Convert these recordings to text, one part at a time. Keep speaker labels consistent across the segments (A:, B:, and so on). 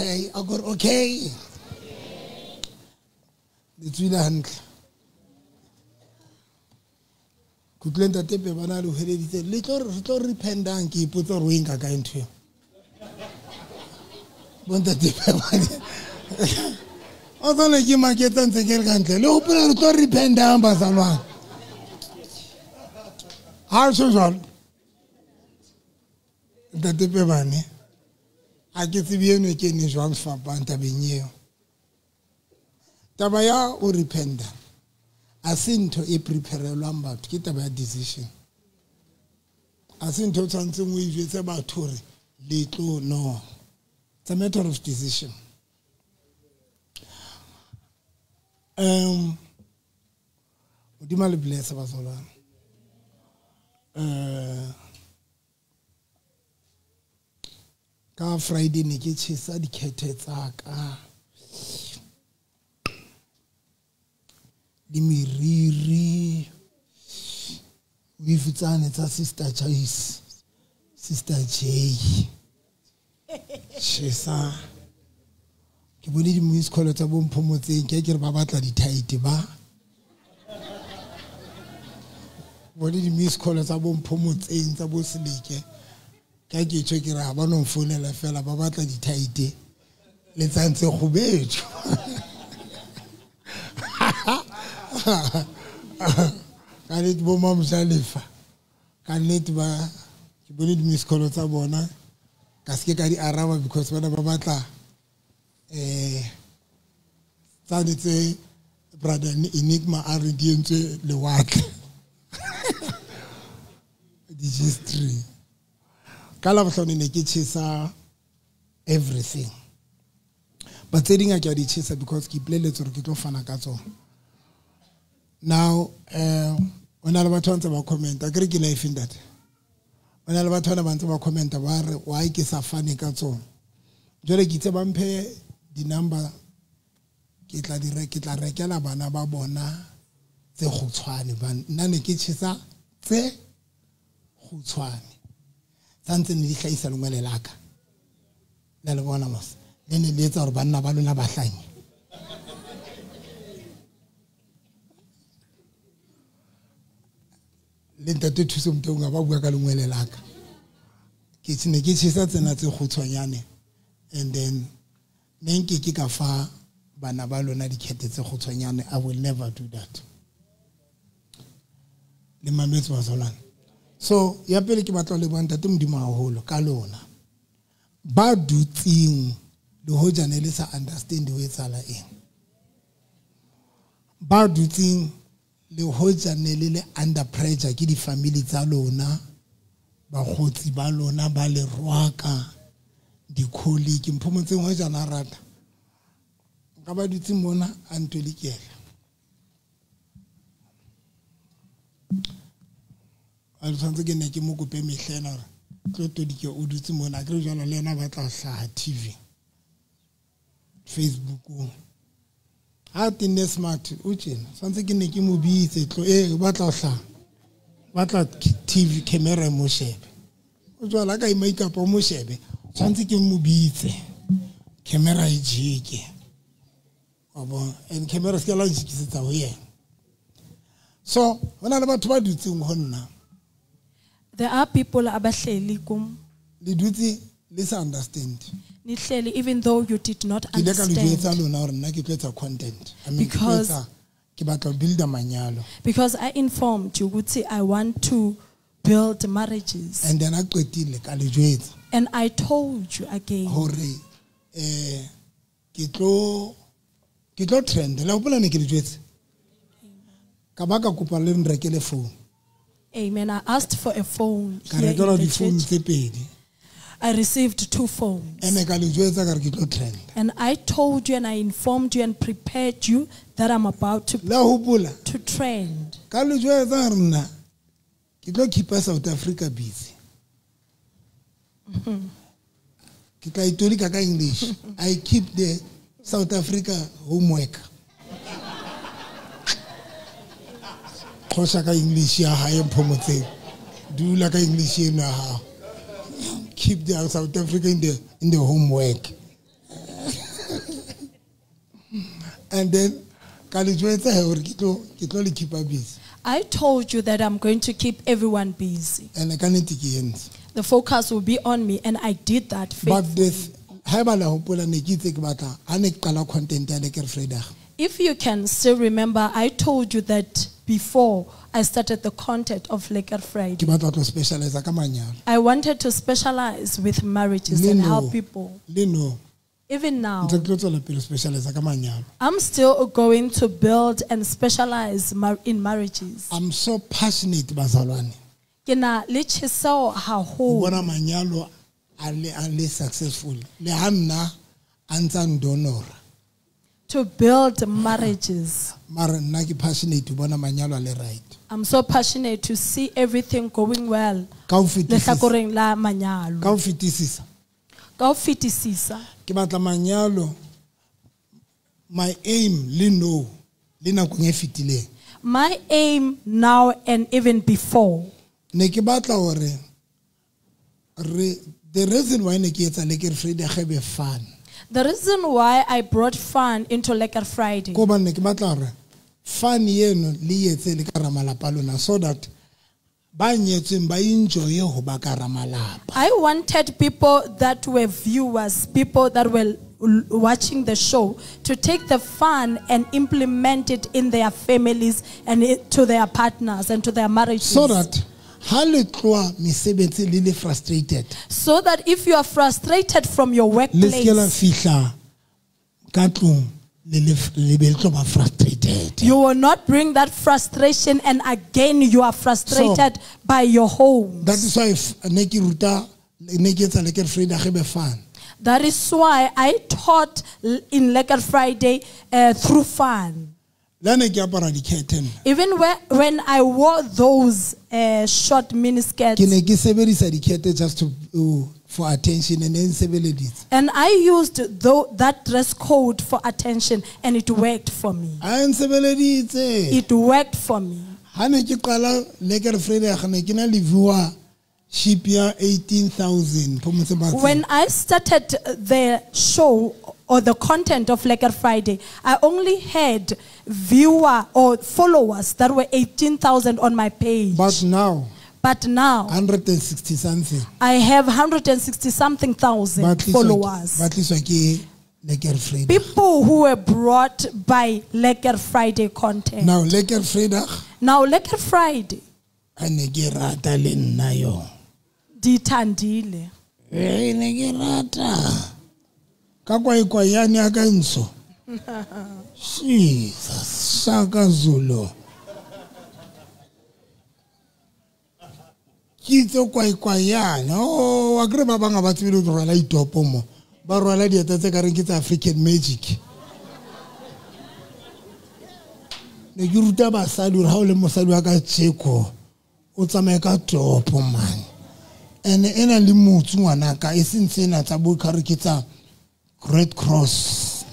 A: okay, I got okay. It's really handle. Could lend a tape banana who said, little repent and keep put or wing again to you. Want the tape. Although like you might get on the country, look, to repent down by someone. How social? The tape banana. I get to be in a Kenyan once for Banta Bineo. Tabaya or repent. I think to a prepare lumber to get a bad decision. I think to something with about Tory. Little no. It's a matter of decision. Udimali bless us all. Ka Friday ne ke tshisa dikhethe tsa ka. Dimiriri wifitsane tsa sister Joyce, sister J. Tshisa ke bone di moise call tsa bo mphomotseng ke re ba batla di tight ba. Bone di moise call tsa bo mphomotseng tsa bo seleke. Ka ke tshwe ke ra ba no mfonela fela ba batla di tight le tsantse go betho. Can it be Mom Jalifa? Can it be ke bone di miss call tsa bona ka se ke ka di araba because bana ba batla tsanetse brother Enigma a re di entse le watle di history kala bohlone ne ke tshisa everything but tsedinga ke di tshisa because ke pleletse re ke tlo fana ka tsona. Now, when I was talking about comment, I agree with life in that. When I was talking about comment, why is a funny catso? Jole kita bampe di number kita rekela bana ba bona tse khutshwane ban nane ke tshisa tse khutshwane santse ne di hlaisa lengwele laka la le bona mos le ne le etsa hore banna ba lona ba hlanye. Lentate thuso mtonga ba bua ka lengwele laka ke tsene ke tshisa tsena tse khutshwanyane and then nenke ke ka fa bana ba lona dikhete tse khutshwanyane. I will never do that. Le mametso wa solana so ya pele ke batla le bona tate modimo haholo ka lona ba dutsing le ho jana le sa understand ho etsala eng ba dutsing le hoja ne le under pressure ke di family tsa lona ba khotsi ba lona ba le rwaka di colleague mphomotseng ho jana rata ka ba dutse mona a ntolikela a tshwantse ke ne ke mo kope mehlena re tlo dike o dutse mona ke re jana le yena ba tla hlaha TV Facebook Tine smart uchena sanse ke ne ke mo bitse tlo ba tla hla ba tla TV camera mo shebe o tswala ka makeup mo shebe sanse ke mo bitse camera e jike abo and camera se la jikitsa ho yena so hona le batho ba dutseng ho nna.
B: There are people abahleli kum
A: le dutse le sa understand
B: nihleli even though you did not understand because I informed you ukuthi I want to build marriages
A: and then
B: and I told you again
A: hore ke tlo trend la bola ne ke le jwetse ka ba ka kopa le nrekele phone.
B: Amen. I asked for a phone
A: here in the church.
B: I received 2 phones. And I told you and I informed you and prepared you that I'm about to trend.
A: Keep South Africa busy. English. I keep the South Africa homework. English do like English keep the South Africa in the homework. And then keep her busy.
B: I told you that I'm going to keep everyone busy.
A: And
B: The focus will be on me, and I did that faithfully. If you can still remember, I told you that before I started the content of Lekker Friday, I wanted to specialize with marriages and help people. Even now, I'm still going to build and specialize in marriages.
A: I'm so passionate, bazalwane. Successful.
B: To build marriages. I'm so passionate to see everything going well.
A: My aim,
B: my aim now and even before.
A: The reason why fun.
B: The reason why I brought fun into Lekker Friday.
A: Fun so that I
B: wanted people that were viewers, people that were watching the show, to take the fun and implement it in their families and to their partners and to their marriages.
A: So that frustrated.
B: So that if you are frustrated from your workplace, you will not bring that frustration, and again you are frustrated by your home.
A: That is why
B: that is why I taught in Lekker Friday through fun. Even when I wore those short miniskirts,
A: just for attention and incivility.
B: And I used that dress code for attention, and it worked for me. It worked for me. When I started the show or the content of Lekker Friday, I only had viewer or followers that were 18,000 on my page.
A: But now
B: 160 something. I have 160 something thousand followers. People who were brought by Lekker Friday content.
A: Now Lekker
B: Friday. Ditandile.
A: Jesus, Shaka Zulu. Kitso kwaikwayana o akre ba banga ba tsebile go rwala itopo mo ba rwala dieta tse ka reng ke tsa African magic ne ke ruta ba sadi ha o le mosadi wa ka tsheko o tsamaye ka topo man ene ena le motsu ngwana ka e sentsena tsa bo ka re ke tsa Red Cross.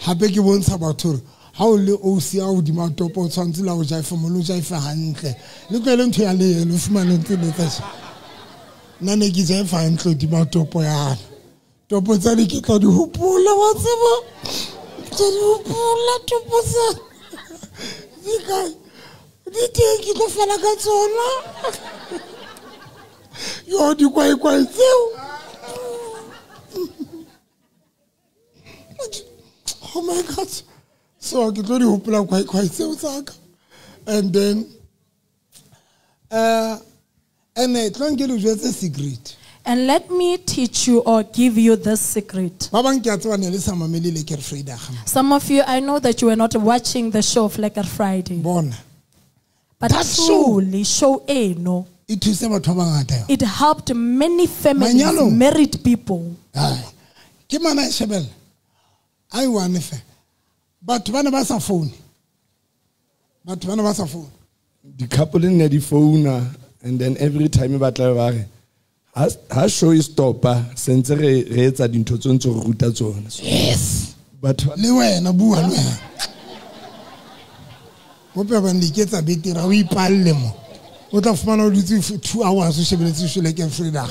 A: Hape ke bontsha batho ha o le OC a o di matopo tshwantse la o jaifa mo lo jaifa hantle le kwele ntho ya le lo fumana ntse le tsa nane ke jaifa hantle di matopo ya topo tsa le ke tla di hopola wa tseba tsa di hopola topo tsa di ka di teki go fela ka tsona yo di kwai tseo. Oh my God. So I get very hopeful quite and then and it don't get just a secret.
B: And let me teach you or give you this secret. Some of you, I know that you were not watching the show of Lekker Friday. But that truly show no. It helped many families, married people.
A: I want it. But when I was a phone.
C: The couple in the phone, and then every time about how show is stop, since rates are into ruta zones.
A: Yes.
C: But
A: Pope when he gets a bit we palemo. o tla fumana o dutse for 2 hours o shebeletse show like Vrydag.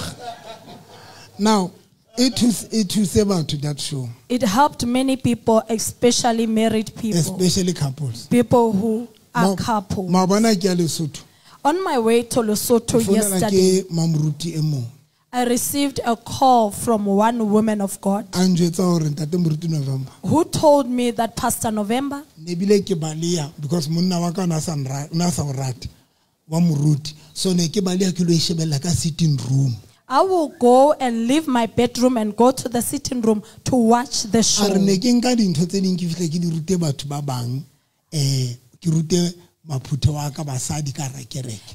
A: Now it was about that show.
B: It helped many people, especially married people.
A: Especially couples.
B: People who are couples. On my way to Lesotho yesterday, I received a call from one woman of God who told me that Pastor November,
A: because so sitting room.
B: I will go and leave my bedroom and go to the sitting room to watch the show.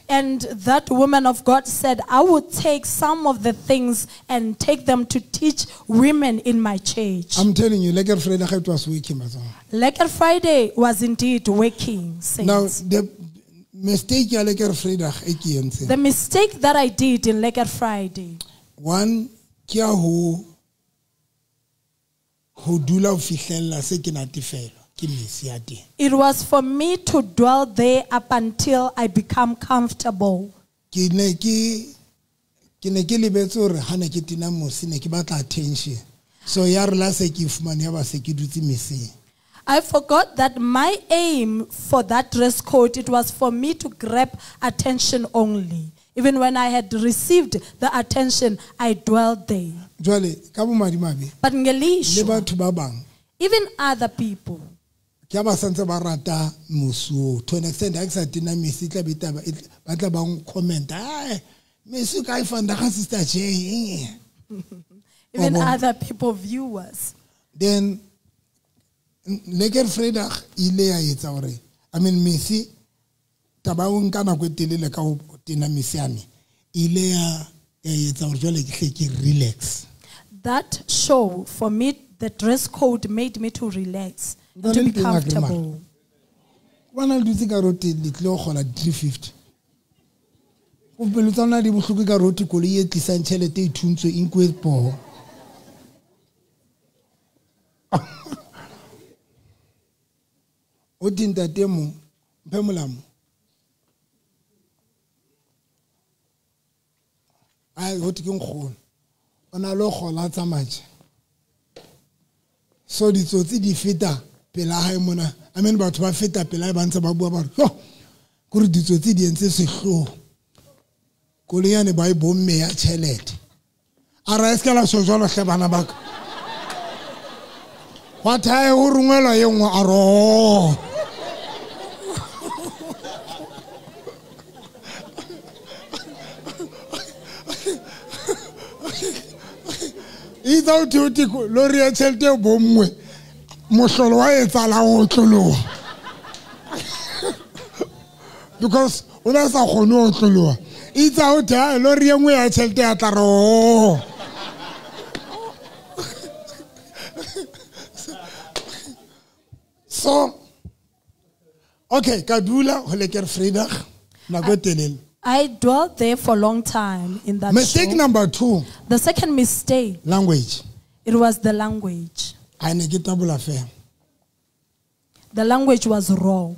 B: And that woman of God said, I would take some of the things and take them to teach women in my church.
A: I'm telling you, Lekker Friday was waking.
B: Lekker Friday was indeed waking.
A: Now, the mistake
B: that I did in Lekker Friday.
A: One, kia ho dula o fihlella se ke natefelo.
B: It was for me to dwell there up until I become comfortable.
A: I
B: forgot that my aim for that dress code, it was for me to grab attention only. Even when I had received the attention, I dwelled there. But ngelisho, even other people,
A: to an extent,
B: even other people, viewers.
A: Then, Lekker Friday, I mean, Missy, Tabaun kana kwetelele ka o tina misiani. Ilea relax.
B: That show, for me, the dress code made me to relax and to be comfortable.
A: One of the things I wrote little at 350. Upelutana di busuki ka roti koli ye tlisanchele te itunso inkwe po. Odinda demo mpemulamu. I go to King on a local lot of much. So the Toti di Fita, Pela Mona, I mean about my Fita, Pela Bansa Babu about, oh, could the Toti di and say so. Korean by Bomme at Chelet. Araskala Sojolo Shabanabak. What I urumela young aro. Ita uti Loria Chelte Bomwe Mosholoa etala otolo. Because unasa khono otolo. Ita uti Loria ngwe Chelte ataro. So okay, Kadula Lekker Friday na gotelel.
B: I dwelt there for a long time in that
A: Mistake
B: show.
A: number 2.
B: The second mistake.
A: Language.
B: It was the language.
A: The
B: language was raw.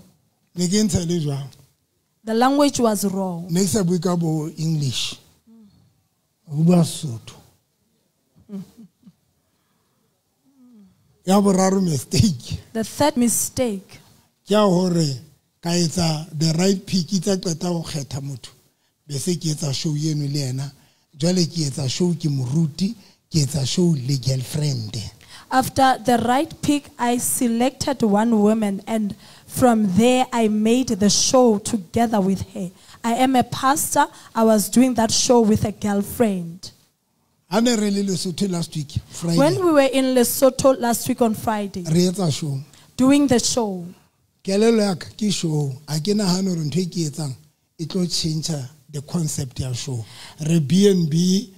B: The language was raw.
A: Next we go English. Mistake.
B: The third mistake.
A: The right pick bese ke etsa show yeno le ena jwale ke etsa show ke moruti ke etsa show le girlfriend.
B: After the right pick, I selected one woman, and from there I made the show together with her. I am a pastor. I was doing that show with a girlfriend.
A: Last week, Friday.
B: When we were in Lesotho last week on Friday, doing the show,
A: it will change the concept of show. BNB,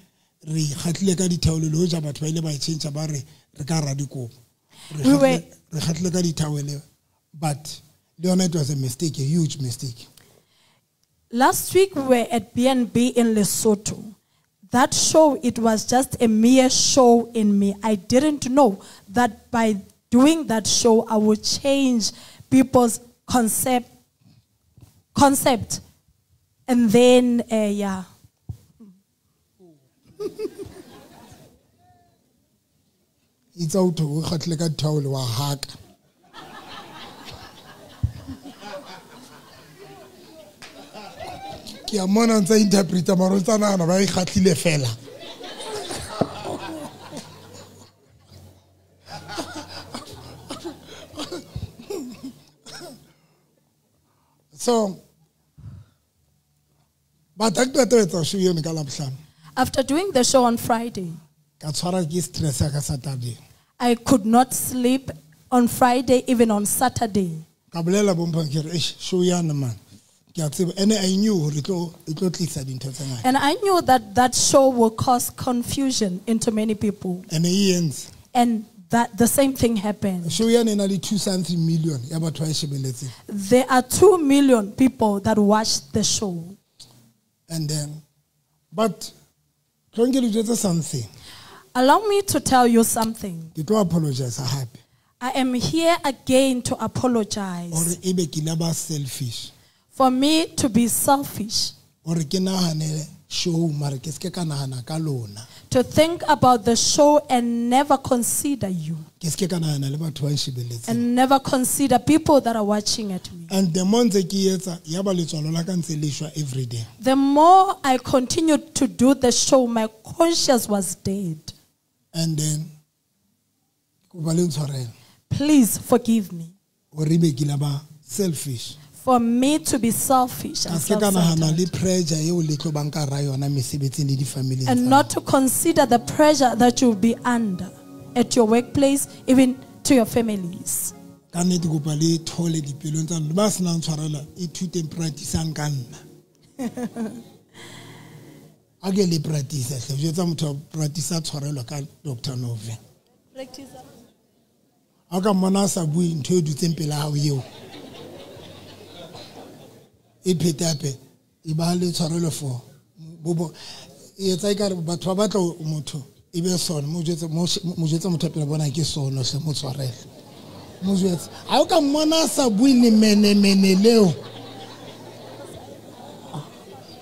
A: but Leonard was a mistake, a huge mistake.
B: Last week we were at BNB in Lesotho. That show, it was just a mere show in me. I didn't know that by doing that show, I would change people's concept And then, yeah.
A: It's out to hot like a towel or hack. Ki amona ntse interpreter maro tsana na ba ikhatlile fela. So,
B: after doing the show on Friday, I could not sleep on Friday, even on Saturday.
A: And I
B: knew that that show will cause confusion into many people. And that the same thing happened. There are 2 million people that watched the show.
A: And then, but something.
B: Allow me to tell you something.
A: I apologize.
B: I am here again to apologize.
A: Or selfish.
B: For me to be selfish.
A: Or
B: to think about the show and never consider you. And never consider people that are watching at me.
A: And the every day.
B: The more I continued to do the show, my conscience was dead.
A: And then,
B: please forgive me.
A: Selfish.
B: For me to be selfish and self-centered. And not to consider the pressure that you'll be under at your workplace, even to your families.
A: Ipetape ibale tshwarelo for bobo etsa ikare batho ba batla motho ibe sona mo jetsa motho pele bona ke sono se mo tshwarela mo jetsa a o ka mmona sa bui le mene leo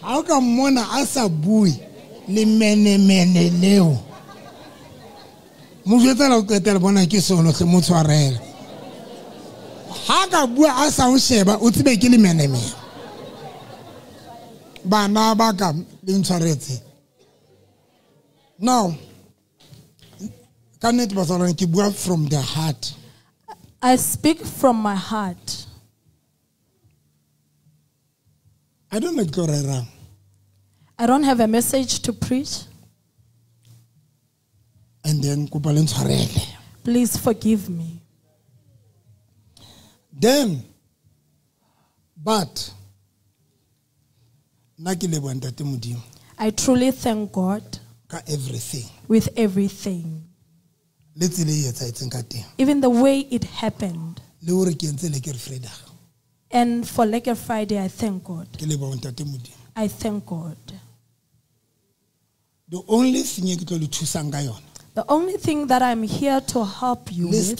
A: a o ka mmona a sa bui le mene leo mo jetsa la o qetela bona ke sono se mo tshwarela ha ka bua a sa o sheba o tsebe ke le mene. Now, can it be from the heart?
B: I speak from my heart.
A: I don't make go wrong.
B: I don't have a message to preach.
A: And then
B: please forgive me.
A: Then, but
B: I truly thank God with everything. Even the way it happened. And for Laker Friday, I thank God. I thank God.
A: The only thing
B: that I'm here to help you with,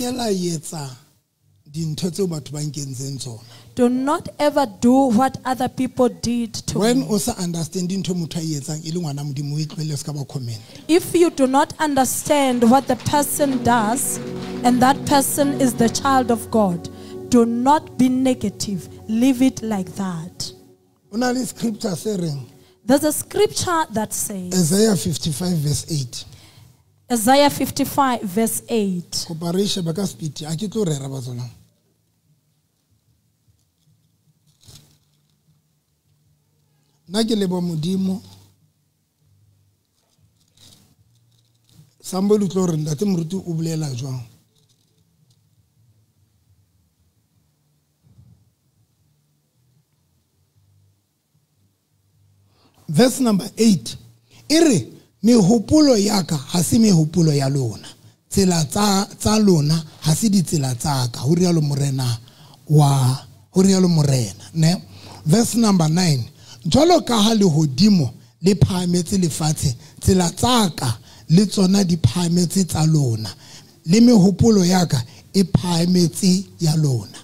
B: do not ever do what other people did to
A: when
B: me.
A: Also understanding
B: If you do not understand what the person does, and that person is the child of God, do not be negative. Leave it like that. There's a scripture that says,
A: Isaiah 55 verse 8.
B: Isaiah 55 verse 8.
A: Somebody clorin that mrutu ublela jwang. Verse number 8. Ire mehopolo yaka hasi mehopolo ya lona. Tsela tsa lona hasi di tsela tsaka. Ho rialo morena wa ho rialo morena, ne? Verse number 9. Jwalo ka ha le hodimo le phahametse lefatshe tsela tsaka le tsona di phahametse tsa lona le mehopolo yaka e phahametse ya lona.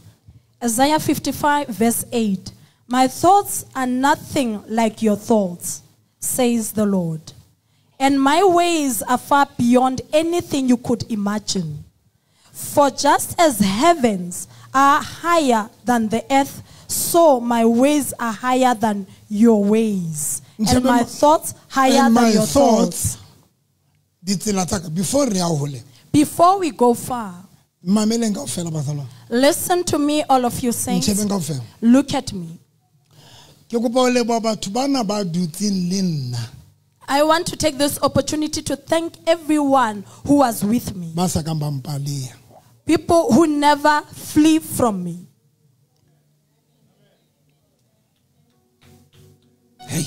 B: Isaiah 55 verse 8. My thoughts are nothing like your thoughts, says the Lord. And my ways are far beyond anything you could imagine. For just as heavens are higher than the earth, so my ways are higher than your ways. And my thoughts higher than your thoughts. Before we go far, listen to me, all of you saints. Look at me. I want to take this opportunity to thank everyone who was with me. People who never flee from me.
A: Hey,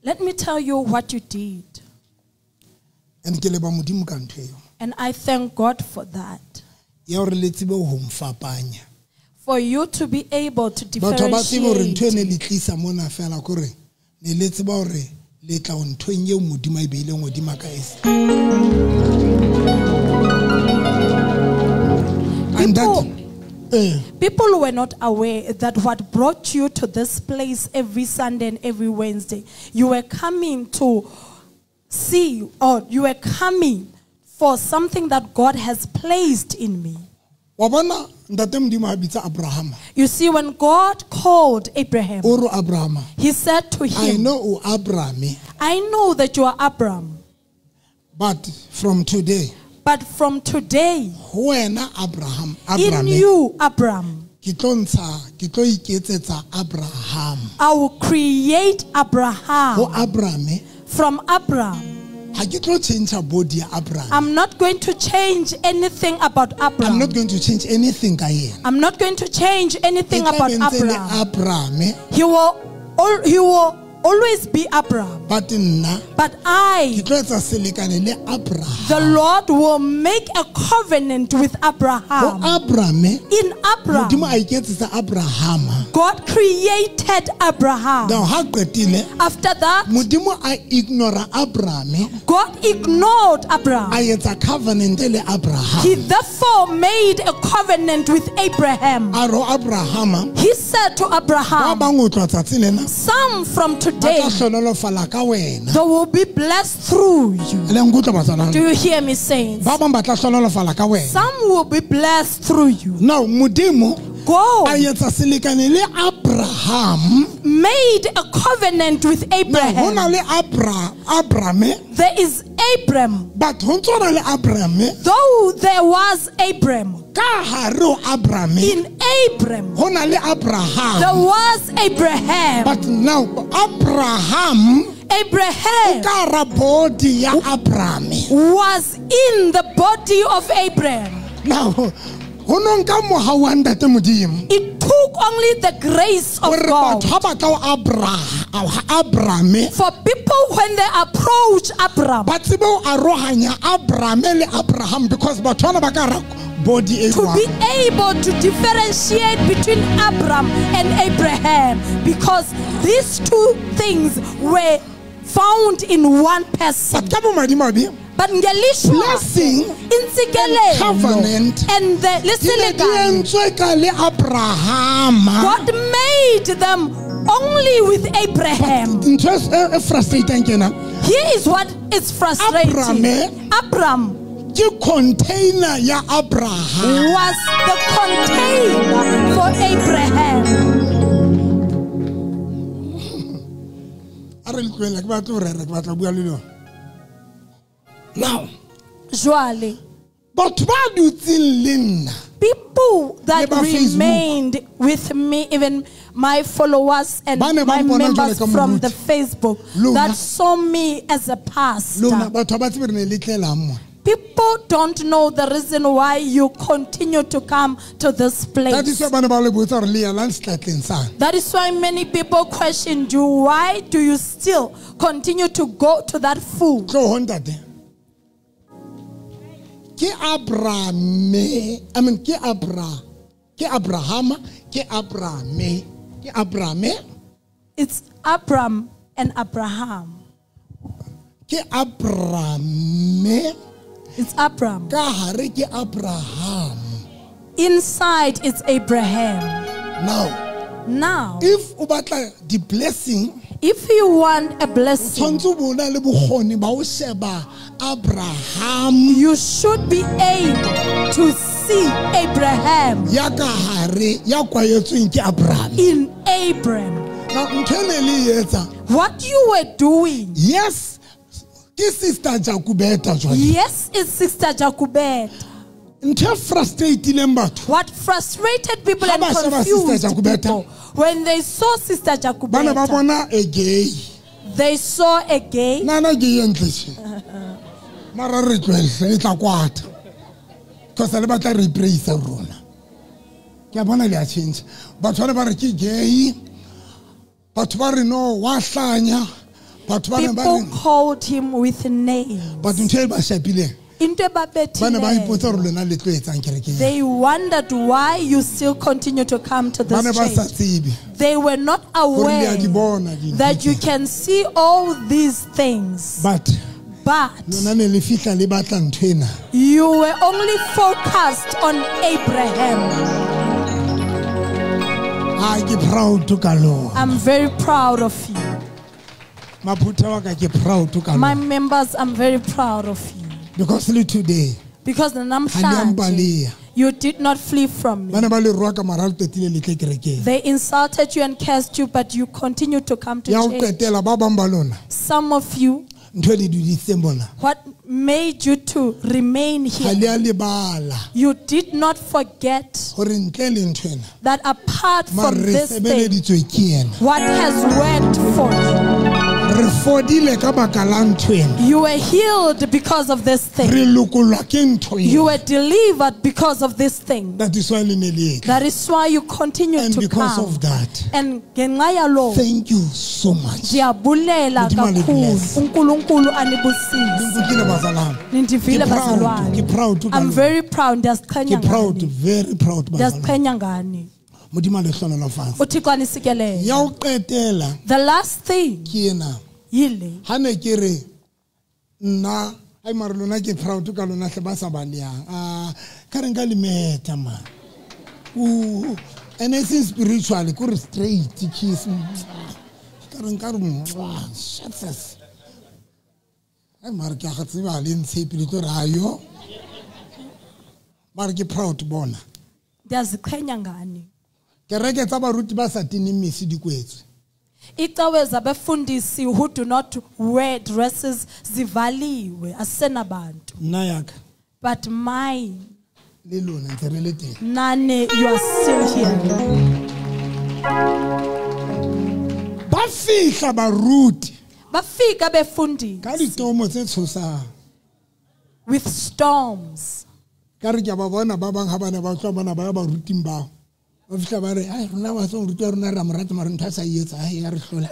B: let me tell you what you did. And I thank God for that. For you to be able to differentiate. People were not aware that what brought you to this place every Sunday and every Wednesday, you were coming to see, or you were coming for something that God has placed in me. You see, when God called Abraham, he said to him, I know that you are Abram.
A: But from today,
B: in you, Abram, I will create Abraham from Abram. I'm not going to change anything about Abraham.
A: I'm not going to change anything.
B: I'm not going to change anything about Abraham. He will always be Abraham. But I, the Lord, will make a covenant with Abraham. In Abraham, God created Abraham. After that, God ignored Abraham. He therefore made a covenant with Abraham. He said to Abraham, some from today, they will be blessed through you. Do you hear me saying? Some will be blessed through you.
A: Now,
B: God made a covenant with Abraham. There is Abram.
A: But
B: though there was Abram, in Abram there was Abraham.
A: But now Abraham
B: was in the body of Abraham.
A: Now,
B: it took only the grace of God for people when they approach Abraham to be able to differentiate between Abraham and Abraham, because these two things were found in one person. But
A: blessing,
B: covenant, and the God made them only with Abraham. Here is what is frustrating. Abraham
A: container ya Abraham
B: was the container for Abraham.
A: Now,
B: but people that remained with me, even my followers and my members from the Facebook that saw me as a pastor, people don't know the reason why you continue to come to this place. That is why many people questioned you. Why do you still continue to go to that food?
A: Abraham,
B: It's Abram and Abraham. It's Abram.
A: Abraham.
B: Inside it's Abraham. Now,
A: if the blessing,
B: if you want a blessing, you should be able to see Abraham in Abram. What you were doing,
A: yes, it's Sister
B: Jacobet. What frustrated people and confused people when they saw Sister Jacobet, they saw a gay.
A: Because I never replace a role. Change, but whatever gay, but no wasanya, but
B: people called him with a name.
A: But until they
B: wondered why you still continue to come to this church. They were not aware that you can see all these things. But you were only focused on Abraham. I'm very proud of you. My members, I'm very proud of you.
A: Because today,
B: you did not flee from me. They insulted you and cursed you, but you continue to come to church. Some of you, what made you to remain here? You did not forget that apart from this thing, what has worked for you? You were healed because of this thing. You were delivered because of this thing.
A: That
B: is why you continue to
A: because
B: come.
A: Of that,
B: and
A: thank you so much.
B: I'm very proud.
A: Very proud.
B: The last thing,
A: anything spiritually, could straight kiss. I'm proud to born.
B: There's a Kenyangani.
A: Kereke tabaruti basatini misi dikwethu.
B: Itaweza abefundisi who do not wear dresses zivaliwe asenabantu.
A: Nayak.
B: But mine,
A: Lilona, it's a relative.
B: Nane, you are still here.
A: Bafika baruti.
B: Bafika befundi.
A: Kali tomo tsetsosa.
B: With storms.
A: Kari babona babang habana batswana ba baruti mbao. Ofisa bare ai runa wa so ruti runa ramrat marunta sa yetsa ai ya re hlola.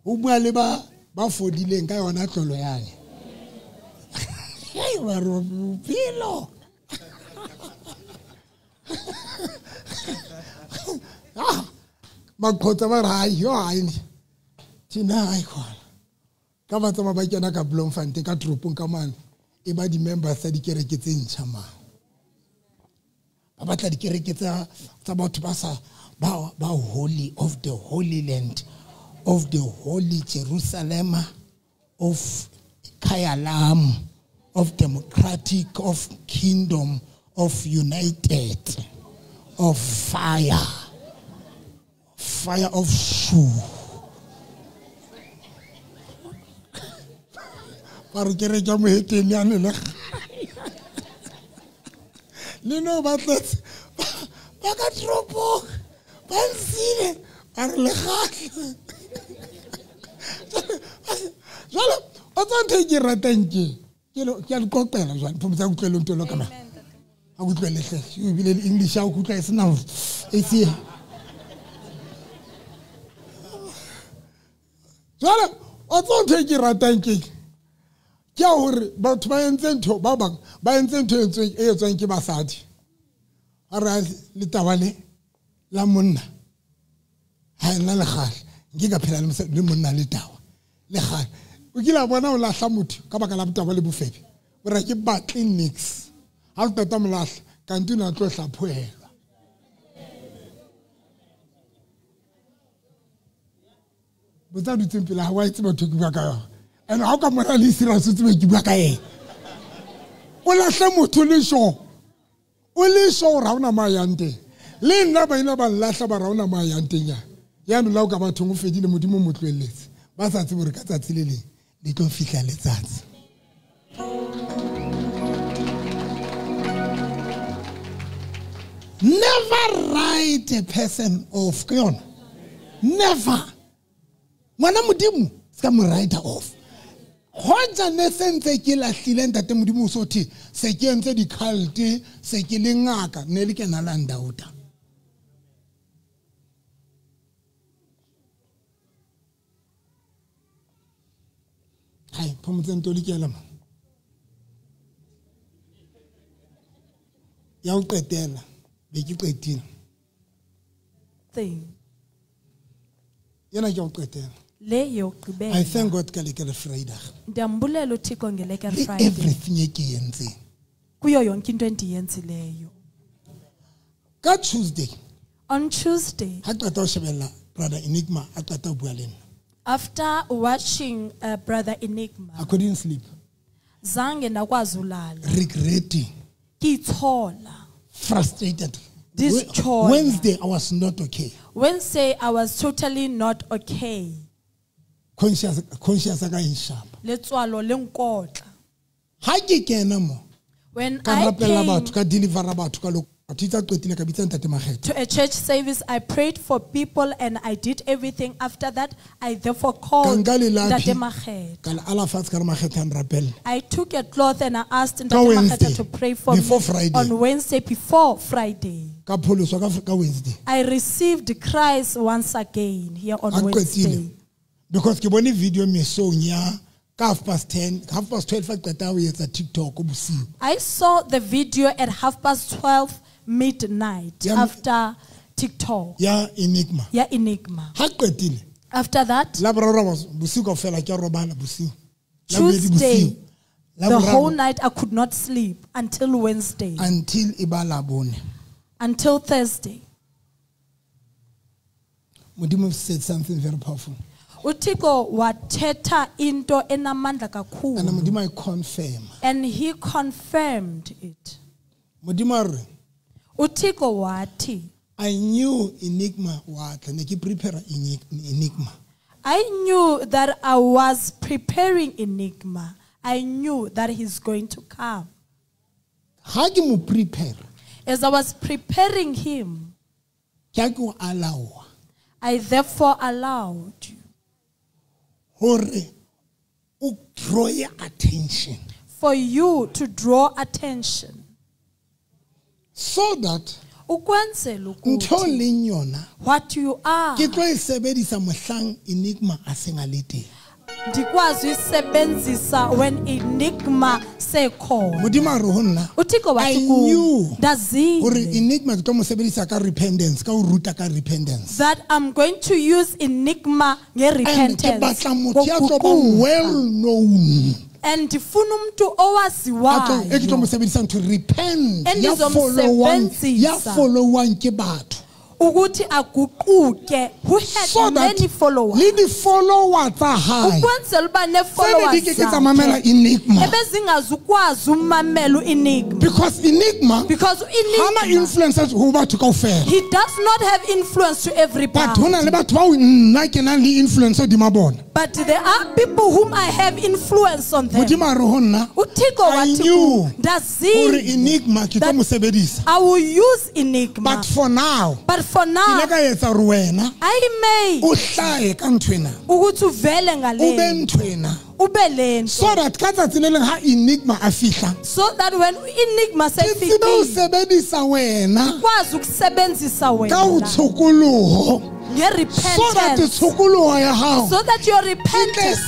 A: O bua le ba fodileng ka yona tlolo yane. Hey, waro pilo. Makota ba ra yo ai ni. Tina ai khona. Ka batsa ba kena ka Bloemfontein ka tropong ka mane. E ba di members tsa dikereke tse ntšha ma. Ba tla dikereke tsa batho ba sa ba holy of the Holy Land, of the Holy Jerusalem, of Kayalam, of Democratic, of Kingdom, of United, of Fire of Shoe. Para kereke mo heteng ya nela. Lino ba tletse ba ka tropo ba nsile ba re le gatle jalo o tsanthe ke ratang ke a dikopela jwale phomotsa utlwele ntolo kana a utlwele hle e bile English ya utlwa e sena e tsie jalo o tsanthe ke ratang ke hore batho ba entse ntho ba bang ba entse ntho e etswang ke basadi ara le tabale la monna ha nna le gale nke ka phela le monna le tawa le gale o kila bona o lahla motho ka baka la botaba le bofebe o re ke batle nix ha o tata molahla ka ntuna tlo hlaphoelwa botsa dutse pele ha wa itse batho ke bua ka yona and ha o ka mona le serious o tsebe ke bua ka eng o lahla motho le sho o le sho ra una ma yante le nna ba ina ba lahla ba ra una ma yante nya ya no la o ka batho go fedile modimo motlweletse ba sa tsebe re ka tsatsi le leng le tlo fihla letsatsi never write a person off kuyona never ngwana modimo ska mo write off hoja ne sentse ke lahlile ntate modimo so thi se ke entse di cult se ke le ngaka ne le ke na la ndauta hai phomotse ntoli ke lama ya o qetela be ke qetile
B: thing
A: yana ke o qetela
B: le yokugqibela
A: I thank God ka le ke Friday
B: ndiyambulela uThixo ngeleke Friday
A: everything ke yenze
B: kuyo yonke into endiyenzileyo
A: ka Tuesday
B: on Tuesday
A: ha qeta o shebella brother Enigma a qeta o bua le nna
B: after watching brother Enigma
A: I couldn't sleep
B: zange ndakwazi ulala
A: regretting
B: kithola
A: frustrated
B: Wednesday
A: I was not okay
B: Wednesday I was totally not okay
A: conscious ka inshapa
B: letswalo lenkotla
A: ha ke kena mo
B: when
A: ka
B: I
A: rapela
B: came
A: batho ka deliver batho ka lo titsa qetile ka bitsa ntate Maketa
B: to a church service, I prayed for people and I did everything. After that, I therefore called Ntate Maketa. I took a cloth and I asked Ntate Maketa to pray for me on Wednesday before Friday. I received Christ once again here on Wednesday.
A: Because ke bone video me so nya ka 10:30, 12 TikTok.
B: I saw the video at 12:30 midnight after TikTok.
A: Yeah, Enigma.
B: Yeah, Enigma. After that, Tuesday, the whole night I could not sleep until Wednesday. Until Thursday.
A: Mudimu said something very powerful.
B: Utiko wateta into enamandla kakhulu.
A: And Mudimu confirm.
B: And he confirmed it.
A: Mudimu
B: Utiko wati.
A: I knew Enigma what and I prepare Enigma.
B: I knew that I was preparing Enigma. I knew that he's going to come.
A: How do you prepare?
B: As I was preparing him, I therefore allowed
A: you draw your attention.
B: For you to draw attention.
A: So that
B: what you are when Enigma sekhona.
A: I knew
B: that I'm going to use Enigma repentance.
A: Well known.
B: And ndifuna umuntu owaziwayo
A: to repent
B: follow ukuthi aguquke who had many followers ukwenzela uba ne-followers ebezingazukwazi umamela Enigma
A: because Enigma
B: he does not have influence to everybody but there are people whom I have influence on them.
A: I knew that
B: I will use Enigma
A: but for now
B: I may
A: so that
B: when Enigma says repentance, so that your repentance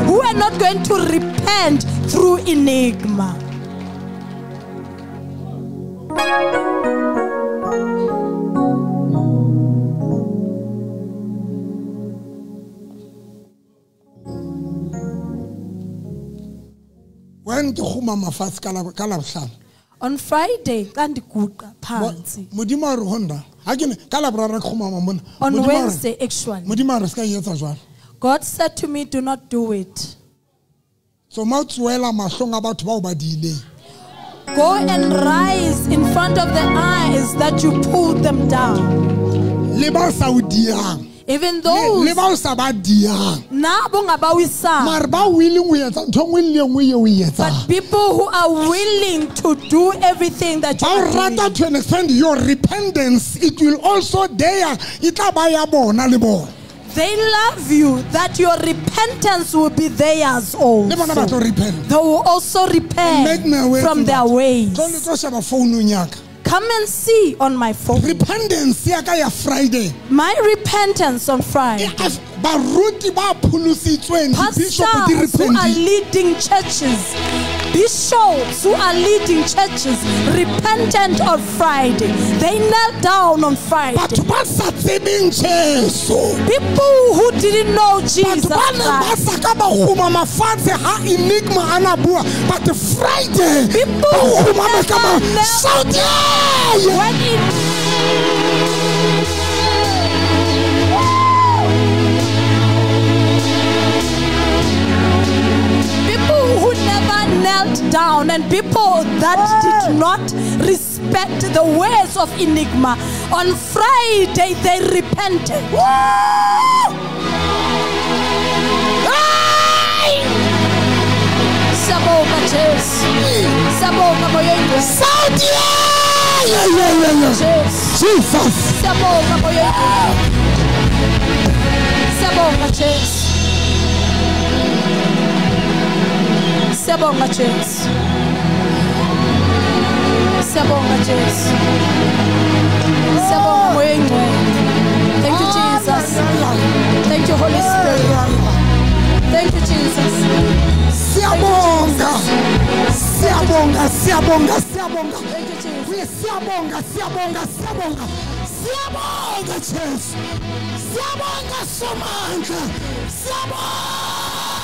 B: who are not going to repent through Enigma.
A: When ke khuma mafats kala
B: on Friday, on Wednesday, actually, God said to me, do not do it.
A: So go
B: and rise in front of the eyes that you pulled them down. Even those but people who are willing to do everything that you are
A: rather to understand your repentance, it will also they
B: love you, that your repentance will be theirs also. They will also repent from their ways. Come and see on my phone.
A: Repentance Friday.
B: My repentance on Friday. Pastors who are leading churches, bishops who are leading churches, repentant on Friday. They knelt down on Friday. People who didn't know Jesus Christ.
A: But Friday,
B: people who never knelt when knelt down, and people that did not respect the ways of Enigma, on Friday they repented. Siyabonga Jesus. Siyabonga Jesus. Siyabonga moya ngcwele. Thank you Jesus. Thank you Holy Spirit. Thank you Jesus.
A: Siyabonga. Siyabonga, siyabonga, siyabonga.
B: Thank you Jesus.
A: Siyabonga, siyabonga, siyabonga. Siyabonga Jesus. Siyabonga somandla. Siyabonga.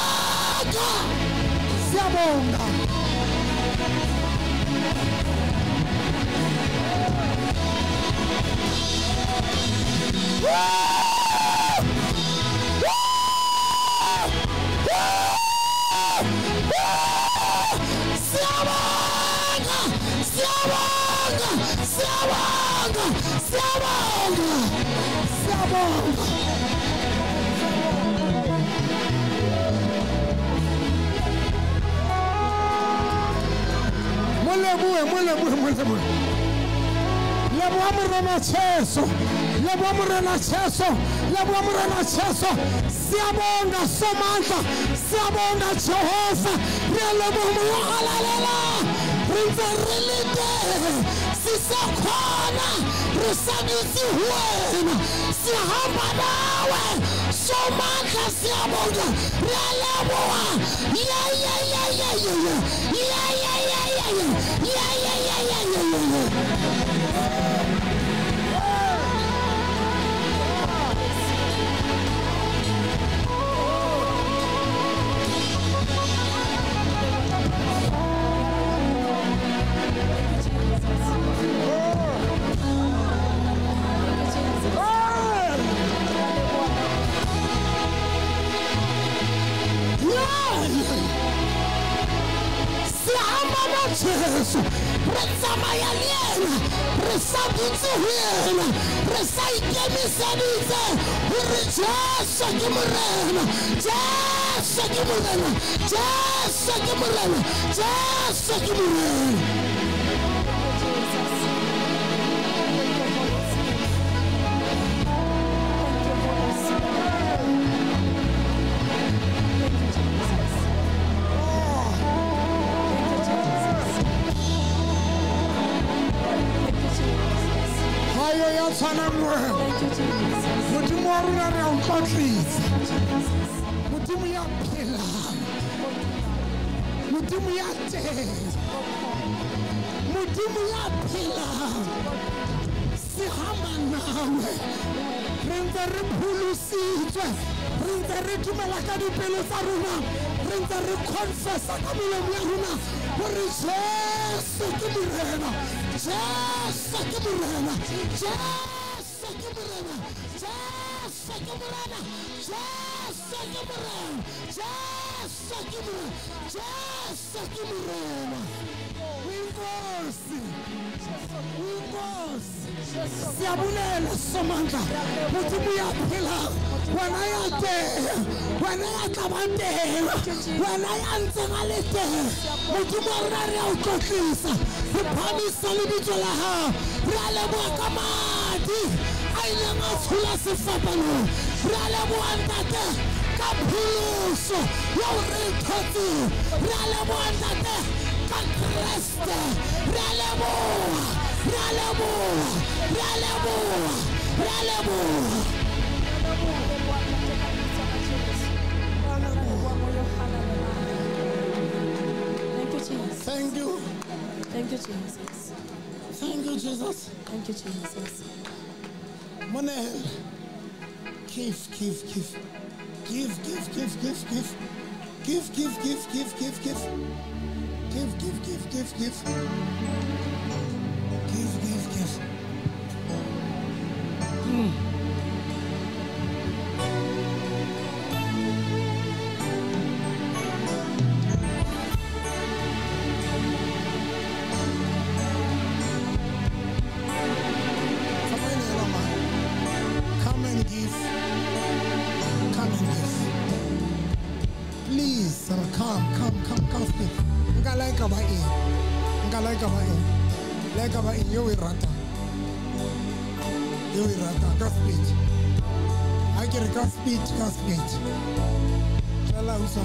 A: Siyabonga. Siyabonga somandla, siyabonga Jehova, sisakhona risanisi wena sihamba nawe somandla siyabonga yalaboa Jesus, retsamaya le ena re sa dutse ho ena re sa ikemiseditse hore Jesu ke morena, Jesu ke morena, Jesu ke morena, Jesu ke morena. Modimo wa rona re a utlwatlisa, Modimo ya phela. Modimo ya teng, Modimo ya phelang, se hama nawe. Re ntse re pholositswe, re ntse re dumela ka dipelo tsa rona, re ntse re confessa ka melomo ya rona gore Jesu ke morena, Jesu ke morena, Jesu ke morena, Jesu ke morena, Jesu ke morena, Jesu ke morena, Jesu ke morena. Inkosi, Inkosi, siyabulela Somandla, Modimo ya phelang, wena ya teng, wena ya tla ba teng, wena ya ntseng a le teng. Modimo wa rona re a o tlotlisa, re phamisa lebitso la hao, re a leboha ka madi a ileng a tshola sefapano, re a leboha ntate ka pholoso ya o re thotseng, re a leboha ntate ka Kriste, re a leboha, re a leboha, re a leboha, re a leboha.
B: Thank you, Jesus.
A: Thank you.
B: Thank you, Jesus.
A: Thank you, Jesus.
B: Thank you, Jesus.
A: Money. Give. Give. Come and give. Please, sir, come speak. Nka like ba in. Like ba in. You rata. Ka speech. I get ka speech. Tell us,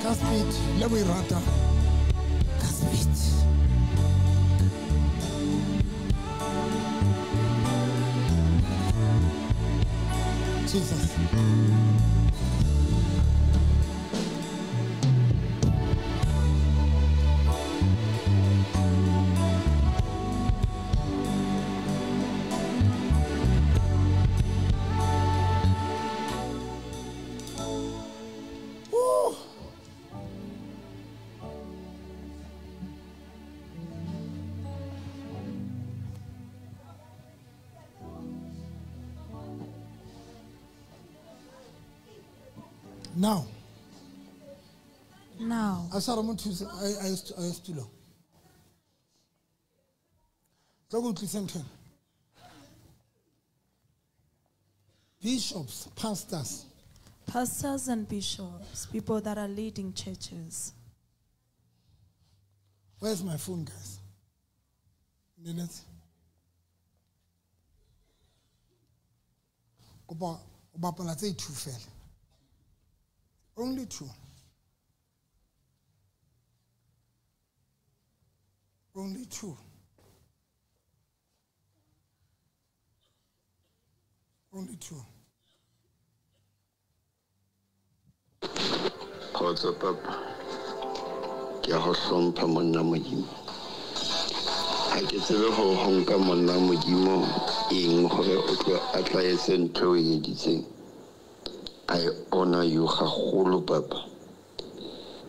A: ka speech. Lewe rata. Ka speech. Jesus. Now, I saw him to I used to know. So good, listen to him. Bishops, pastors
B: and bishops, people that are leading churches.
A: Where's my phone, guys? Minutes. Say two fell. Only two. Only two. Only two.
D: Kgotsa papa ke a go hlompha monna modimo ha ke tsebe go honka monna modimo eng gore o tlo a tla etse ntho e editseng. I honor you gagolo papa.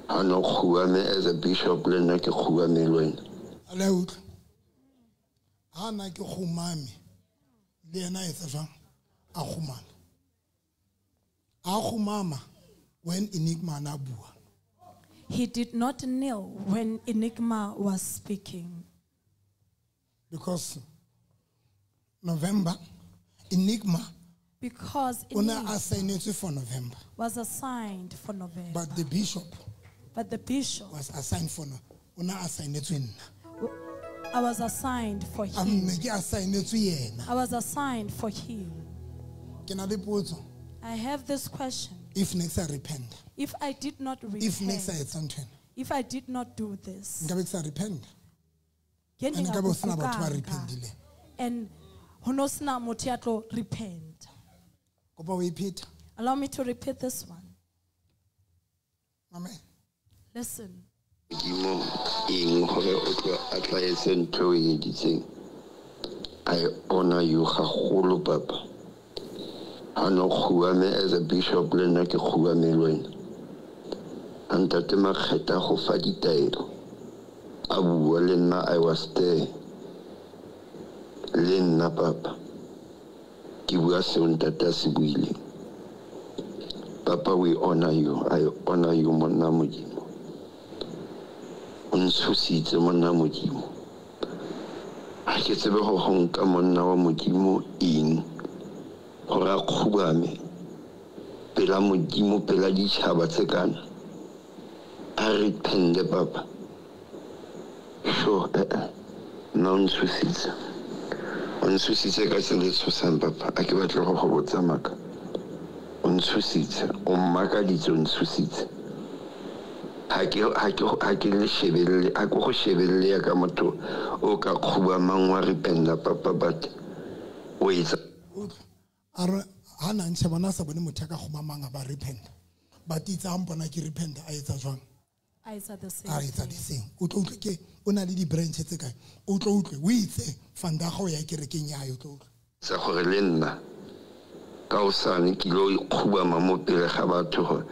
D: Ha no khuame as a bishop le nna ke khuame le wena.
A: Aleut. Ha na ke khumame le yena etsa jang a khumana. A khumama when Enigma na bua.
B: He did not kneel when Enigma was speaking.
A: Because November, Enigma
B: because
A: for November.
B: Was assigned for November.
A: But the bishop
B: was
A: assigned for
B: I was assigned for him. I was assigned for him. I have this question.
A: If next I repent.
B: If I did not repent.
A: If next I something.
B: If I did not do this.
A: Repent.
B: And honosna motiatlo repent. Allow me to repeat this one.
A: Amen.
B: Listen.
D: I honor you, Hahulu Papa. Ano Huame as a bishop, Lenaki Huame Luen. And Tatema Heta Hofadi Tail. Abu Walena, I was there. Lena Papa. Kiwasun Tatasibili. Papa, we honor you. I honor you, Monamujimo. Unsusi, Monamujimo. I get a honk among our Mujimo in Hora Kubame Pela Mujimo Peladish Habatsegan. I repent the Papa. Sure, non suicides. On suicide, I send it to San Papa. I give it to Hobotamaka. On suicide, on Magadis on suicide. I go Chevelle, I go Chevelle, Agamoto, Oka Kuba Mangwa rependa, Papa, but wait.
A: Hana and Shamanasa when you take a Humamanga about repent. But it's Ampanaki repent, I said one.
B: I said the same.
A: I said the same. Utoke, Unadi branches the guy. Utoke, we say, Fandahoya Kirikinya, you told.
D: Sahorelena Kausani Kilo Kuba Mamopila Habato.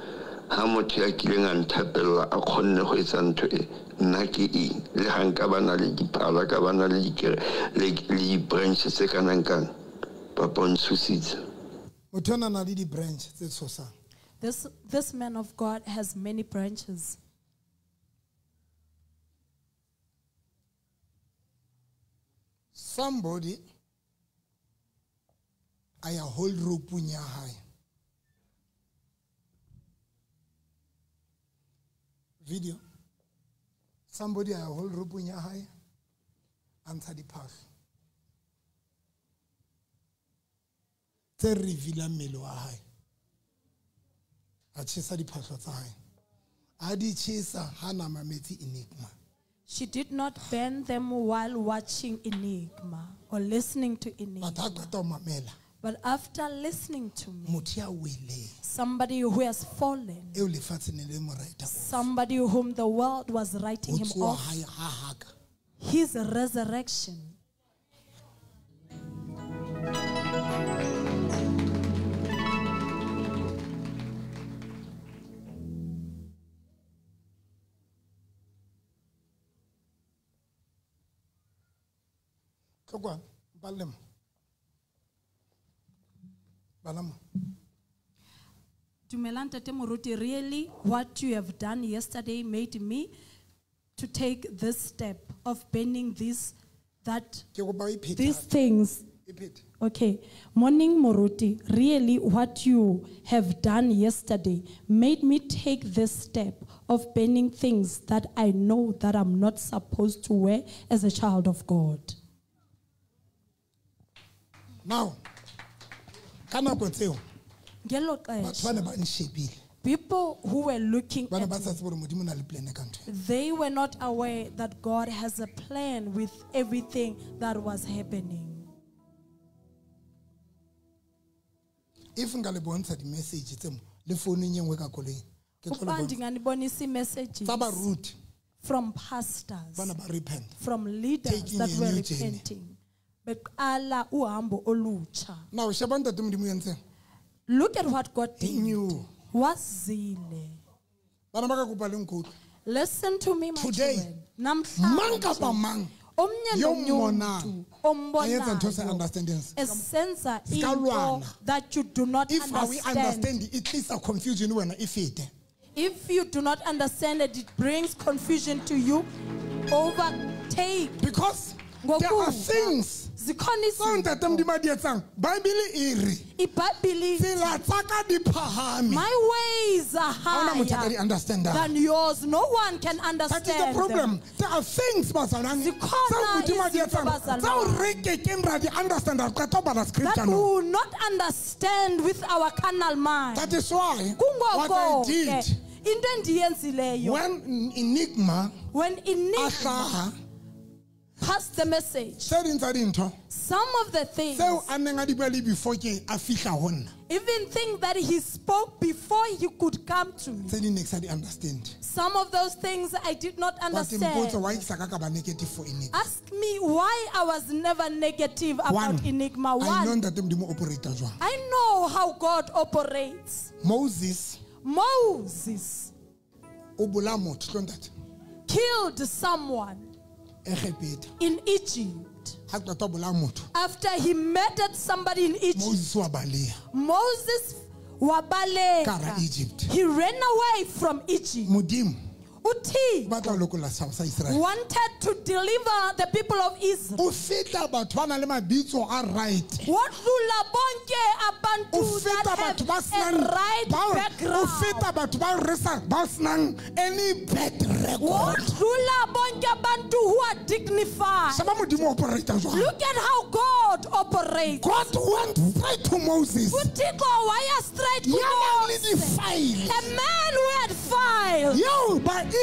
D: How much I killing and tapella a corner with Santo Naki Lehankabana Ligi Pala Cabana Ligi branch second and gun. Papon suicides.
A: Mutona Nadi branch, that's so.
B: This man of God has many branches.
A: Somebody I hold rope in your high. Video. Somebody I hold rope in your high. Answer the path. Te reveal melo high. A chesa the path was high. Adi chesa hana mameti Enigma.
B: She did not burn them while watching Enigma or listening to Enigma. But after listening to me, somebody who has fallen, somebody whom the world was writing him off, his resurrection. Really, what you have done yesterday made me to take this step of bending these things. Okay. Morning Moruti, really what you have done yesterday made me take this step of bending things that I know that I'm not supposed to wear as a child of God.
A: Now,
B: people who were looking at me, they were not aware that God has a plan with everything that was happening.
A: If you the message,
B: from pastors, from leaders that were repenting.
A: Now,
B: look at what God did. Listen to me, my
A: today,
B: children. That you do not
A: if
B: understand.
A: we understand it, it is a confusion when
B: if you do not understand it, it brings confusion to you. Overtake.
A: Because there are things. My
B: ways are higher than yours. No one can understand.
A: That is the problem.
B: Them.
A: There are things
B: that we will not understand with our carnal mind.
A: That is why what I did when Enigma
B: pass the message. Some of the things, even things that he spoke before he could come to me. Some of those things I did not understand. Ask me why I was never negative about Enigma. One, I know how God operates. Moses killed someone in Egypt. After he murdered somebody in Egypt, Moses wabaleka. He ran away from Egypt. Uthi wanted to deliver the people of Israel. Wadlula bonke abantu that have a right background. Wadlula bonke abantu who are dignified. Look at how God operates.
A: God went straight to Moses.
B: Utiko waya straight to Moses. A man who had filed. The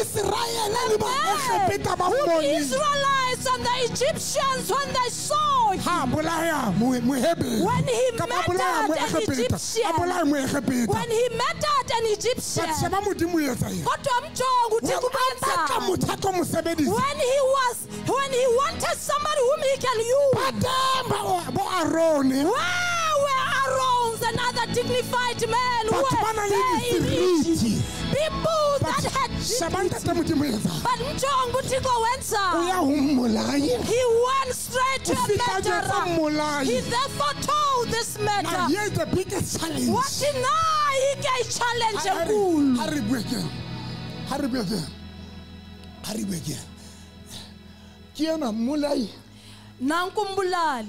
B: Israelites and the Egyptians, when they saw him, when he murdered an Egyptian, when he wanted somebody whom he can use, where were Aaron's and other dignified men who were there in Egypt? People that had dignity. But he went straight to a murderer. He therefore told this matter.
A: Here's the biggest challenge.
B: What deny he can challenge a
A: mulai.
B: Nankumbulali.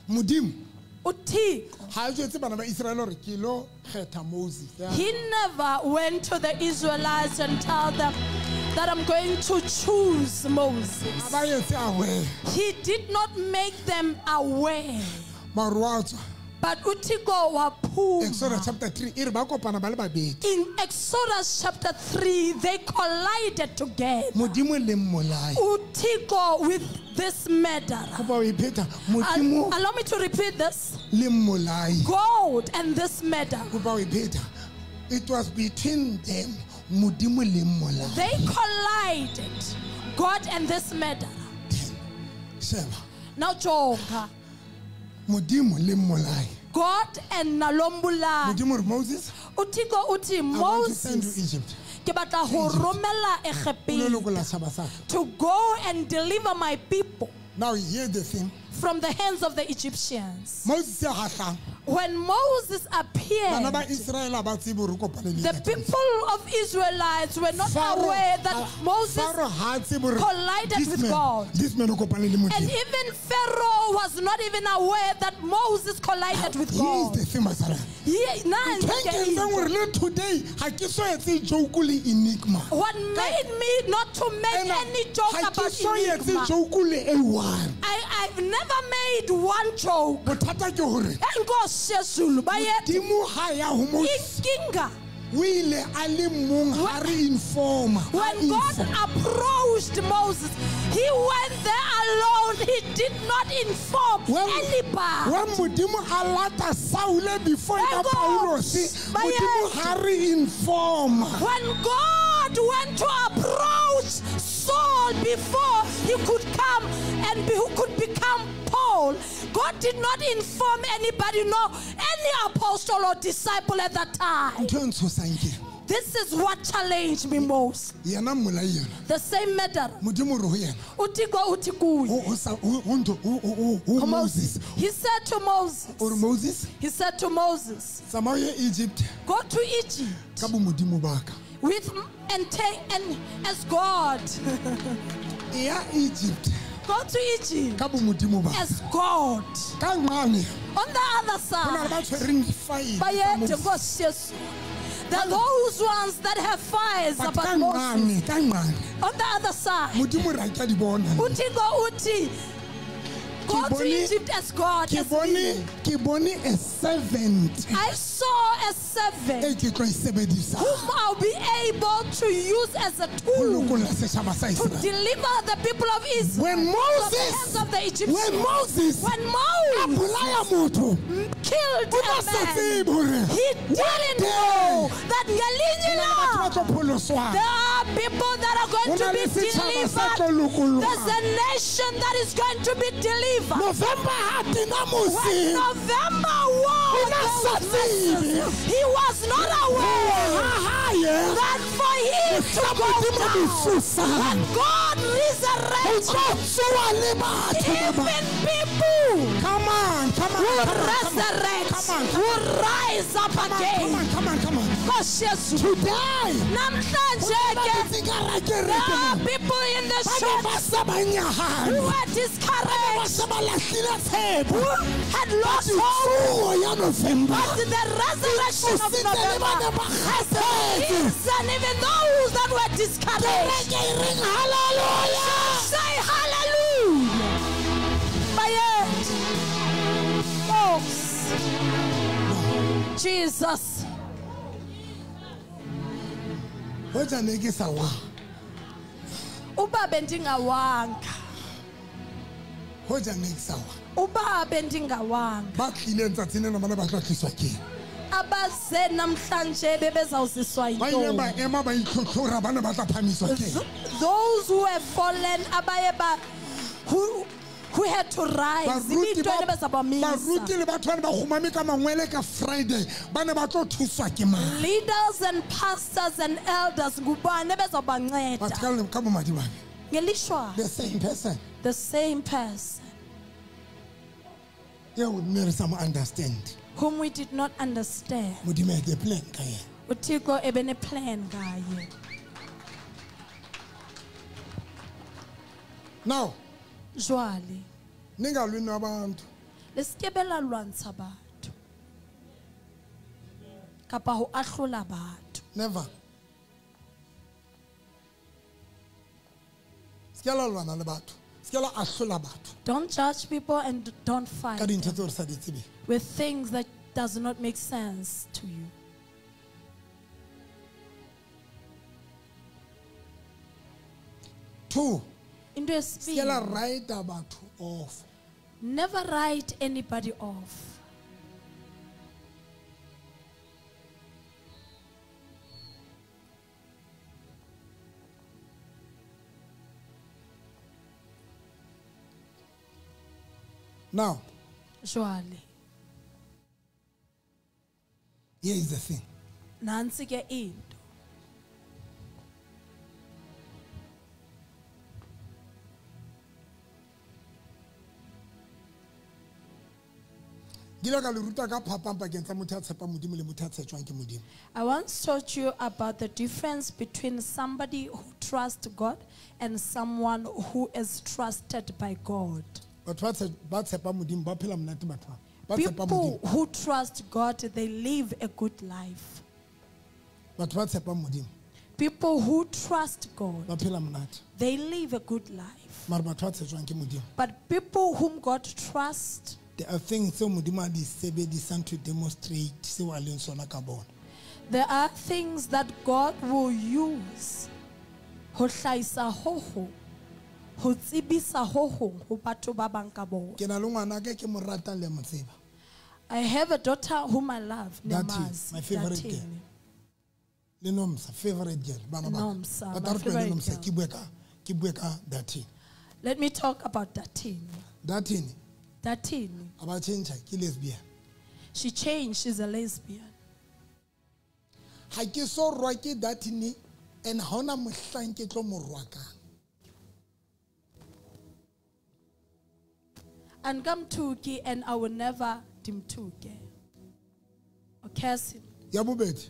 A: Mudim.
B: He never went to the Israelites and told them that I'm going to choose Moses. He did not make them aware. But Utigo wapu.
A: Exodus chapter 3.
B: In Exodus chapter 3, they collided together. Utigo with this murderer. Allow me to repeat this. God and this murderer.
A: It was between them.
B: They collided. God and this murderer. Now Jonga. God and Nalombula.
A: Moses.
B: Utigo uti Moses. To go and deliver my people.
A: Now hear the thing.
B: From the hands of the Egyptians. When Moses appeared, the people of Israelites were not aware that Moses collided with God. And even Pharaoh was not even aware that Moses collided with God. What made me not to make any joke about Enigma? I've never made one joke. When God approached Moses, he went there alone. He did not inform anybody. When God went to approach Saul before he could come and who could become Paul, God did not inform anybody, no, any apostle or disciple at that time. This is what challenged me most. The same matter. Moses. He said to Moses. He said to Moses. Go to Egypt. With and as God.
A: Egypt.
B: Go to Egypt as God. On the other side, there are those ones that have fires about Moses. On the other side, go to Egypt as God. As me.
A: A servant.
B: I saw a servant whom I'll be able to use as a tool to deliver the people of Israel
A: when
B: from the hands of the Egyptians. When Moses killed a man, he didn't know that there are people that are going to be delivered. There's a nation that is going to be delivered. When November was, he was not aware that for him to go down, when God resurrects, even people who resurrect, who rise up again.
A: Today,
B: there are people in the church who were discouraged, who had lost hope, but the resurrection of November has risen even those that were discouraged. Hallelujah! Say hallelujah! By it, folks. Jesus. Uba bendingawanga. Uba bendingawanga. Abaze namhlanje bebezawuziswa yintombi. Those who have fallen who had to rise. Leaders and pastors and elders.
A: The same person.
B: The same person.
A: Some understand.
B: Whom we did not understand. Utiko ebene plan gaye.
A: Now,
B: Joali.
A: Ningalwini abantu.
B: Lesikebela lwantsha abantu. Kapa ho ahlola abantu.
A: Never. Skela lwana le batho. Skela ahlola batho.
B: Don't judge people and don't fight with things that does not make sense to you.
A: Two.
B: Skela
A: write abantu off.
B: Never write anybody off.
A: Now,
B: Joali.
A: Here is the thing.
B: Nansi ke into. I once taught you about the difference between somebody who trusts God and someone who is trusted by God. People who trust God, they live a good life. People who trust God, they live a good life. But people whom God trusts,
A: there are things to demonstrate.
B: There are things that God will use. I have a daughter whom I love.
A: That's my favorite girl. Favorite girl.
B: Let me talk about Datini. She changed. She's a lesbian. And come Tuki, and I will never dim Tuki. Okay,
A: Yabubet.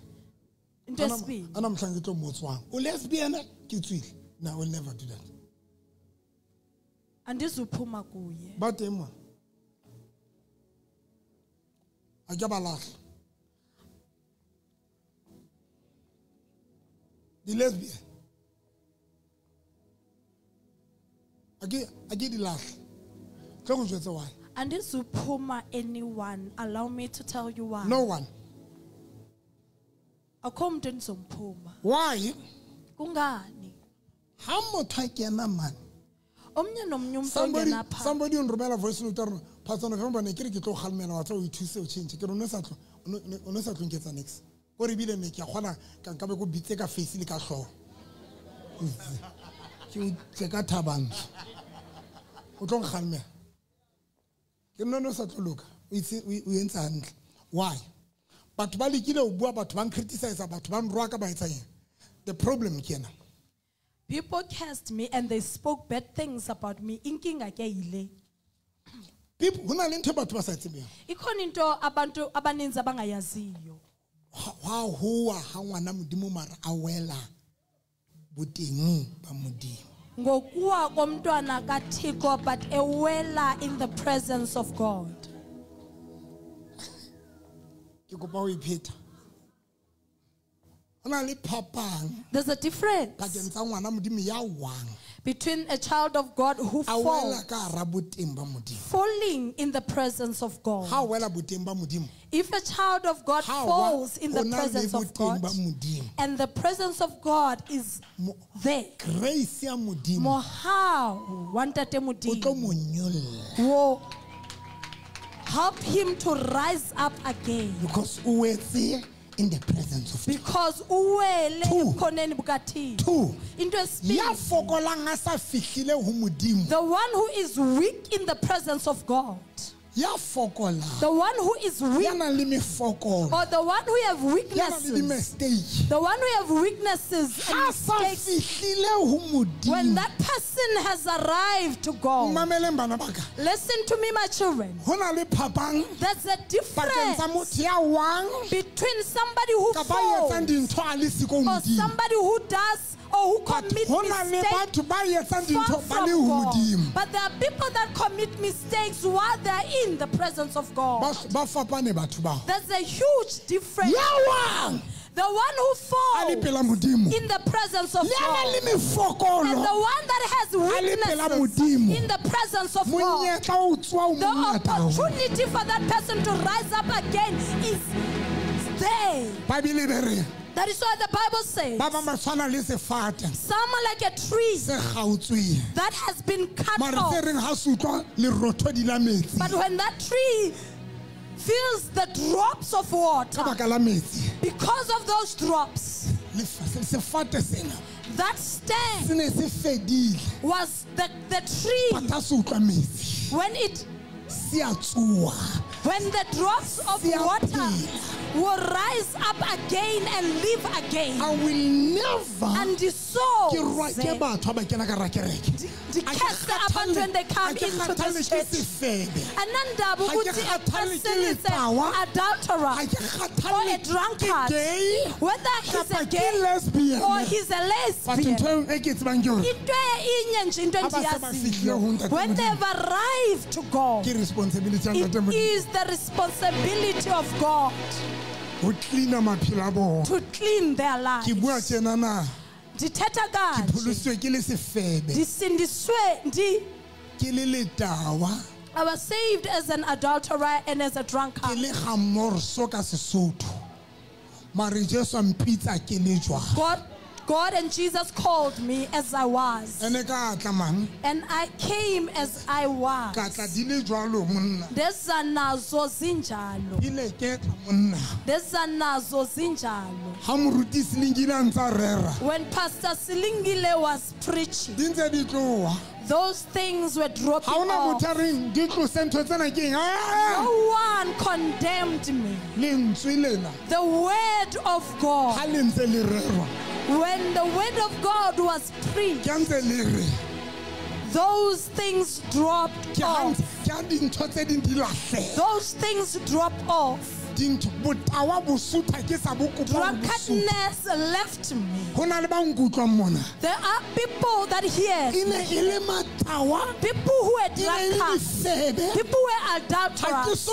B: Interesting.
A: And I'm trying to lesbian. No, I will never do that.
B: And this will puma go, yeah.
A: But I got a laugh. The lesbian. I get the laugh. why?
B: And this Puma anyone, allow me to tell you why.
A: No one.
B: Why?
A: Kungani? How much man? Somebody on Romela voice note, Pastor November, and Kiriki to Halman or to change. You don't know something gets the next. Or even make Yahana can come go be take a face in the show. You take a taban. Who don't Halme? You don't know such a look. We instant. Why? But Bali Kilo, but one criticize about one rock about saying the problem, Kena.
B: People cursed me and they spoke bad things about me. Inking again.
A: People who are into about what's at me.
B: Ikoninto abantu abaninza bangayaziyo.
A: How who are how anamudimumar awela buting bamudi.
B: Ngokuwa komntwana kaThixo but ewela in the presence of God.
A: Peter.
B: There's a difference between a child of God who falls falling in the presence of God. If a child of God falls in the presence of God and the presence of God is there, will help him to rise up again.
A: Because in the presence of
B: because two the one who is weak in the presence of God, the one who is weak, or the one who have weaknesses, the one who have weaknesses and mistakes, when that person has arrived to God, listen to me, my children, there's a difference between somebody who falls or somebody who does or who commit mistakes far from God. But there are people that commit mistakes while they are in the presence of God. There's a huge difference. The one who falls in the presence of God and the one that has weaknesses in the presence of God. The opportunity for that person to rise up again is there. That is what the Bible says. Some are like a tree that has been cut off. But when that tree feels the drops of water, because of those drops, that stem was the tree. When the drops of water will rise up again and live again,
A: I will never
B: and dissolve when they come into the church. Ananda bukuti a person is an adulterer or a drunkard, whether he's a gay or he's a lesbian, when they've arrived to God, it is the responsibility of God to clean their lives. I was saved as an adulterer and as a drunkard. God and Jesus called me as I was. And I came as I was. When Pastor Silingile was preaching, those things were dropping off. No one condemned me. The word of God, when the word of God was preached, those things dropped off. Those things dropped off. Drunkenness left me. There are people that hear people who are drunkards, people who are adulterers.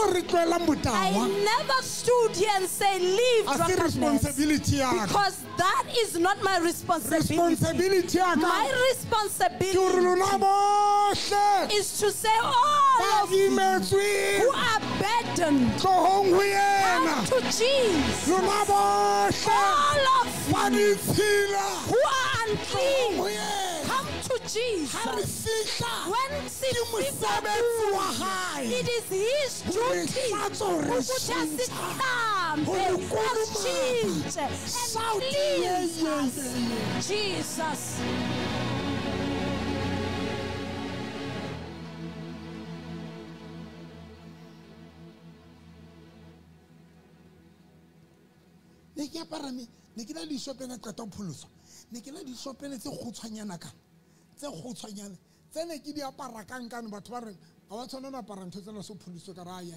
B: I never stood here and say leave drunkenness, because that is not my responsibility. My responsibility is to say all of you who are burdened, come to Jesus. All of you who are unclean, come to Jesus. When it is His duty and Jesus.
A: Ne ke aparame ne ke la di shopela qeta pholoso ne ke la di shopela tse khutshwanyana ka tse khutshwanyana tse ne ke di apara kankane batho ba re ga wa tshwana na apara ntho tsena so pholoso ka ra ya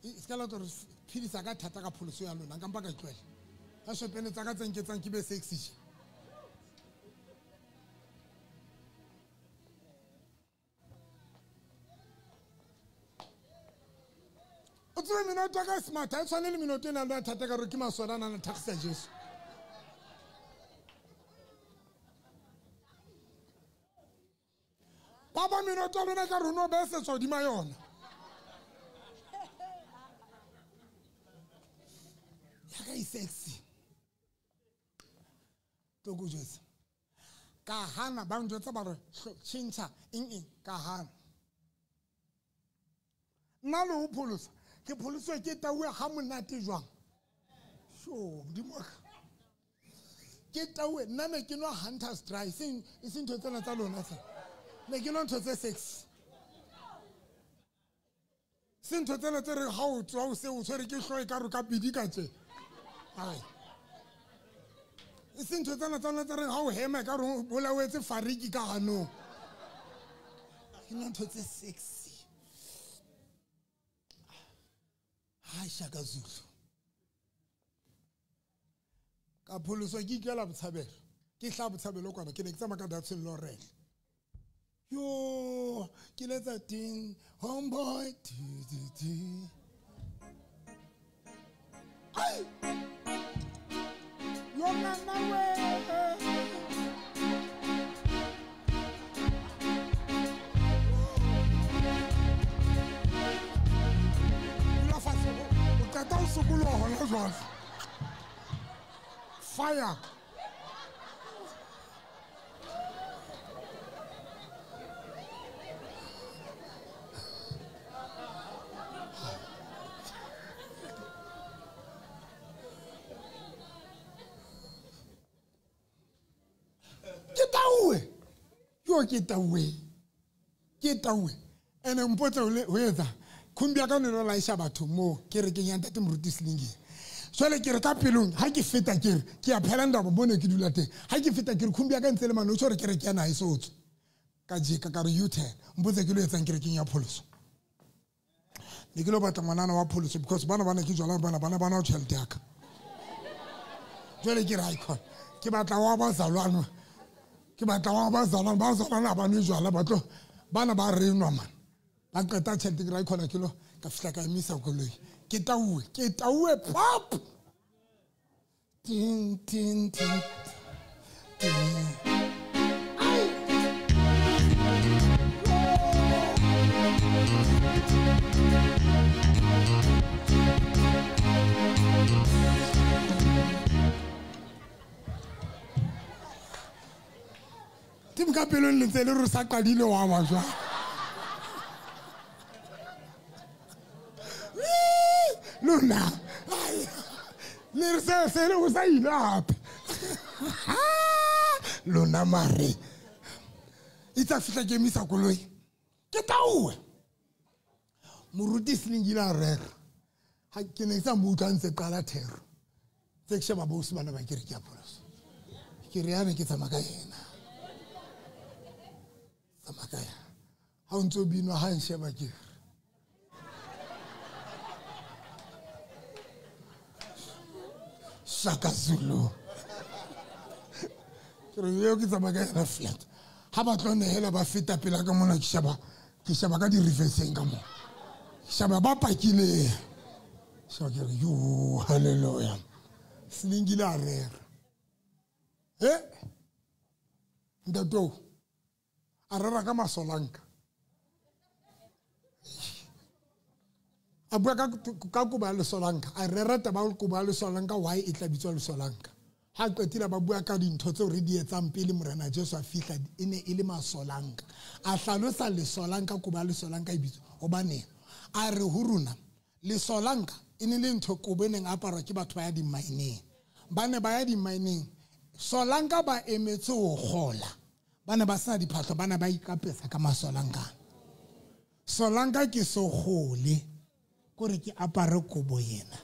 A: se ka la gore philisa ka thata ka pholoso ya lona ka mpa ka tlwela ka shopela tsa ka tse nketsang ke be sexy. O tswe minuto ka smart ha tshwane le minuto ena le thata ka re ke maswara na taxi ya Jesu. Baba minuto lona ka runo be se tsodi ma yona. Ya ka sexy. To go Jesu. Ka hana ba ntse ba re chincha ka hana. Nna le o pholosa ke pholoso ke tawe ha monate jwang sho di mo ke tawe nna ne ke no hunters dry sing ntho tsena tsa lona se ne ke no ntho tse sexy sing ntho tsena tse re ha o tswa o se o tshwere ke hloe ka ro ka bidi ka tse ai sing ntho tsena tse re ha o hema ka ro bolawetse fariki ka hano ke no ntho tse sexy. Hai shaka Zulu ka pholoso ke ikela botshabelo ke hla botshabelo kwana ke ne ke tsama ka datse Lorel yo ke letsa ting homeboy ai yo nana we fire. Get away. And I'm put away. Kumbia ka no la isha batho mo ke re ke nyanta te moruti slingi so le ke re ka pelong ha ke feta ke a phelanda bo bone ke dula teng ha ke feta ke re kumbia ka ntsele mano so re ke re ke ana isotso ka jeka ka re U10 mbotse ke lo etsang ke re ke nya pholoso le ke lo batla ngwana wa pholoso because bana ke jwala bana o tšhelete yaka jwale ke ra icon ke batla wa ba zalwana ba no jwala batlo bana ba re nwa man ba qeta tšhelete ke ra icon ke lo ka fihla ka emisa koloi ke taue pop tin tim ka pelo le ntse le re sa qadile wa ba jwa lona le re se le o sa ilap lona mare itsa fihla ke misa koloi ke taue moruti slingila re ha ke ne sa mo tantse qala thero tse ke sheba bo usmana ba ke re ke a pholoso ke re yana ke tsamaka yena Makaya. How to be no hand sheba give. Shaka Zulu. Yo ke tsama ka ena flat. Ha ba tlo nehela ba feta pela ka mona ke shaba ka di reversing ka mo. Shaba ba pakile. Shaka yo hallelujah. Slingile a rera. Ndato. A rera ka masolanka. A bua ka kuba le solanka. A rera taba kuba le solanka why e tla bitswa le solanka. Ha qetile ba bua ka dintho tse re di etsang pele morena Jesu a fihla ene e le masolanka. A hlalosa le solanka kuba le solanka e bitswa hobane a re ho rona le solanka ene le ntho kobeneng apara ke batho ba ya di mining. Bane ba ya di mining. Solanka ba emetse ho gola. Bana ba sa diphahlo bana ba ikapesa ka masolanka. Solanka ke so gole gore ke apare kobo yena.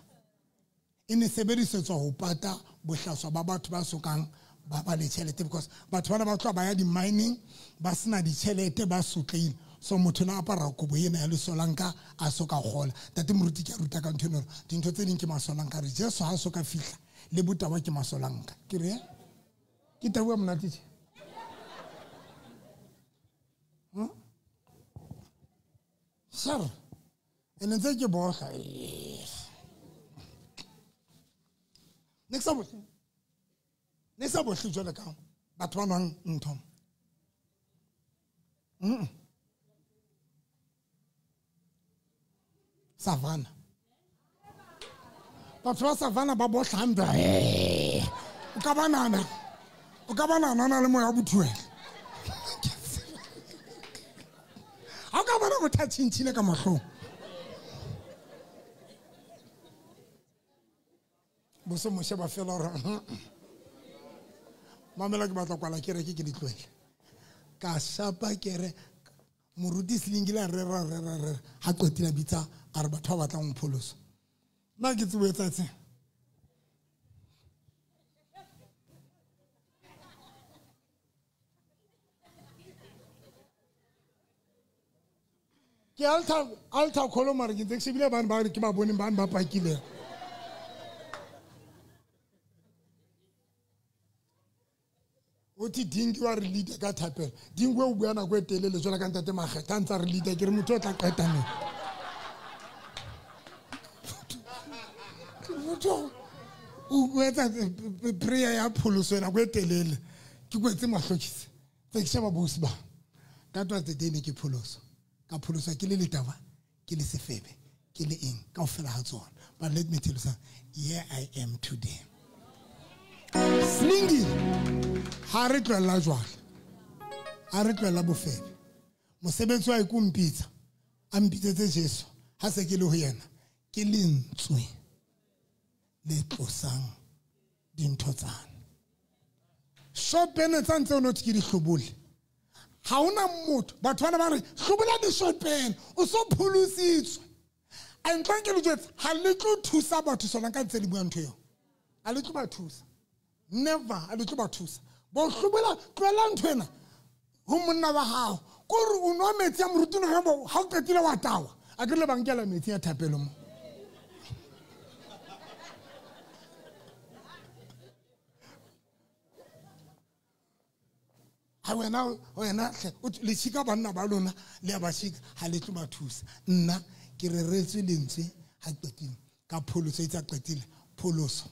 A: Ene sebedisetswa ho pata bohlaswa ba batho ba sokang ba ba le tšhelete because batho bana ba tloa ba ya di mining ba sena di tšhelete ba sotlile. So motho na apara kobo yena ya le solanka a soka gola. Tate moruti ke ruta ka ntho eno dintho tse ding ke masolanka re Jesu ha soka fihla le butawa ke masolanka. Ke re ke tabua monate tše. Sir, ene ntse ke boga. Next up, jwale ka batho ba nwang ntho. Savannah. Batho ba Savannah ba bohlamba. O ka banana le moya bothuela. Ha o ka bona bothatšhintšhile ka mahlong. Boso moshe ba fela hore mamela ke batla kwala ke re ke di tloele. Ka shapa ke re moruti slingile re ha qetile bitsa a re batho ba batlang mpholoso. Nna ke tsebetsa tse. Ke alta kholo mara ke ntse bile bana ba re ke ba bone bana ba pakile. Oti dingi wa re leader ka thapela dingwe o bua na go etelele jwala ka ntate mageta ntse re leader ke re motho o tla qeta ne motho o wetsa prayer ya pholoso na go etelele ke go etse mahlokisi tse ke shaba bosi ba that was the day ne ke pholoso ka pholoso ke le letaba ke le sefebe ke le eng ka ofela ha tsona but let me tell you something here I am today slingi ha re tloela jwale ha re tloela bofebe mosebetsi wa ikumpitsa a mpitsetse Jesu ha se ke le ho yena ke lentswe le tlosang dintho tsane shopene tsantse ono tse ke di hlobole ha ona motho batho bana ba re hlobola di shopene o so pholositswe a ntlang ke le jwetsa ha le tlo thusa batho sona ka ntse di bua ntho eo a le tlo ba thusa never a le tlo ba thusa bo hlobola tloela ntho ena ho monna wa hao ko re o nwa metsi ya moruti no ha o qetile wa tawa a ke le bankela metsi ya thapelo mo ha wena le tshika banna ba lona le ba tshika ha le tlo ba thusa nna ke re retswe lentswe ha qetile ka pholoso itsa qetile pholoso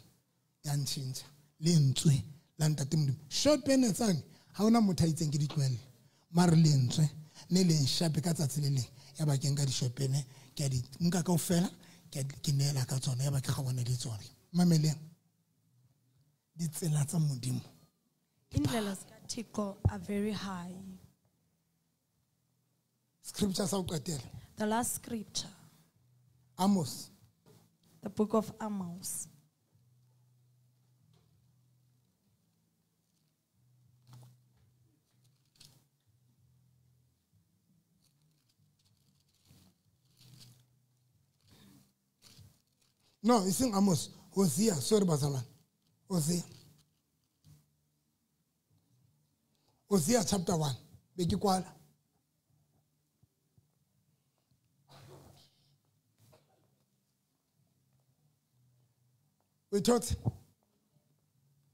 A: ya ntšhintsha lentswe la ntate modimo short pen tsane ha ona motho a itseng ke di tloelle mare lentswe ne le nshape ka tsatsi le leng ya ba keng ka di short pen ke di nka ka ofela ke nela ka tsona ya ba ke ga bona le tsona mameleng di tsela tsa modimo
B: indlela zikaThixo are very high.
A: Scripture sa uqetela
B: The last scripture,
A: Amos,
B: the book of Amos.
A: No, it's in Amos. Hosea, sorry Bazalan. Hosea. Hosea chapter 1. Beki kwala. We taught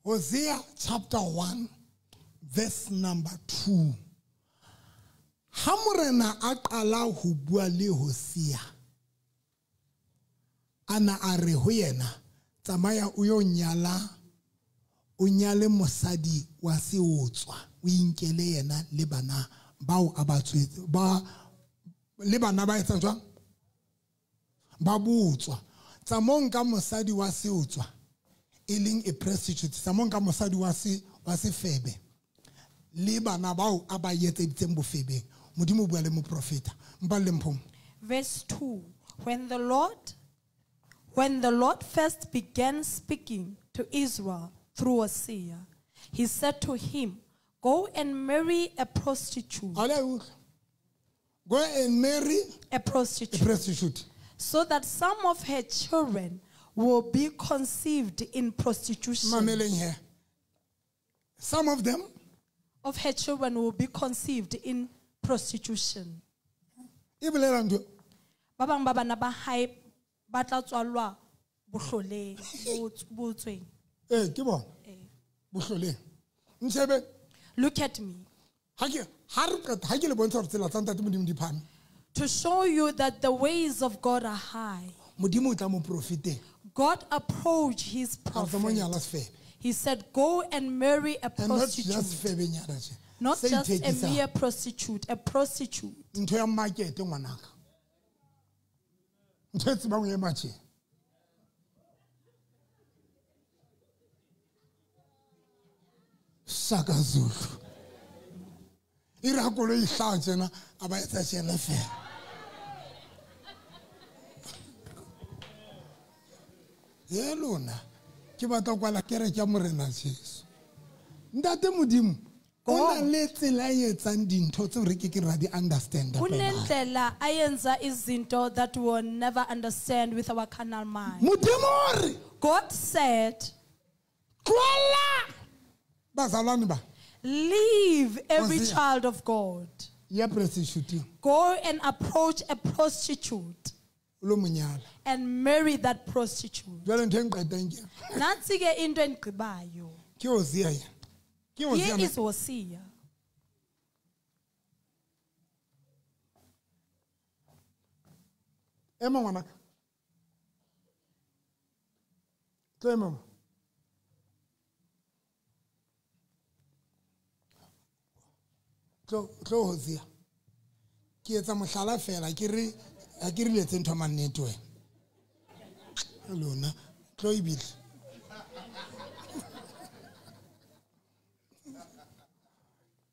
A: Hosea chapter 1 verse number 2. Ha morena a qala ho bua le Hosea, ana a re ho yena, tsamaya o yo nyala, o nyale mosadi wa seotswa, o inkele yena le bana bao a ba tswetse ba le bana ba etsa jwang ba botswa. Tsamong ka mosadi wa seotswa e leng a prostitute, tsamong ka mosadi wa sefebe le bana bao a ba etseditseng bofebeng. Modimo bua le mo profeta mballe mphong.
B: Verse 2. When the Lord first began speaking to Israel through Hosea, he said to him, go and marry a prostitute.
A: Go and marry
B: a prostitute, so that some of her children will be conceived in prostitution.
A: Here. Some of them
B: of her children will be conceived in prostitution. Babang baba na ba hai batla tswalwa bohloleng botsweng.
A: Ke bona bohloleng ntshebe.
B: Look at me. To show you that the ways of God are high. God approached his prophet. He said, go and marry a prostitute. Not just a mere prostitute, a prostitute.
A: Shaka Zulu. Irakolo ihlajena abayetsa tshela fela. Yelona ke batla kwala kereke ya morena Jesu. Ntate modimo ona le tsela yetsang dintho tse re ke ra di understand.
B: Kunendlela ayenza izinto that we will never understand with our carnal mind.
A: Modimo
B: God said,
A: kwala bazalwane ba.
B: Leave every child of God. Go and approach a prostitute and marry that prostitute. Here is Hosea.
A: Hosea. Ke etsa mohlala fela ke re a ke rile tse ntho mannete wena. Lona tlo ibile.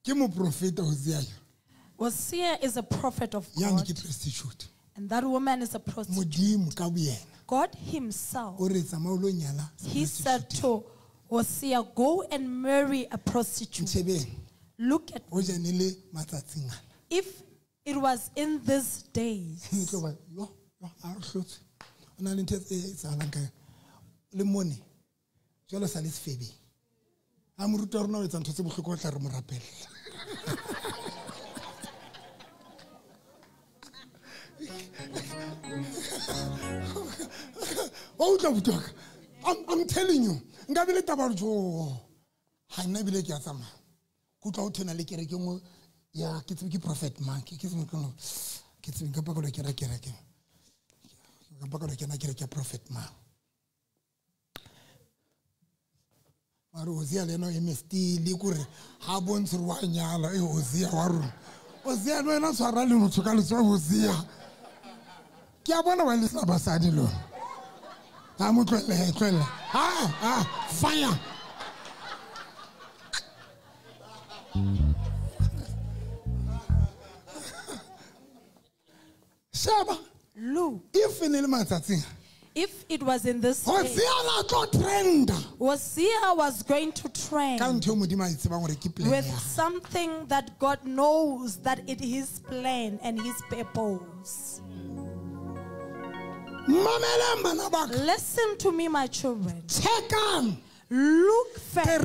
A: Ke mo profeta Hosea.
B: Hosea is a prophet of
A: Yani
B: God.
A: ke prostitute.
B: And that woman is a prostitute.
A: Modimo ka boyena.
B: God himself.
A: O re tsamaya o lo nyala.
B: He said to Hosea, go and marry a prostitute. Look at me. If it was in these days,
A: I'm telling you, kutla o thena le kereke mo ya ke tsebe ke prophet mark ke tsebe ka pakolo ke kereke ka pakolo ke na kereke prophet mark mara Hosea le no emestile kore ha bontse wa nyala Hosea wa rona Hosea no ena tshwara le motho ka letswa Hosea ke a bona wa le sa basadi lo ha motlwele fire.
B: Look, if it was in this day, Hosea was going to trend with something that God knows that it is his plan and his purpose. Listen to me, my children. Look first. The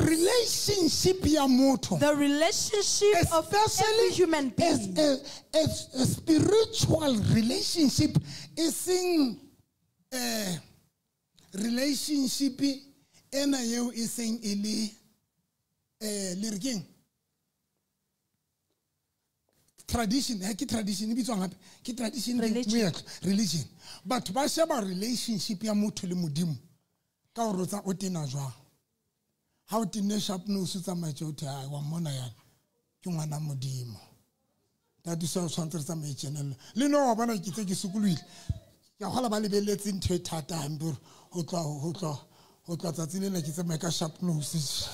B: relationship of every human being.
A: A spiritual relationship is in relationship ena yeo e seng e le le re keng tradition ke tradition e bitswang gape ke tradition religion batho ba sheba relationship ya motho le modimo ka go rotsa o tena jwang ha o tenne sharp nose tsa matšotho a wa mona yana ke ngwana modimo that is so tshwantse re tsamaye channel le no wa bona ke tse ke sukulwile ya gola ba lebeletse ntho e thata hampe ho tla tsatsi le ke tsamaye ka sharp nose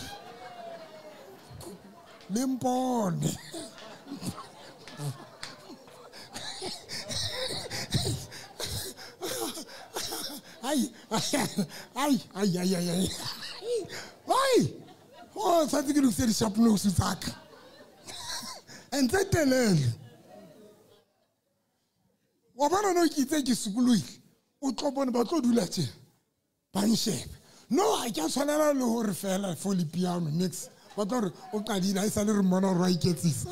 A: le mpone ai oh sa tse ke lokise di sharp nose tsaka and tsetelele wa bona no ke itse ke sukulwile o tlo bona ba tlo dula tse ba nshebe no a ke tshwanela le hore fela for le piano next ba tlo re o qadile a isa le re mona re wa iketsisa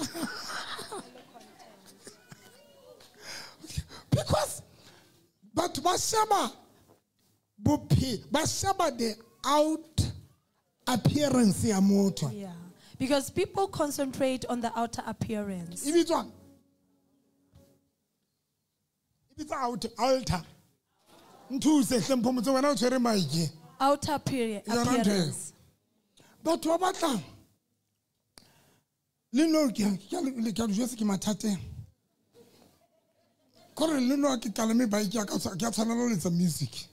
A: because but ba sheba the out appearance ya motho.
B: Yeah, because people concentrate on the outer appearance.
A: If it's altar.
B: Outer appearance.
A: But what about that? Lino ki matate. Kore lino ki kalame ba ki tshwana lo letsa music.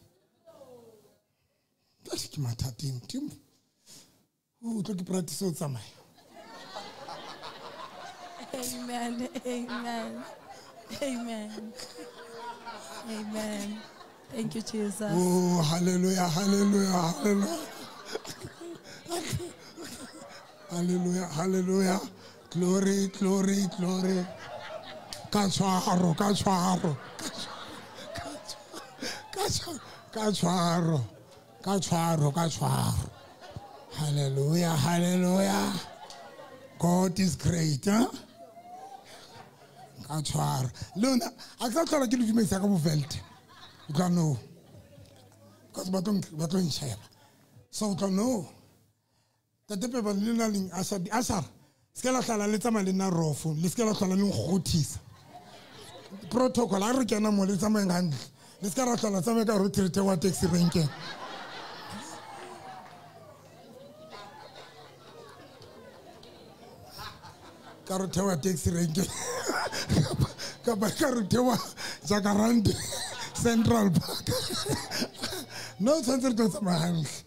A: That's ki matate tim. O tlo ki practice o tsamaya.
B: Amen. Amen. Amen. Amen. Thank you, Jesus.
A: Oh, hallelujah, hallelujah, hallelujah. Hallelujah, hallelujah. Glory, glory, glory. Kachwaro, kachwaro. Kachwaro. Kachwaro, kachwaro. Hallelujah, hallelujah. God is great, huh? Kachwaro. Luna, I can't tell you to make a velt. You can know. Because baton share. So you can know. The people learning asar. Skela tala leta malina rofu. Liskela tala lung khotis. Protocol a re kena mo leta mangand. Liskela tala tsame ka retirete wa taxi renke. Karote wa taxi renke. Karote wa Jacaranda Central Park. No center to tsama hantle.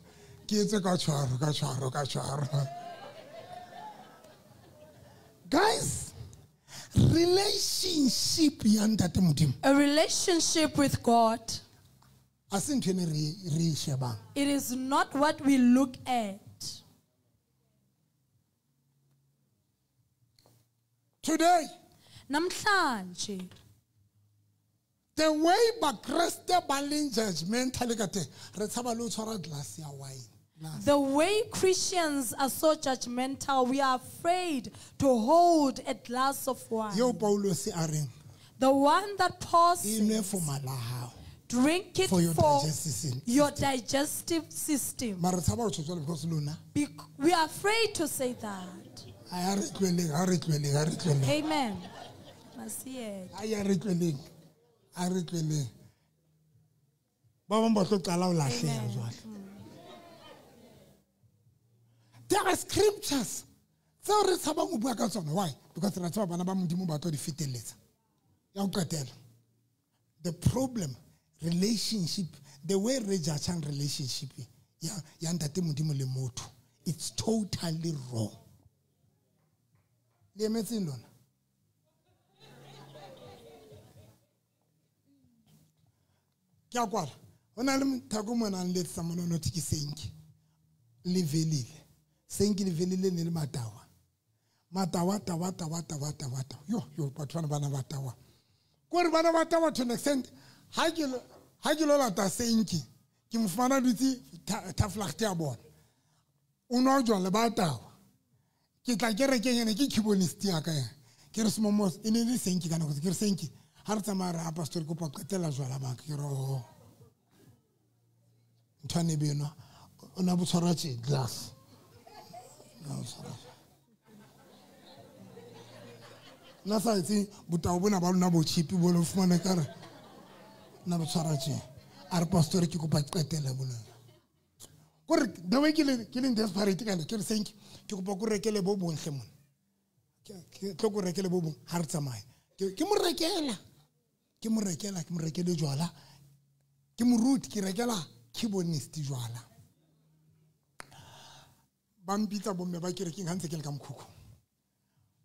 A: Guys, relationship
B: a relationship with God.
A: It
B: is not what we look at.
A: Today,
B: namhlanje,
A: the way bakreste balin judgmental glass ya wine.
B: The way Christians are so judgmental, we are afraid to hold a glass of wine. The one that Paul says, drink it for your digestive system. We are afraid to say that. Amen. Amen.
A: There are scriptures. Why? Because the problem, relationship, the way Rejachan relationship, it's totally wrong. Sengi livelile ni matawa. Matawa. Yo, patwana bana matawa. Kore bana matawa to an extent. Hagilo la ta sengi. Ki mfana duti taflakte abon. Unojo le batawa. Ki takere kenyene ki kibonisti akaya. Kirs momos inini sengi kana ko kir sengi. Harta mara pastor ko pakatela jwala bank kiro. Ntani bino. ona botshwarache glass na sa itse botao bona ba lona bo chipi bo lo fumana kare na botshwarache a re pastor ke kopa qetela bona gore the way ke le desperate ka le ke re thank ke kopa go rekele bo bontle mona ke tlo go rekele bo bon ha re tsamaye ke mo rekele jwala ke mo root ke rekela keyboardist jwala ba mpitsa bomme ba ke re ke ngantse ke le ka mkhukhu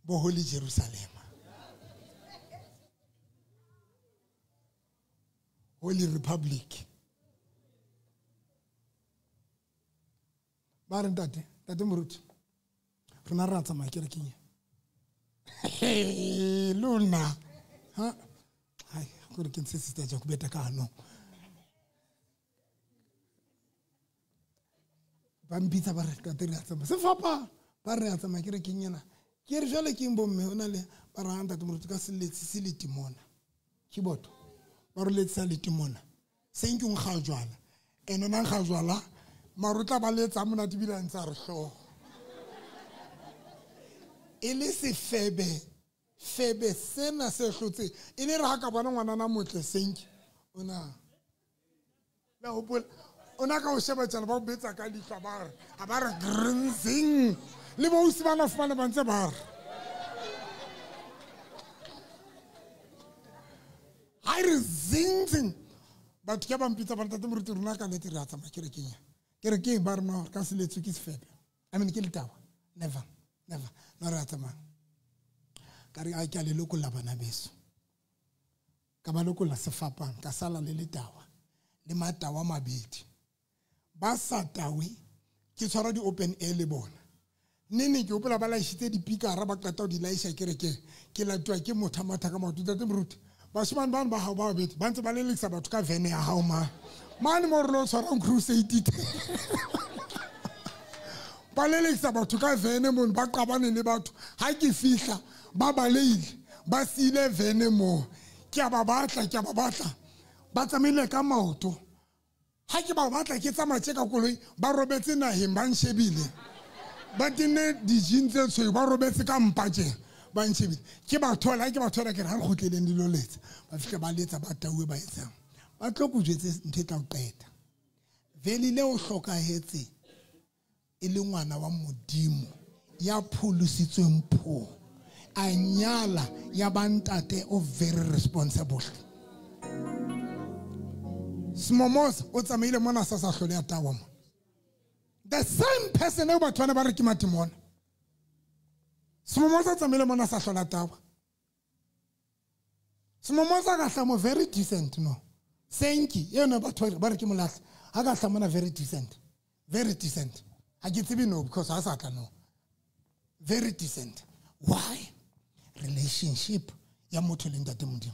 A: bo Holy Jerusalem Holy Republic ba re tate moruti rena ra tsamaya ke re kenya luna ha hai gore ke ntse sister ja go beta ka no ba mpitsa ba re tate re tsamaya se fapa ba re tsamaya ke re kenyana ke re jale ke mbomme ona le ba ra anda moruti ka seletsi se le timona kiboto ba re letsa le timona thank you ga jwala ene na ga jwala marutla ba letsa mona dibila ntsa re hlo ele se febe sena se hlotse ene re ha ka bona ngwana na motle senki ona la hopola ona ka o sheba tsana ba o betsa ka ditla ba re a ba re grinzing le bo usibana fumana ba ntse ba re ha re zing ba tke ba mpitsa ba tate moruti rona ka letse re a tsama ke re kenya ke re ke ba re no ka se letse ke se febe I mean ke le tawa never no re a tsama ka re a ke le lokolla bana beso ka ba lokolla sefapang ka sala le tawa le matawa mabedi ba sa tawe ke tshwara di open air le bona nene ke opela ba la ishitse di pikara ba qata o di laisha ke la twa ke motha matha ka maoto tate moruti ba shimane ba ba ha ba beti ba ntse ba le lekisa batho ka vene ya hao man mo re lo tshwara crusade ba le lekisa batho ka vene mo ba qabane le batho ha ke fihla ba baleile ba sile vene mo ke ba batla ba tsamile ka maoto ha ke ba batla ke tsamaye ka koloi ba robetse naheng ba nshebile ba tine di jeans tse ba robetse ka mpaje ba nshebile ke ba thola ke re ha re khotleleng dilo letsa ba fika ba letsa ba taue ba etsang ba tlo go jetse nthe tla qeta veli le o hlokahetse e le ngwana wa modimo ya pholusitsweng pho a nyala ya bantate o very responsible Smomos o tsamaile mona sa hlole ya tawa mo the same person e batho ba re ke matimona Smomos o tsamaile mona sa hlole ya tawa Smomos ga hla mo very decent no senki yena batho ba re ke molahla ha ga hla mona very decent ha ke tsebe no because ha sa tla no very decent why relationship ya motho le ntate modimo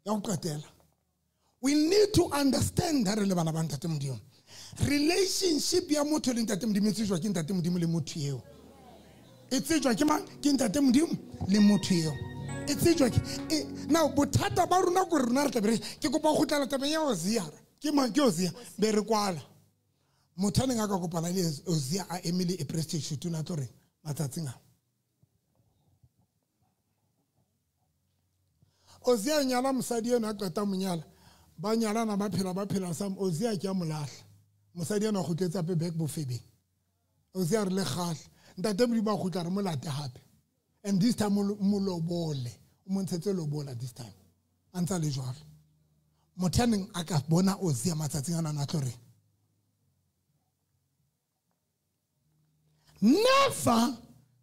A: ya go qetela we need to understand that le bana ba ntate modimo relationship ya motho le ntate modimo tsejwa ke ntate modimo le motho eo tsejwa ke mang ke ntate modimo le motho eo tsejwa ke now bothata ba rona go rena re tlabere ke kopa go tla tabeng ya Ozia ke mang ke Ozia be re kwala motho ne nga ka kopana le Ozia a Emily e prestige tuna tore matsatsinga Ozia nyala mosadi ena a qeta monyala ba nyala na ba phela sam Ozia ke a molahla mosadi ena go tletsa pe back bofebe Ozia re le khahle ntate bodi ba go tla re molate hape and this time molobole o montshetse lobola this time antsa le jwalo mothaneng a ka bona Ozia matsatsing ana na tlore never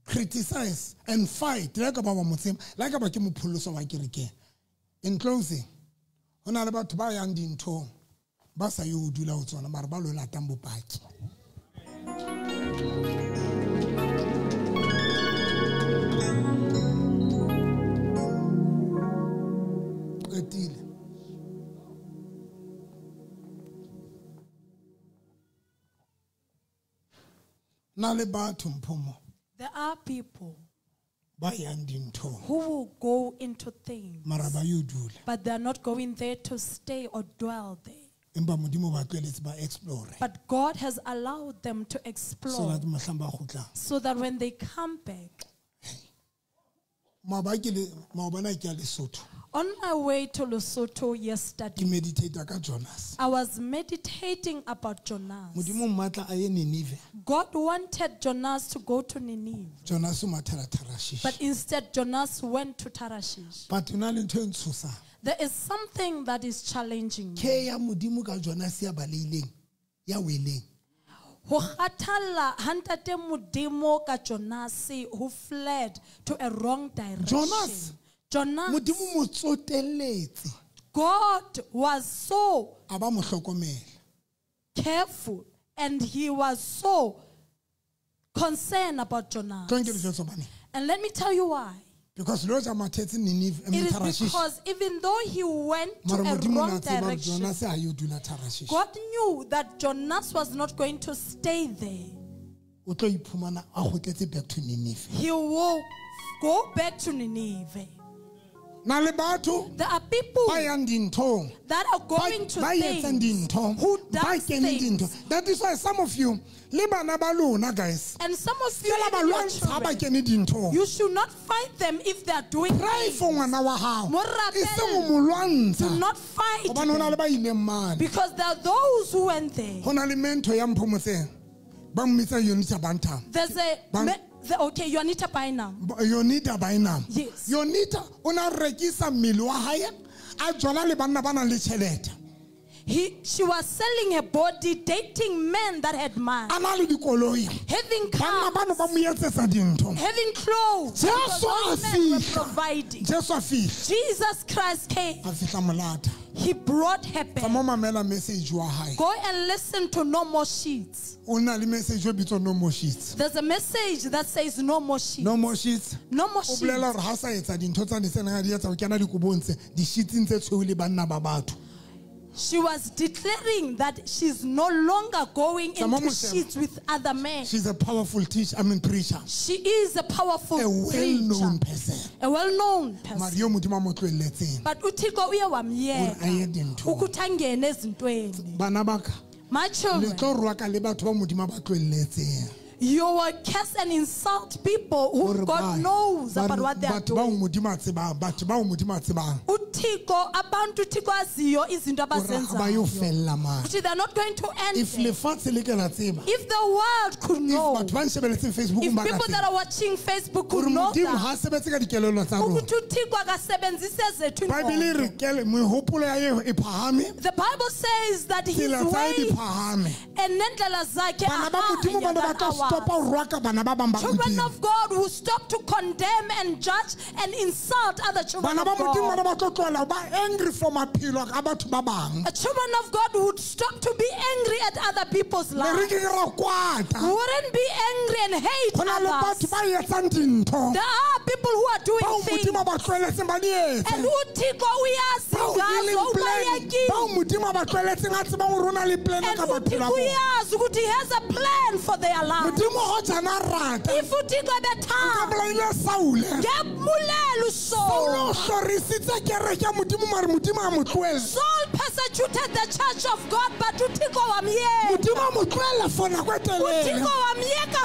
A: criticize and fight like ba motsema like ba ke mopholoso wa kereke. In closing, hona le batho ba yang dintho ba sa yo dula ho tsona mara ba lo latang bopaki. Etile na le batho mphomo.
B: There are people
A: who
B: will go into things,
A: but
B: they are not going there to stay or dwell there. But God has allowed them to explore so that when they come back, on my way to Lesotho yesterday, I was meditating about Jonas. God wanted Jonas to go to Nineveh, but instead Jonas went to Tarshish. There is something that is challenging me. Who fled to a wrong direction. Jonas. God was so careful and he was so concerned about Jonas. And let me tell you why.
A: Because
B: it is because even though he went to a wrong direction, God knew that Jonas was not going to stay there. He will go back to Nineveh. There are people that are going to things who does things.
A: That is why some of you,
B: and some of you, you should not fight them if they are doing things. Do not fight them, because there are those who went there. There's okay, Yonita by now.
A: Yonita by now.
B: Yes.
A: Yonita una regisa milwahaya ajola le banna bana le chelete.
B: She was selling her body, dating men that had money, having cars, having clothes. Jesus Christ came. He brought her back. Go and listen to No More Sheets. There's a message that says no more sheets.
A: No more sheets.
B: No more sheets. She was declaring that she's no longer going into sheets with other men.
A: She's a powerful teacher, preacher.
B: She is a powerful
A: well-known person.
B: A well-known person. But uThixo uyawamyeka ukuthi angene ezintweni. My children, you will curse and insult people who God knows about what they are doing. They are not going to end. If the world could know, if people that are watching Facebook could know that, the Bible says that his way and children of God who stop to condemn and judge and insult other children of God. Children of God would stop to be angry at other people's lives. Wouldn't be angry and hate others. There are people who are doing things and he has a plan for their life. If you think of the time, Saul persecuted the church of God, but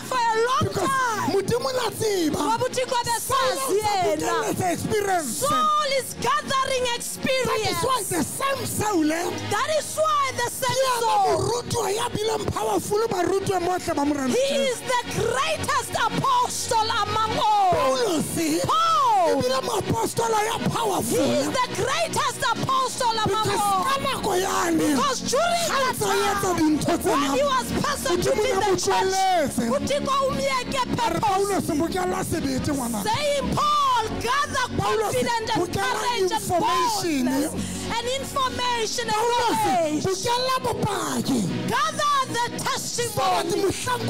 B: for a long time. Saul is gathering experience. That is why the same Saul, he is the greatest apostle among all. Paul, he is the greatest apostle among all. Because during that time, when he was persecuting the church, saying, Paul, gather confidence and courage and boldness and information and knowledge. Gather the testimony. You should have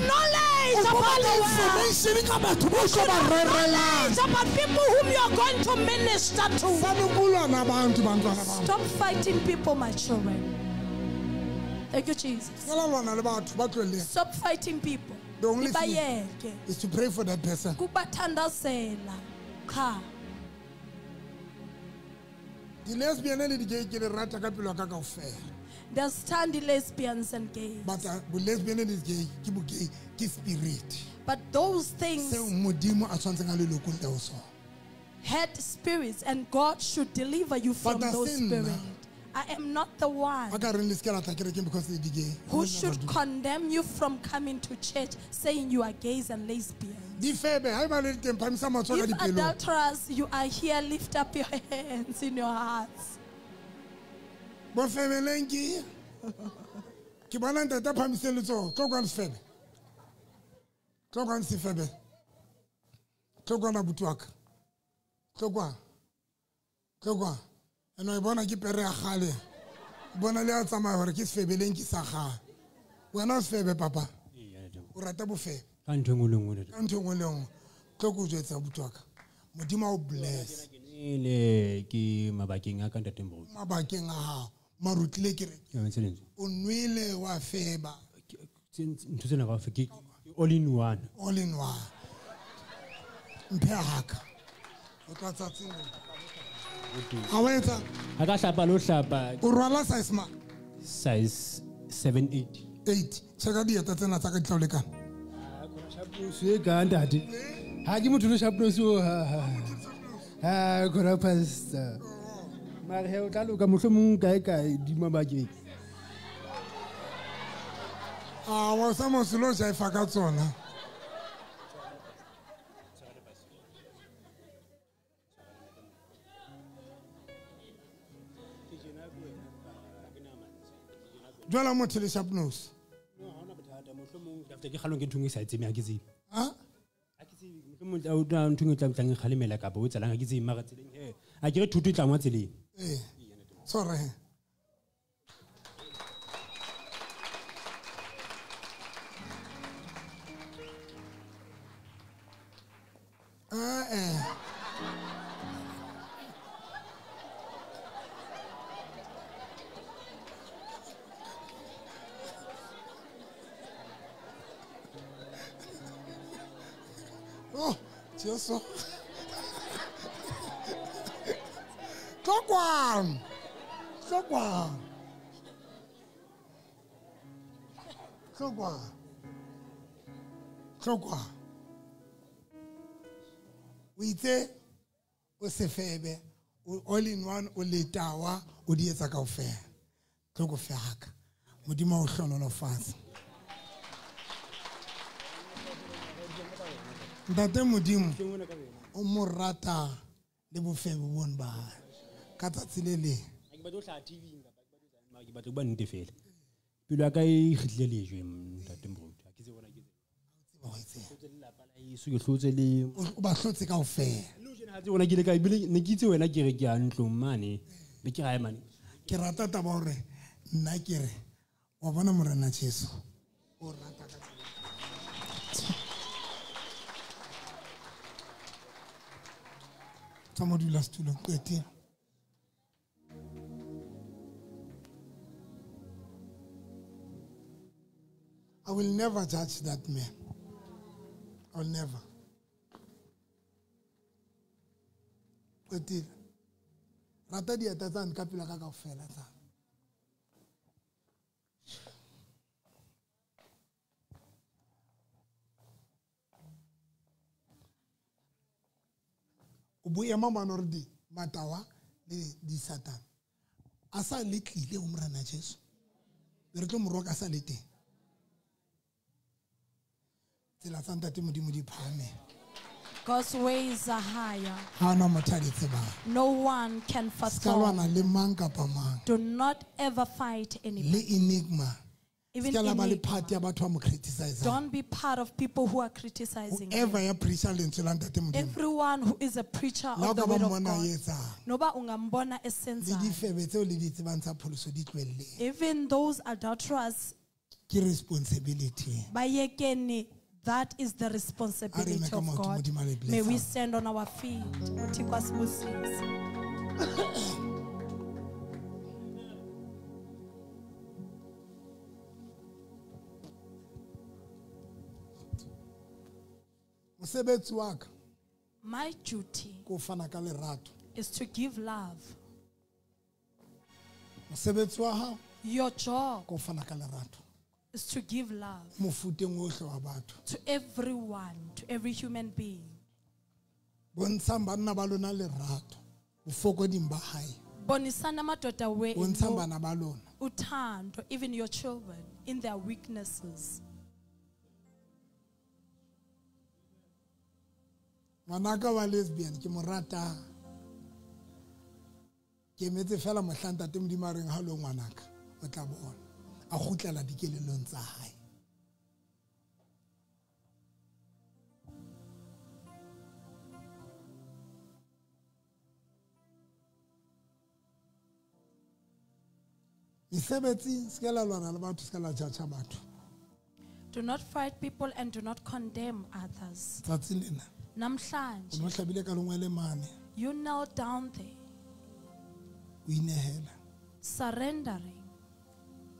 B: knowledge about the world. You should have knowledge about people whom you are going to minister to. Stop fighting people, my children. Thank you, Jesus. Stop fighting people.
A: The only thing is to pray for that person. The lesbian and the gay get a rata capilla fair.
B: There's standy lesbians and gays.
A: But the lesbian and the gay, gay spirit.
B: But those things
A: also.
B: had spirits, and God should deliver you from those spirits. I am not the one who should condemn you from coming to church saying you are gays and lesbians. If adulterers, you are here, lift up your hands in your hearts.
A: And I want to keep a real Bonalea Samar, kiss Fabelinki Saha. We're not Fabe, Papa. Uratabufe. Antongolong. Toku Jets Abutuak. Modima bless.
E: Mabaking, I can't attend.
A: Mabaking, Marutleke. Unwile wa Feba.
E: All in one.
A: All in one. Mpehaka. What was that thing?
E: I got a
A: Urala size ma.
E: Size 7-8.
A: 8. Chagadi atatena takatoleka.
F: Hagimu to the Shapnosu. Corapasta. Marhel Kamusumu Gaika, Dimabagi.
A: Was someone to launch a fakazona. Dwala mo tele sharp nose.
E: No, I don't have a motlhomong after ke halong ke thungi sa itse me a ke tsi.
A: Ha?
E: A ke tsi motlhomong o down thungi tla tlang khalemela ka bo tsalang ke tsi ma ga tseleng he. A ke re thutu tla mo tseleng.
A: Sorry. Oh, Jesu. Sokwan. We say, o sefebe, all in one, o letawa, o di etsa kaofela. Tloko fe haka. Modimo o hlonono fatshe. Ntate modimo o mo rata le bofebe bon ba ka tsatsi le le
E: a ke batla o hla TV ngapa ke batla go ba nnete fela pelo ka e khitlile lejwe ntate mruti a ke tse bona ke tse le lapa la isu ke hlotse le
A: o ba hlotse kaofela
E: le jena ha tse bona ke le ka ibile ne ke itse wena ke re ke a ntlo mane be ke gae mane
A: ke rata taba hore nna ke re wa bona morena Jesu o rata ka Somebody last too long. I will never judge that man. I will never. But rata dia tatan kapila ka kaofela tsa. Ubuya mama nordi matawa di Satan. Asa litlile umrana Jesu. Re tlo moroka asa lete. Tsela santa timodimo di phame.
B: God's ways are higher.
A: No
B: one can perform. Do not ever fight anybody.
A: Enigma.
B: Even don't be part of people who are criticizing you. Everyone who is a preacher of the word of God. Even those adulterers, that is the responsibility of God. May we stand on our feet. My duty is to give love.
A: mosebetsi wa hao
B: Your job
A: ko fana ka lerato
B: is to give love
A: mofuteng ohle wa batho.
B: to everyone, to every human being.
A: Bontshang banna ba lona lerato bofokoding ba hae.
B: Bonisana madoda we
A: Bontshang bana ba lona
B: uthando, even your children, in their weaknesses.
A: ngwanaka wa lesbian ke mo rata ke metse fela mohlanta te modimo a reng halo ngwanaka o tla bona a gutlela dikelelong tsa hae. Mesebetsi se ke la lwana le batho se ke la judge batho.
B: Do not fight people and do not condemn others.
A: Tsatsi lena
B: Namhlanje,
A: o hlabile ka lengwe le mane
B: you kneel down there,
A: o inehela.
B: surrendering.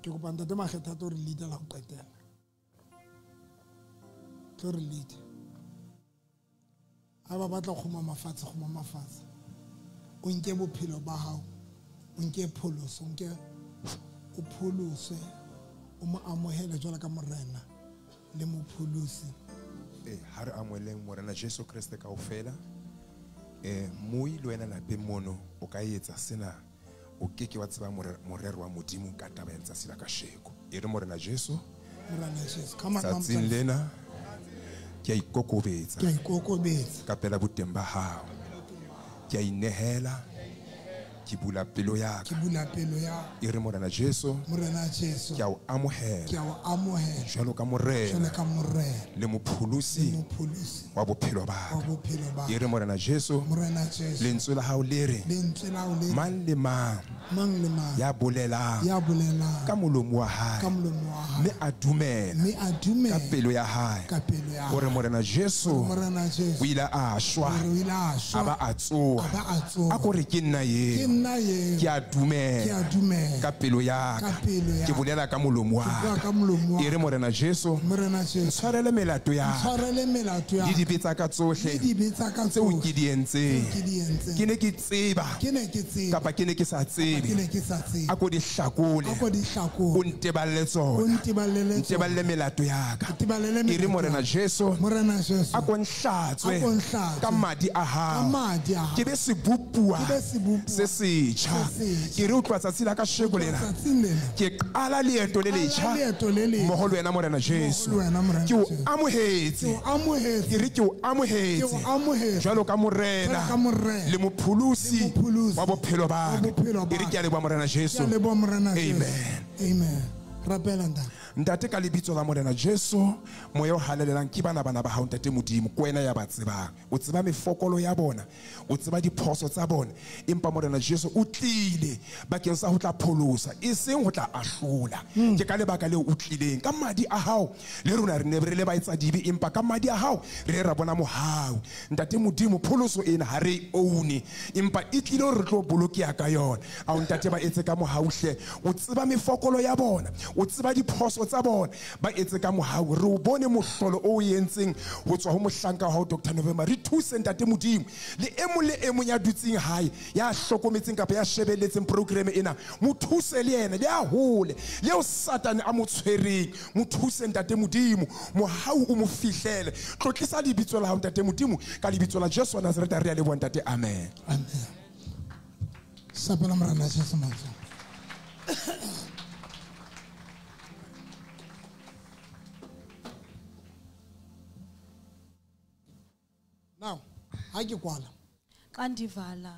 A: Ke kopa ntate Makgetha to re leader la go qetela. To re lead. Aba batla khoma mafatshe. O nke bophelo ba hao. O nke pholoso, o nke o pholoswe. O mo amohele jwala ka morena le mo pholosi.
G: Ha re amoheleng morena Jesu Kriste kaofela moi le wena lapeng mono o ka etsa sena o keke wa tseba morero wa modimo ka taba ya letsatsi la kasheko e re morena Jesu
A: Come on,
G: tsatsing lena ke a ikokobetsa ka pela boteng ba hao ke a inehela ke bula pelo ya ka e re morena Jesu ke a o amohela jwalo ka morena le mopholosi wa bophelo ba ka e re morena Jesu lentswe la hao le re mang le mang ya bolelang ka molomo wa hae mme a dumela ka pelo ya hae o re morena Jesu o ile a shwa a ba a tsoga a ko re ke nna ye ke a dumela ka pelo ya ka ke bolela ka molomo wa ka e re morena Jesu tshwarele melato ya di dibetsa ka tsohle tseo ke di entseng ke ne ke tseba kapa ke ne ke sa tsebe a ko di hlakole o nteballe tsona nteballe melato ya ka e re morena Jesu a ko nhlatswe ka madi a hao ke be sebupua se setjha ke re o tloa tsatsi la kasheko lena ke qala leeto le letjha mmoho le wena morena Jesu ke o amohetse ke re ke o amohetse jwalo ka morena le mopholosi wa bophelo ba ka e re ke a leboha morena Jesu amen
A: rapela nda
G: ntate ka lebitso la morena Jesu moya o halelelang ke bana ba hao ntate modimo ko wena ya ba tsebang o tseba mefokolo ya bona o tseba diphoso tsa bona empa morena Jesu o tlile bakeng sa ho tla pholosa e seng ho tla ahlola ke ka lebaka le o tlileng ka madi a hao le rona re ne re le ba etsa dibe empa ka madi a hao re ra bona mohau ntate modimo pholoso ena ha re own empa e tlile re tlo bolokeya ka yona a ntate ba etse ka mohauhle o tseba mefokolo ya bona o tseba diphoso tsa bona ba etse ka mohau re o bone mohlolo o yentseng ho tswa ho mohlanka wa Dr. November re thuse ntate modimo le emong ya dutseng hae ya hlokometseng kapa ya shebelletseng program ena mo thuse le yena le a hole leo Satan a mo tshwereng mo thuse ntate modimo mohau o mo fihlele tlotlisa lebitso la hao ntate modimo ka lebitso la Jesu wa Nazareth re a leboha ntate amen
A: sapela morena Jesu matso. Now, ha ke kwala.
B: Kandivala.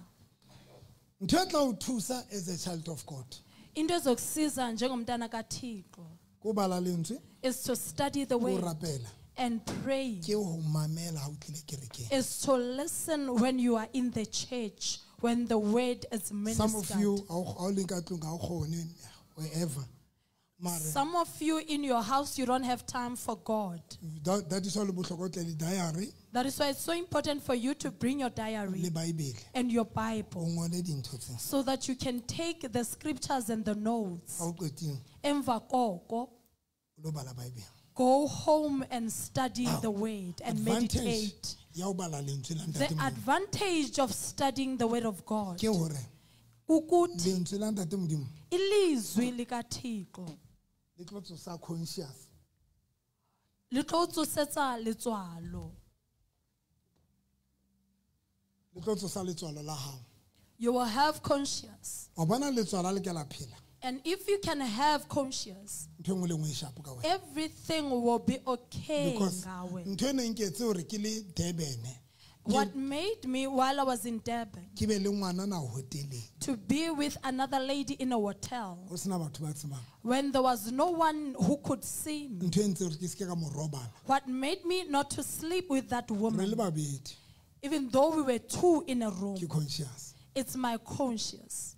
A: Ntho e tla o thusa as a child of God.
B: Into ezokusiza njengomntana kaThixo
A: Kubala lentswe
B: is to study the word
A: rapela
B: and pray.
A: ke ho mamela ha o tlile kerekeng.
B: Is to listen when you are in the church, when the word is ministered.
A: Some of you ha o leng ka tlung ha o kgone wherever.
B: Some of you in your house, you don't have time for God.
A: That is why le bohlokwa tle diary.
B: That is why it's so important for you to bring your diary
A: Le Bible
B: and your Bible
A: o ngole dintho tse.
B: so that you can take the scriptures and the notes.
A: Ha o qetile
B: Emva koko,
A: lo bala Bible.
B: go home and study the word and meditate.
A: Ya o bala lentswe la
B: The
A: ntate.
B: advantage of studying the word of God
A: Ke hore
B: ukuthi
A: lentswe la ntate Modimo
B: ilizwi likaThixo
A: le tlo tsosa conscious
B: le tlo tsosetsa letswalo.
A: le tlo tsosa letswalo la hao.
B: You will have conscience.
A: wa bona letswalo le ke la phela.
B: And if you can have conscience,
A: ntho engwe le ngwe e shapo ka wena.
B: everything will be okay.
A: Because
B: ngawe.
A: ntho ene nketse hore ke le Durban.
B: What made me while I was in Durban
A: ke be le ngwana na hoteleng.
B: to be with another lady in a hotel
A: Ho sena batho ba tsebang.
B: when there was no one who could see me.
A: Ntho e ntse hore ke se ke ka mo robala.
B: What made me not to sleep with that
A: Re le
B: woman,
A: babedi
B: even though we were two in a
A: ke
B: room,
A: conscious.
B: it's my conscience.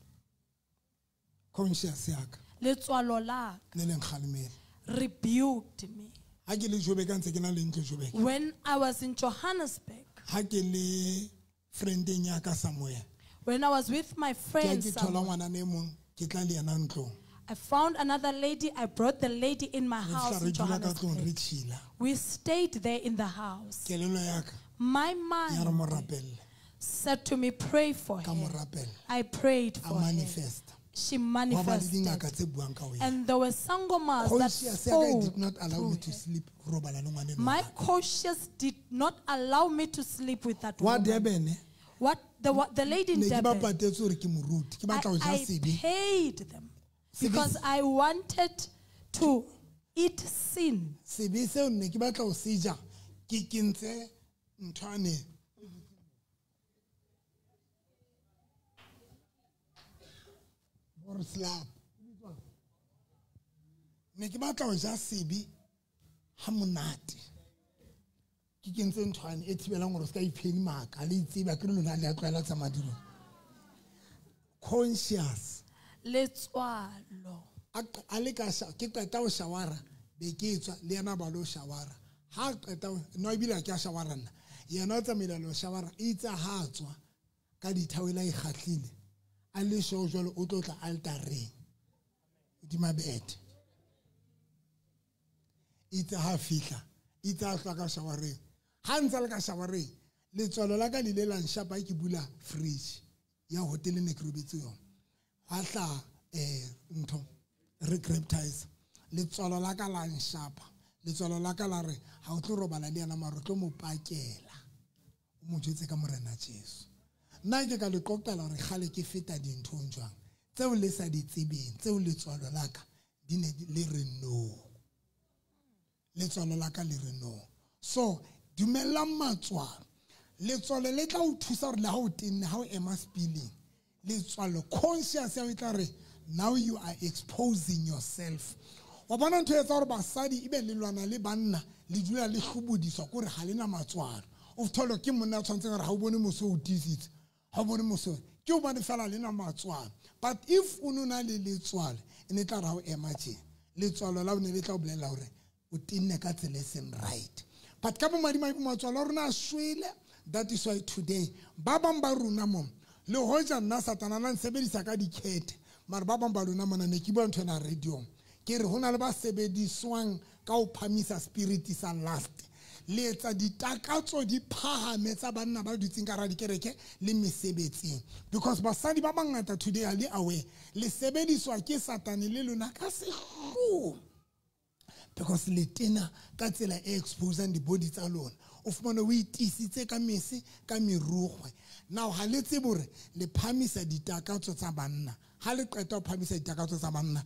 A: Conscious ya ka
B: Letswalo la
A: le leng kgalemele.
B: rebuked me.
A: Ha ke le Joburg ntse ke na le ntlo Joburg.
B: When I was in Johannesburg,
A: Ha ke le friendeng ya ka somewhere.
B: when I was with my
A: Ke
B: friends,
A: ke thola ngwana ne mong ke tla le yana ntlong.
B: I found another lady. I brought the lady in my
A: Re
B: house
A: fla re
B: in
A: dula ka tlong re
B: Johannesburg.
A: chila.
B: We stayed there in the house.
A: Kelelo ya ka
B: My
A: ya re
B: mind
A: mo rapelle.
B: said to me, pray for
A: Ka mo
B: her.
A: rapelle.
B: I prayed
A: A
B: for her.
A: manifest.
B: She
A: Ho ba le dingaka
B: manifested.
A: tse buang ka wena.
B: And there were sangomas that
A: Conscious ya ka
B: spoke
A: did not allow me
B: through
A: to
B: her.
A: sleep robala le ngwana
B: My
A: no.
B: conscience did not allow me to sleep with that
A: Wa
B: woman.
A: Durban
B: What the lady in
A: ne ke ba
B: Durban,
A: patetse hore ke mo ruti. Ke batla ho ja
B: I
A: sebe.
B: paid them
A: Sebe-
B: because I wanted to eat sin.
A: Sebe seo ne ke batla ho se ja. Ke kentse nthwane. Or slap. Ne ke batla ho ja sebe ha monate. Ke kentse nthwane e thibelang hore se ka ipheni maka le itseba ke lona le a tlwaela tsa madiro. Conscious.
B: Letswalo.
A: A le ka ke qeta ho shawara be ke tswa le yena ba lo shawara. Ha qeta no ibile ke a shawara nna. Yena o tsamaile lo shawara itsa ha tswa ka dithawela e khatlile. A le sho jwalo o tlotla altareng. Di mabete. Itsa ha fihla. Itsa a ka shawareng. Ha ntse le ka shawareng letswalo la ka le la nshapa ke bula fridge ya hotel ne ke robetse yona. Ha tla ntho recaptize letswalo la ka la nshapa letswalo la ka la re ha o tlo robala le yana maro tlo mo pakela o mo jetse ka morena Jesu. Nna ke ka le qoqela hore khale ke feta dinthong jwang tseo le sa di tsebeng tseo letswalo la ka di ne le re no. Letswalo la ka le re no. So dumela matswalo letswalo le tla o thusa hore la ha o tenne ha o ema spilling letswalo conscious ya o tla re now you are exposing yourself. Wa bona ntho etsa hore basadi ibe le lwana le banna le dula le hlubudiswa gore ha lena matswalo. O tholo ke monna tshwantse gore ha o bone moso o tisitse ha o bone moso ke o bane fela lena matswalo. But if o nona le letswalo ene tla ra o ema tje letswalo la o ne le tla o bolela hore o tenne ka tsela seng right. But ka bo madima matswalo rona swele. That is why today ba bang ba runa mo le hoja nna satana la nsebedisa ka dikhete mara ba bang ba lona mona ne ke bua ntho na radio ke re hona le ba sebediswang ka o phamisa spirit sa last le etsa ditakatso di phahame tsa banna ba dutseng ka ra dikereke le mesebetsing because basadi ba bangata today are aware le sebediswa ke satane le lona ka sehloho because le tena ka tsela e exposing the body tsa lona o fumana o itisitse ka mese ka merugwe. Now ha le tsebore le phamisa ditakatso tsa banna ha le qeta ho phamisa ditakatso tsa banna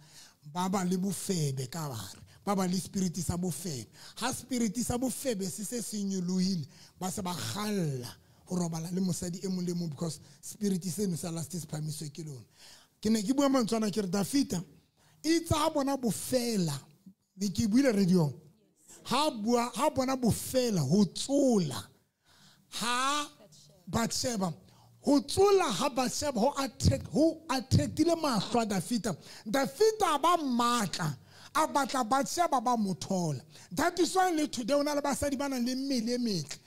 A: ba ba le bofebe ka bare ba ba le spirit sa bofebe ha spirit sa bofebe se senyoloile ba se ba khalla ho robala le mosadi e mong le mong because spirit seno sa last is phamiso ke lona. Ke ne ke bua mantswana ke re Dafita itsa bona bofela le ke buile radio ha bona bofela ho tsola ha Bathsheba ho tsola ha Bathsheba ho attractile mahlo a Dafita ba matla a batla Bathsheba ba mothola. That is why le today ona le basadi bana le mmele metle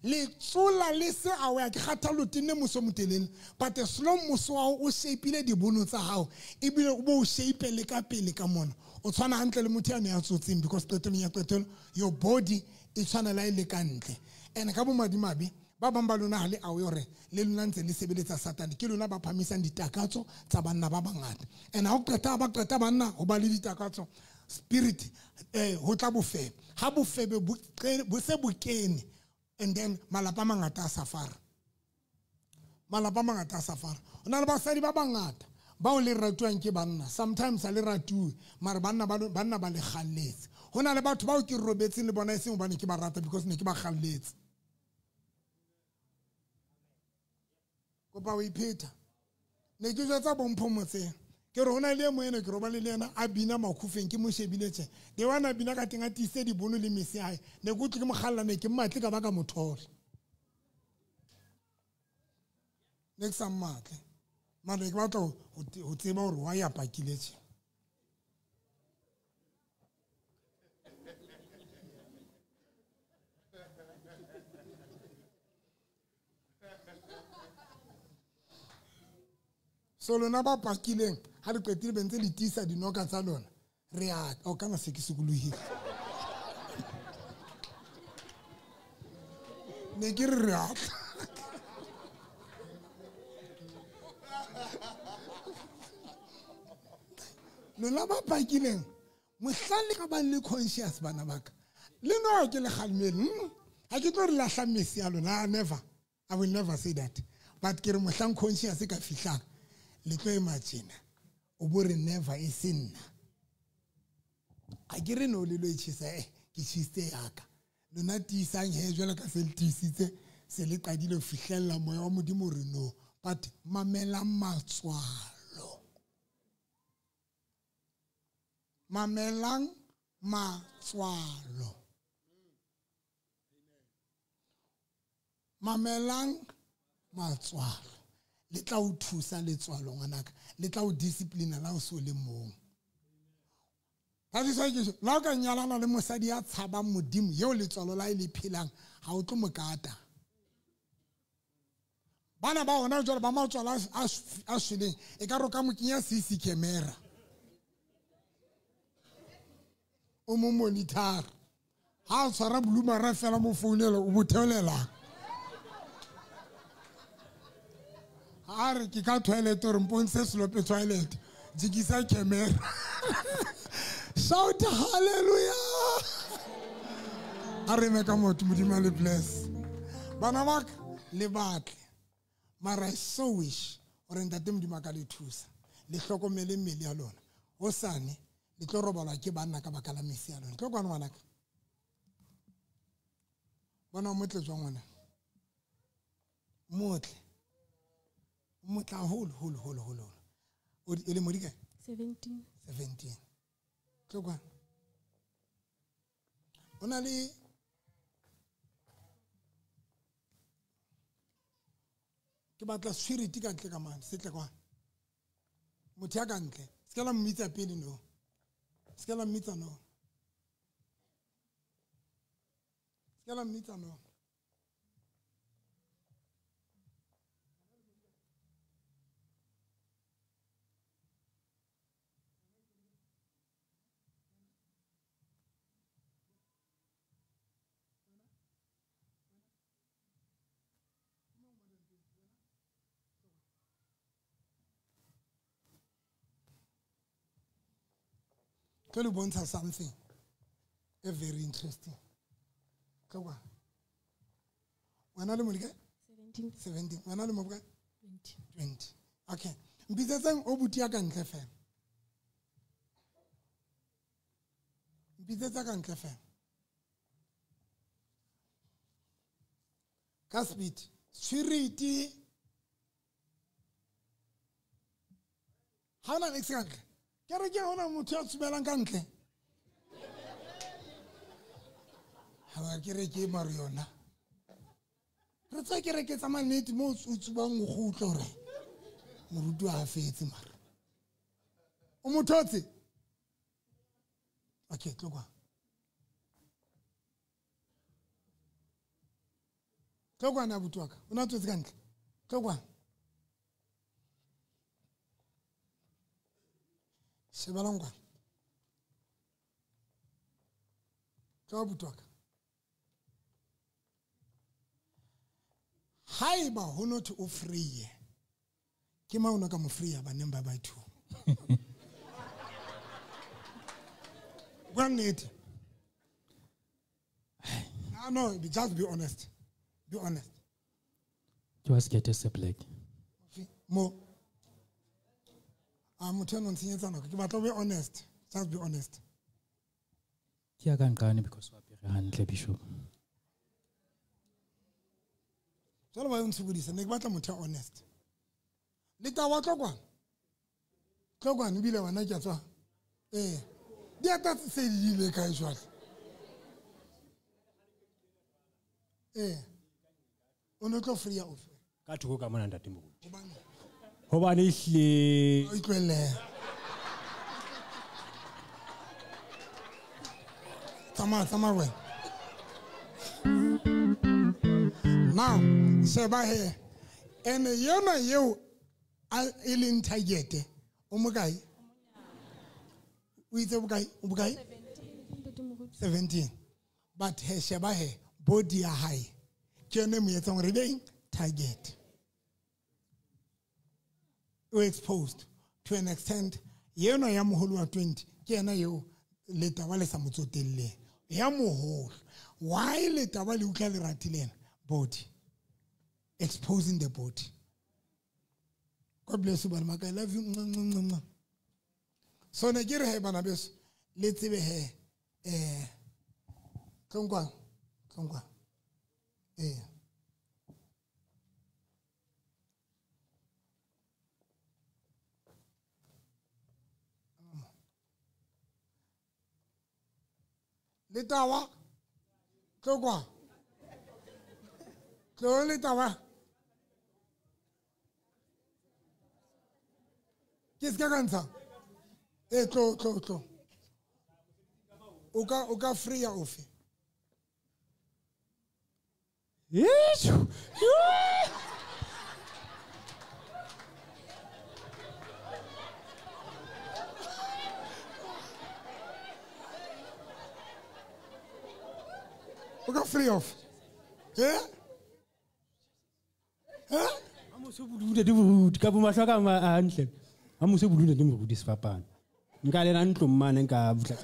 A: le tsola le se awe ke kgathalo tenne moso motelele but as long moso wa o shapeile dibono tsa hao e bile o bo shape le ka pele ka mona o tshwana hantle le motho ya ne ya tsotseng because qetelo ya qetelo your body e tshwana la ile ka ntle and ka bo madimabe ba bang ba lona ha le aware hore le lona ntse le sebeletsa satane ke lona ba phamisang ditakatso tsa banna ba bangata and ha o qeta banna ho ba le ditakatso spirit ho tla bofebe ha bofebe bo se bokene and then malapa a mangata a safara ona le basadi ba bangata ba o le ratuang ke banna sometimes a le ratue mara banna ba le kgalletse hona le batho ba o ke robetseng le bona e seng hobane ke ba rata because ne ke ba kgalletse kopa o ipheta ne ke jwetsa bompho motseng ke re hona le moene ke roba le yena a bina makhufeng ke mo shebile tse de wana bina ka tenga tise di bono le misi hae ne go tle ke mogalla ne ke mmatle ka baka mothole next amatle mara ke batla ho tseba hore wa ya pakile tse so lona ba pakileng ha re qetile bentse le tisa dinoka tsa lona re a o kana se ke sekulohile ne ke re a lona ba pakileng mohlale ka ba le conscious bana baka le no ke le khalmele ha ke tlo re lahla mesi ya lona I will never say that but ke re mohlang conscious ka fihlang le tlo imagine o bo re never e sinna a ke re no le lo itshisa ke tshiste yaka lona tisang he jwala ka se le tisitse se le qadile ho fihlella moya wa modimo re no but mamela matswalo mamelang matswalo le tla o thusa letswalo ngwanaka le tla o discipline la o so le mong ha di sa ke la ka nyalana le mosadi ya tshaba modimo yeo letswalo la ile phelang ha o tlo mokata bana ba ona jwale ba matswalo a shweleng e ka roka mokinya CC camera o mo monitor ha o tshwara blumara fela mo founela o botheolela Are ke ka toilet or mponse slope toilet jikisa camera shout hallelujah are me ka motho modimo le bless bana baka le batle mara I so wish or ntate modimo ka le thusa le hlokomele mmele ya lona o sane le tlo robalwa ke banna ka baka la mesi ya lona tlo kwana ngwanaka bona motle jwa ngwana motle motla hole o le modika 17 tlo kwa ona le ke batla swiriti ka ntle ka mane se tle kwa motho ya ka ntle se ka la mmitsa pele no se ka la mmitsa no se ka la mmitsa no tell you bontsha something very interesting ka kwa wana le molika 17 wana le mobuka 20 okay mbitsetseng o butia ka ntle fela mbitsetsa ka ntle fela ka speed swiriti hana next kantle ke re ke hona motho a tsubelang ka ntle ha ke re ke mariona re tsa ke re ke tsa maneti mo tsubang go utlo re morutu a fetse mara o mothotse okay tlokwa na butwaka una tsotse ka ntle tlokwa Sebalangwa. Ka butwaka. Haiba ho not o free. Ke ma una ka mo free ba neng ba ba two. One need. No, just be honest. Be honest.
E: Just get us a black.
A: Mo. I'm turning on senior son. But be honest. Just be honest.
E: Kia kan because wa pere hantle bishop.
A: So ba ntse budisa ne batla motho honest. Leta wa tlokwana. Tlokwana bile wana ke tswa. Di ata se dile ka jwale. Ono tlo free off.
E: Ka thoko ka mona ntate mogolo. Hobane ihle
A: o itlwele. Tama we. Now, seba he. Ene yona yeo ilin target. O mokai? O itse bokai? 17. But he sheba he body a high. Kene mo yetsang re beng target. We exposed to an extent. Yena ya moholo wa 20. Kena yo leta wa le sa motsotelle. Ya moholo. Why leta wa le utlwa le ratilena body? Exposing the body. God bless you, Barmaka. I love you. So Nigeria he bana beso. Let's be he. Kongwa. Letawa. Kongwa. Letawa. Qu'est-ce qu'il y a comme ça? Tlo. Oka free ya ofe.
E: Yesu.
A: Oka free off.
E: Amuso bulude de ka boma hlaka ma hantle. Amuso bulude de mo di sefapana. Nka le na ntlo mmane nka butla.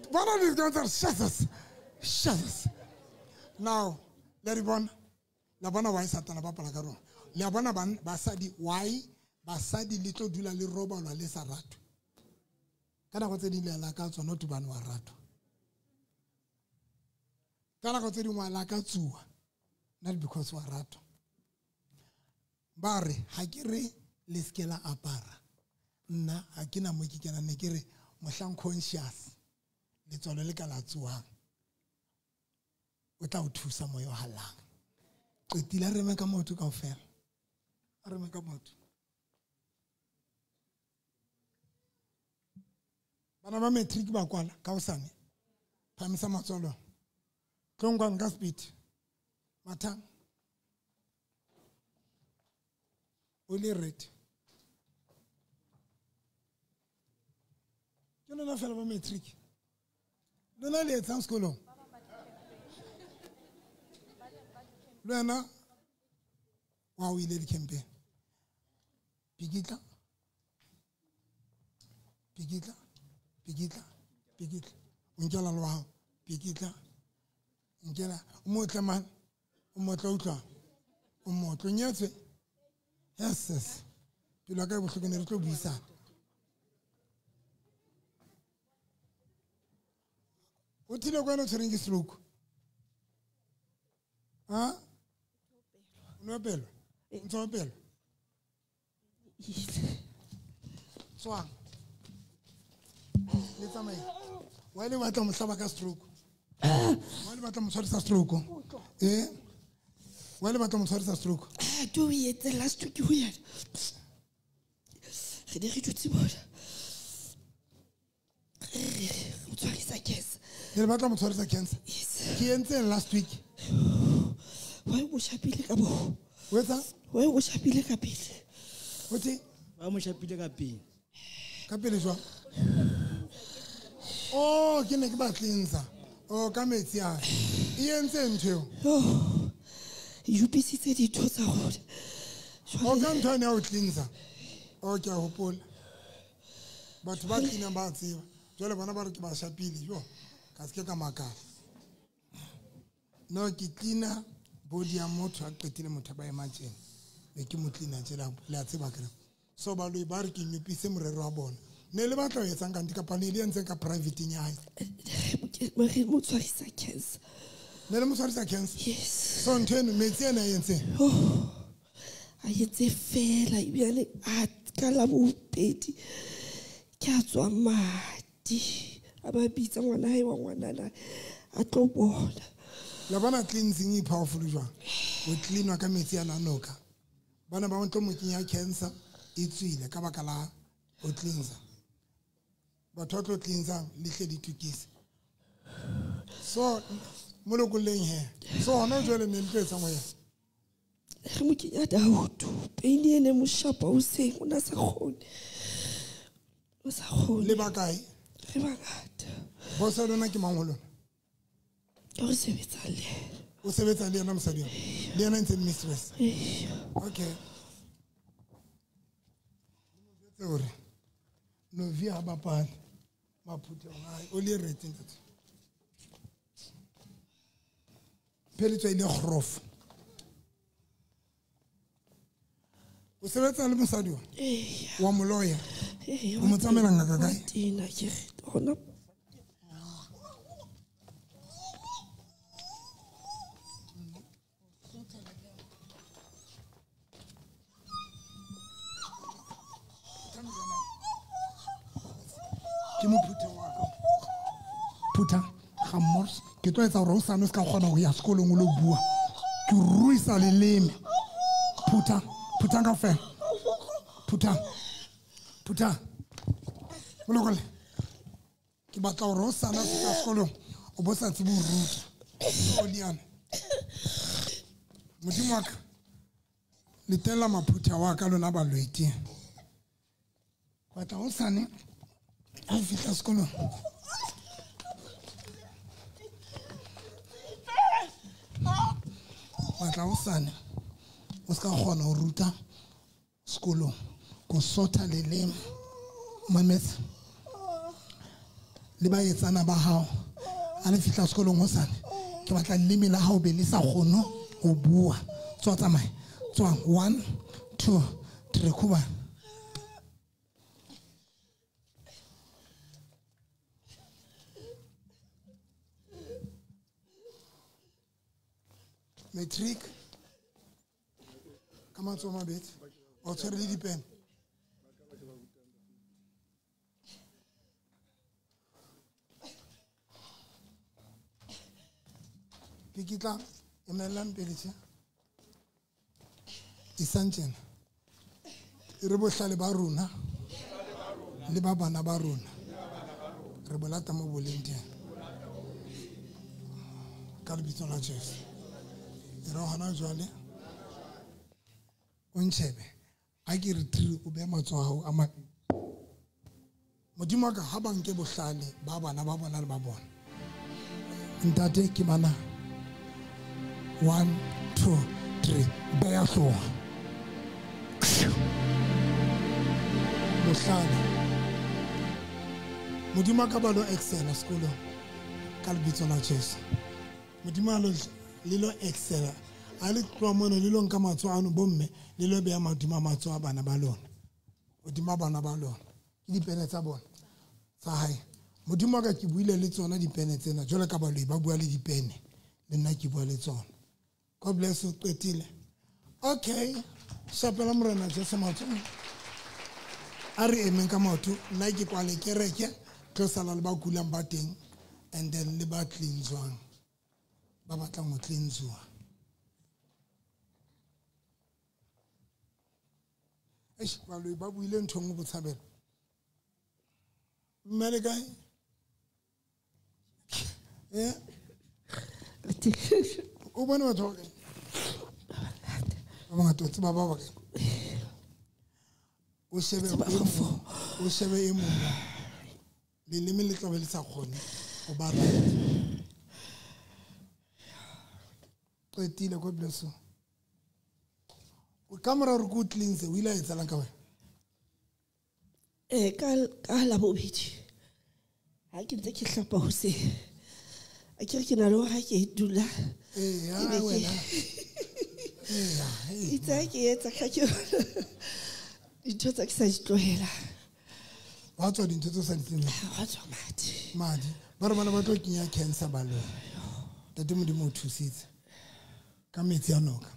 A: One of these guys are shatters. Now, Leribon, Labana why Satana Papa Lagaro. Labana Basadi, why Basadi little dula li roba la lesa rato. Kana kote di la kaso not to banwa rato. Kana kote di wa la katsu, not because wa rato. Bare, hakiri leskela apara. Na, hakina mwikikana nekiri, moshan conscious. Letsolo le ka la tsuwang o tla o thusa mo yo halang qetile re meka motho kaofela re meka motho bana ba matric ba kwala ka osane phamisa matsolo tlongwana ka speed mathang o le ready ke nona fela ba matric Lona le etsang sekolong. Lona wa o ile di campaign. Pigitla. Unkela lwa pigitla. Unkela umotla man. Umotla utla. Umotla nyetse. Yes. Pila ka bohloko ne re tlo buisana. What did you go to ring stroke? Huh? No bell. No bell. Swang. Let's me. Why do you want to have a stroke? Why do you want to have a stroke? Eh? Why do you want to have a stroke?
H: Do we eat the last week? We had.
A: You batla mo tshwarisa cancer.
H: Yes.
A: Ke entse last week.
H: Why o shapile ka bo?
A: Wetsa?
H: Why o shapile ka pele?
A: Wetsi?
F: Ba mo shapile ka pele.
A: Ka pele jwa. Oh, ke ne ke ba cleanser. Oh, ka metsi a. E entse ntho.
H: Oh. You busy tse di tsa rona.
A: O ka ntho ne o cleanser. O ke a hopola. Batho ba cleaner ba tseba. Jole bona ba re ke ba shapile jo. Ka se ka maka. No ke cleaner body ya motho a qetile motho ba imagine. Be ke mo cleaner tsela la tseba kra. So ba lo ba re ke nyupise morero wa bona. Ne le batla ho etsa nka pani le entse ka private nyae.
H: Mare mo tshwarisa cancer.
A: Ne le mo tshwarisa cancer.
H: Yes.
A: So nteno metsi ena entse.
H: Oh. A yetse fela ibile a ka la bopedi. Ke a tswa madi. Aba bitsa ngwana hae wa ngwana a tlo bona.
A: La bana cleansing e powerful jwang. O cleanwa ka metsi ana noka. Bana ba ntlo mo kinya cancer e tswile ka baka la o cleanser. Batho tlo cleanser le hle di tukise. So mo lo goleng he. So hona jwale ne ntse etsa moya.
H: Re mo kinya dautu. Peini ene mo shapa o se ona sa khone. O sa khone.
A: Le bakae?
H: Re bangata.
A: Bo sa lona ke mang ho lona?
H: O sebetsa le.
A: O sebetsa le yena mosadi wa. Le yena ntse mistress. Okay. Ore no via bapala maphuta ngai o le retseng tse. Peletswa ile grof. O sebetsa le mosadi wa? Wa moloya. O mo tsamela ngaka kae?
H: Tina ke hona.
A: Ke mo phuta wa ka. Phuta ga mors ke tlo etsa hore o sane ska kgona ho ya sekolong o lo bua. Ke ruisa le leme. Phuta ka fe. Phuta. Molokole. Ke batla hore o sane ska sekolong o bo sa tsebo ruta. O diana. Modimo wa ka. Letela maphuta wa ka lona ba loiti. Batla o sane a fihla sekolong. Batla o sane o ska kgona ho ruta sekolong go sota le lema mametsa le ba etsana ba hao a le fihla sekolong ho sane ke batla leleme la hao be le sa kgono ho bua tswa tsamaya tswa 1 2 3 kuba. Metric. Comment tu m'habites? O tshwere le dipen. Pikitla emelang pele tse. Isantjena. Re bohlale ba rona. Le ba bana ba rona. Re bolata mo boleng teng. Ka lebitso la Jesu. Re hana jwale o ntshebe a ke re tiri o be matso a hao a ma modimo ka ha ba nke bohlale ba bana ba bona le ba bona ntate ke bana 1 2 3 ba ya hloga bohlale modimo ka ba lo excel sekolong ka lebitso la Jesu modimo a lo lilo excel a le tloa mona le lo nka matso ano bomme le lo beya madimo a matso a bana ba lona modimo bana ba lona ke dipene tsa bona tsa hae modimo ka ke buile le tsona dipene tsena jole ka ba lo ba bua le dipene le nna ke bua le tsona. God bless you qetile. Okay shapela morena Jesu matso a re emeng ka maoto nna ke kwa le kereke tlo sala le ba kulang ba teng and then le ba cleanswang ba batla mo cleanswa. Ba lo ba buile nthong go tshabela mmele kae o bona batho ba ngata tse ba ba o shebe e mong leleme le tla be le sa kgone go ba qetile. God bless you. O ka mora re go tlingse o ile a etsalang ka wena?
H: Ka la bobedi ha ke ntse ke hlapa hose a ke re ke na le ha ke dula
A: ya wena
H: itse ke etsa ka ke ditho tsa ke sa di tlohela.
A: Wa tswa dintho tse sa di tsene
H: wa tswa
A: madi ba re bana ba tlo kenya cancer ba lo tate modimo o thusitse ka metsi a noka.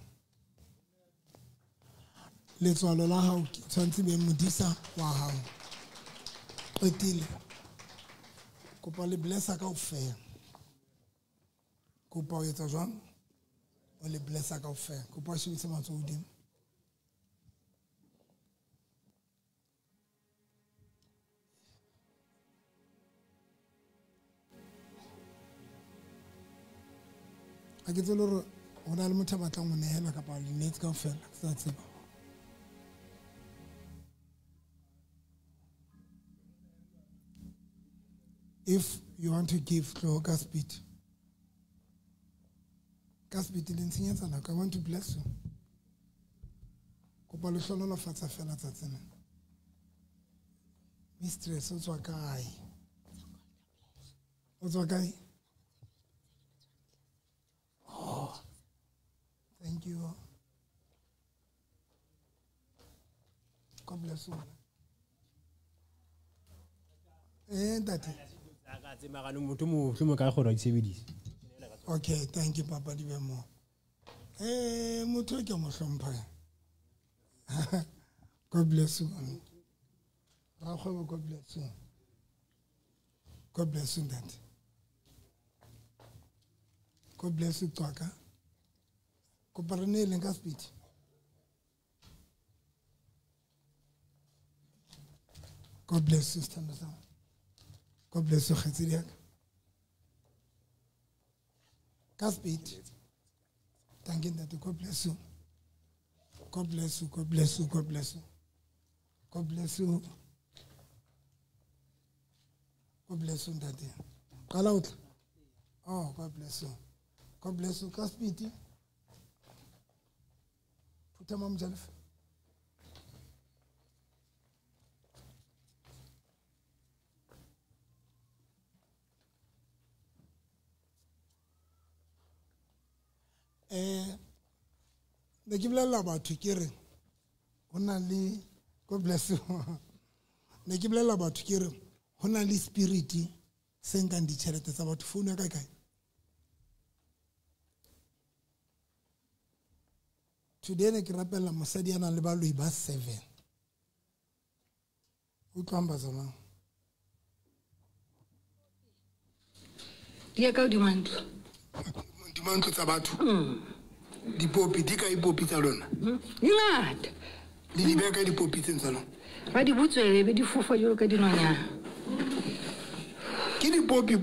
A: Letswalo la hao tshwantse be modisa wa hao qetile kopa le blessa ka ofela. Kopa o etsa jwang o le blessa ka ofela. Kopa o shebise matsoho hodimo. a ke tsele gore go na le motho a batlang go neela kapa le neetse ka ofela ke sa tseba. If you want to give to Gaspit, I want to bless you. Kopa le hlono fatsa fela tsatsena. Mistress, o tswa kae? O tswa kae? Oh, thank you. God bless you. Ntate. Okay, thank you, Papa Divemo. Motho ke mo hlompha. God bless you. God bless you. God bless you, Dad. God bless you, Twaka. Koparane lenga speech. God bless you, stand down. God bless you, Khatsiriak. Gaspit. Thank you, Dad. God bless you. God bless you. God bless you. God bless you. God bless you. God bless you, Daddy. Call out. Oh, God bless you. God bless you. Gaspit. Put him on Jalf. Ne ke bolela batho ke re go na le God bless you. Ne ke bolela batho ke re go na le spirit se nkang ditšhelete tsa batho. Founu ya kae kae? Today ne ke rapela mosadi yana le baloi ba 7. O tlwang bazana
I: di ka dimantlo
A: tsa batho dipopi di ka ipopi tsa lona
I: ngata
A: le di beka dipopi tsa lona
I: ba di butswele be di fufa jalo ka dinonyana
A: ke dipopi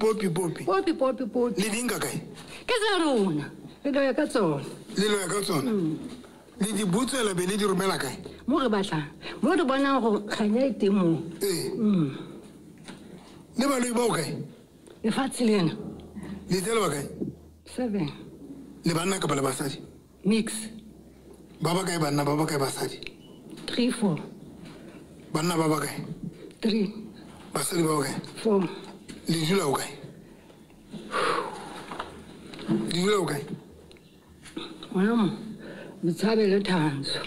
A: le dinga kae
I: ke tsa rona le lo ya ka tsona
A: le di butswela be le di romela kae
I: mo re batla mo re bona go khanya itemo
A: le ba lo iba kae
I: le fatsilena
A: le tsela ba kae
I: 7
A: le banna ka bala basadi
I: mix
A: baba kae banna baba kae basadi
I: 3 4
A: banna baba kae
I: 3
A: basadi baba kae
I: 4
A: le dula o kae
I: wena mtshabe le thanzo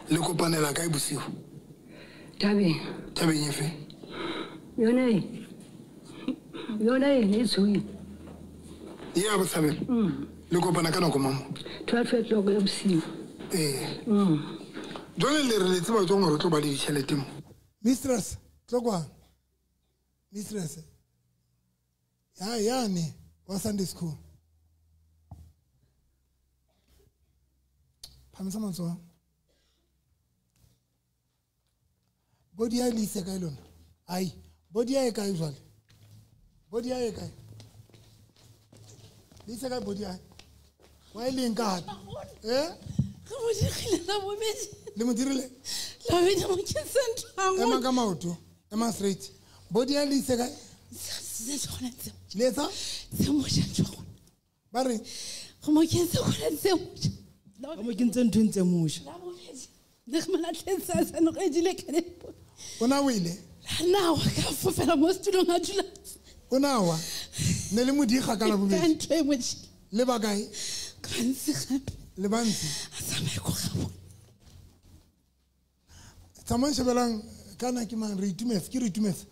A: le kopanela kae bosigo
I: tabe
A: nyefe
I: yona e tsui
A: ya bo tshabela le kopana ka nako mamo
I: 12 o'clock ya bosigo
A: jole le re le tseba tsong gore tlo ba le ditšhelete mo mistress tlokwa mistress yane wa Sunday school phamisa matsoa body ya le se kae lona ai body ya e kae jwale body ya e kae le se kae body ya wa ile nka le mo dirile ema ka maoto ema straight body ya lise ka letsa ba re
J: go mo kentse go rentse mo
F: mo kentse ntse musha
J: le mana tlensa sa no go dile kene
A: ona wile
J: na wa ka fofela mo stulong a dula
A: ona wa ne le modiga kana bo
J: ka ntwe mo
A: le ba kae
J: ka ntse gape
A: le bantsi
J: a tsamaye go ga
A: tsamang shebelang kana ke mang re itumetse ke re itumetse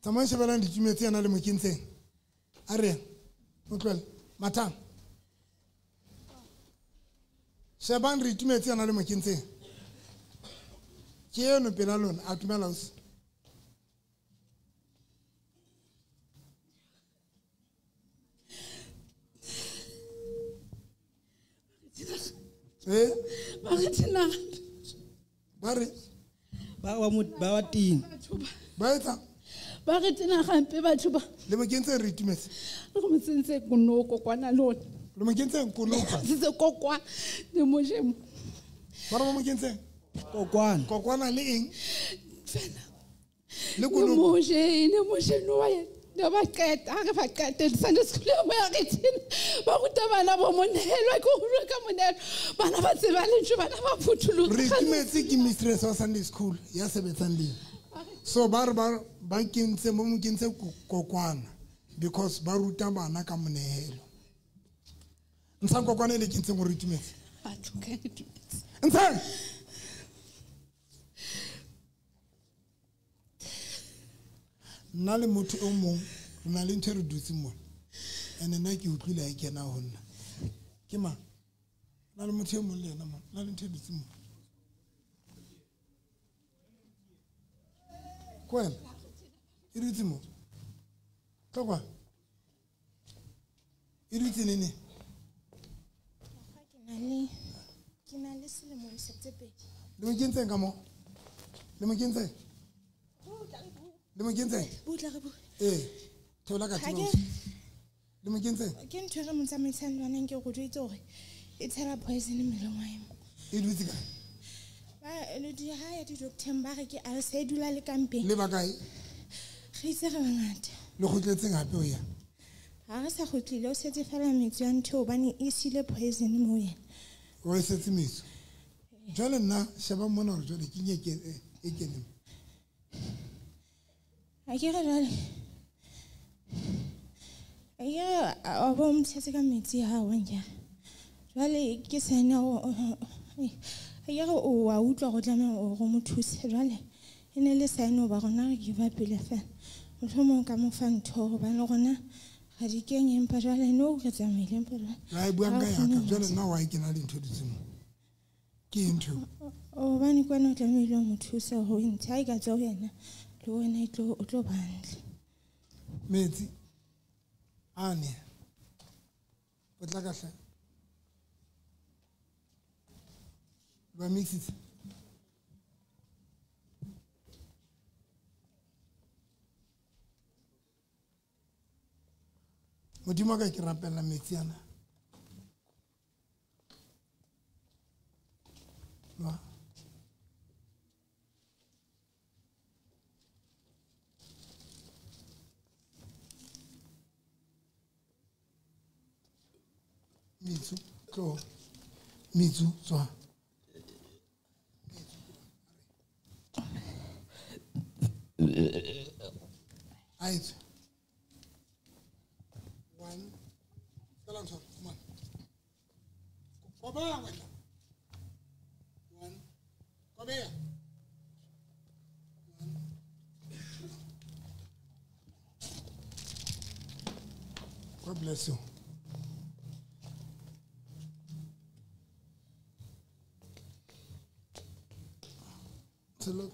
A: tsamang shebelang ditumetse yana le mokentseng a re mo tlwele matang shebang re itumetse yana le mokentseng ke eno pela lona a tumela o Bare
F: ba wa ting
A: ba etsa
J: ba re tsena gampe batho ba
A: le mokentse re itumetse
J: le go mtsentse konoko kwana lona
A: le mokentse konoko
J: se kokwa le mojemo
A: ba re mokentse kokwana le eng
J: fela
A: le konoko
J: moje no wa da ba keta ga ba keta Sunday school mo ya getsena ba go tabana bo monelo go hura ka monelo bana ba tseba le ntse bana ba phuthuluga
A: re itumetse ke mistress wa Sunday school ya sebetsang le so ba kentse mo mokentse kokwana because ba ruta bana ka monelo ntsa kokwana le kentse go re itumetse
J: a tloka itumetse
A: ntsa nna le motho o mong rena le ntho re dutse mo ene nna ke utlwile a kena ho nna ke mang nna le motho o mong le yena mo nna le ntho dutse mo kwena e dutse mo tlokwa e dutse nene
K: ke na le selemo se tsepedi
A: le mo kentseng ka mo le mo kentseng le mo kentseng
K: butla re bu
A: thola ka tsebo le mo kentseng
K: ke ntwe re mo tsamaisang lwana ke go ditse gore e tshela poison melong wa ema
A: e dutse ka
K: ba le di ha ya di doctor ba re ke a se dula le kampeng
A: le ba kae
K: re itse re bangata
A: le go tletseng hape o ya
K: ha re sa go tlile o setse fela metsi a ntho bane e sile poison mo yena
A: o setse metsi jwale nna sheba mona re jwale ke nyeke e keneng
K: a ke re jwale a bo mtshetse ka metsi a wa nja jwale ke sena ya o a utlwa go tlamela go mo thusa jwale e ne le sena ba gona re give up le fela mohlomong ka mo fa ntho go bana gona ga di kenge empa jwale no re tsamaile empa
A: ra e buang ka ya ka jwale nna wa ke na le ntho ditsimo ke ntho
K: o bane kwa no tlamela mo thusa go ntsha e ka tsao yena le wena o tlo bantle
A: metsi ane potla ka hla ba mixit modimo ka ke rapella metsi ana wa mitsu tlo mitsu tswa aight one salam sir come on koba wena one kobe God bless you. Hello.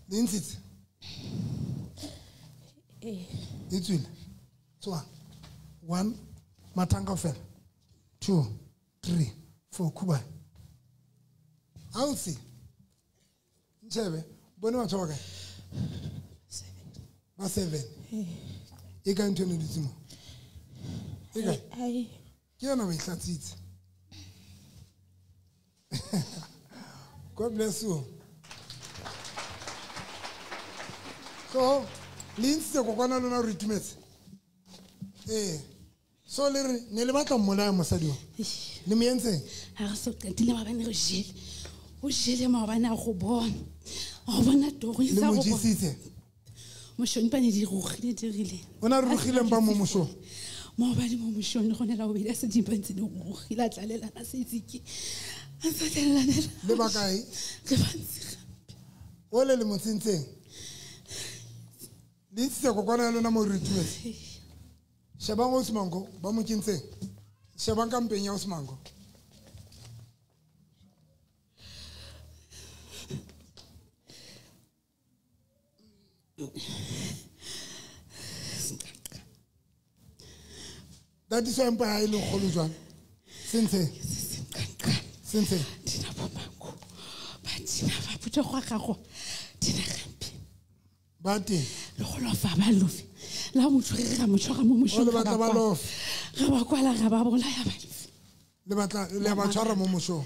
A: Dinsit. It's will. So 1 matanga fell. 2 3 4 kuba. I'll see. Chebe, bone wa tsoka. 7. E ka ntone ditsimo. E ka.
K: ai
A: Ke yona ba ihlatsitse God bless you. So, Lindsay, kokwana lona ritmets. So le ne le batla mmona ya mosadi. Le mientse.
J: Ha so qetile mabane go jele. O jele mabane a go bona. O bona togo
A: Le mo jisitse.
J: Moshoni pa ne di rugile dirile.
A: Ona rugile mpa mo mosho.
J: Mabane mo moshoni go ne la o bile se di pantse di rugile a tlalela na se tsiki. A tlalela ne.
A: Le bakae?
J: Ke bantsi.
A: Ole le motsintse. Lindsay kokwana lona mo ritmets. Shabang Osmango, Bamukinse. Shabang Campania Osmango. That is why I'm by Ilo Holujan. Since.
J: Tina Pomango. But Tina Papucho, Tina Campi.
A: Bati.
J: Lolo Fabalufi. La mutrera muchora mumusho.
A: Le batabalof.
J: Rabakwala rababola ya balif.
A: Le bachara mumusho.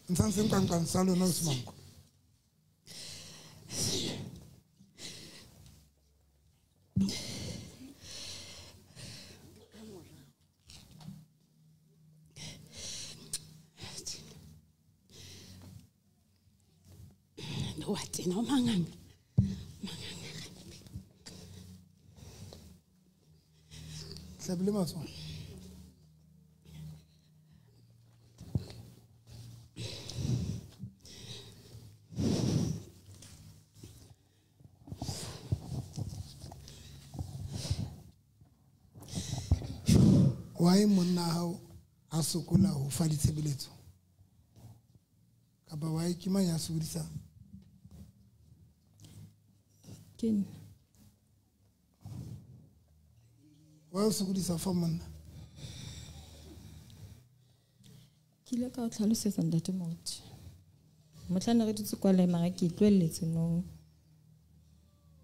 A: Nsansim kan salo no smango.
J: No what no mangang.
A: Sebelum masuk. Why monna hao a sokola ho fa ditshebeletso? Kapa why ke mang ya sokodisa?
K: Ken.
A: Why o sokodisa fa monna?
K: Kile ka o tlhalosetsa ntate motho. Motlana re ditse kwa le mara ke tlwelletse no.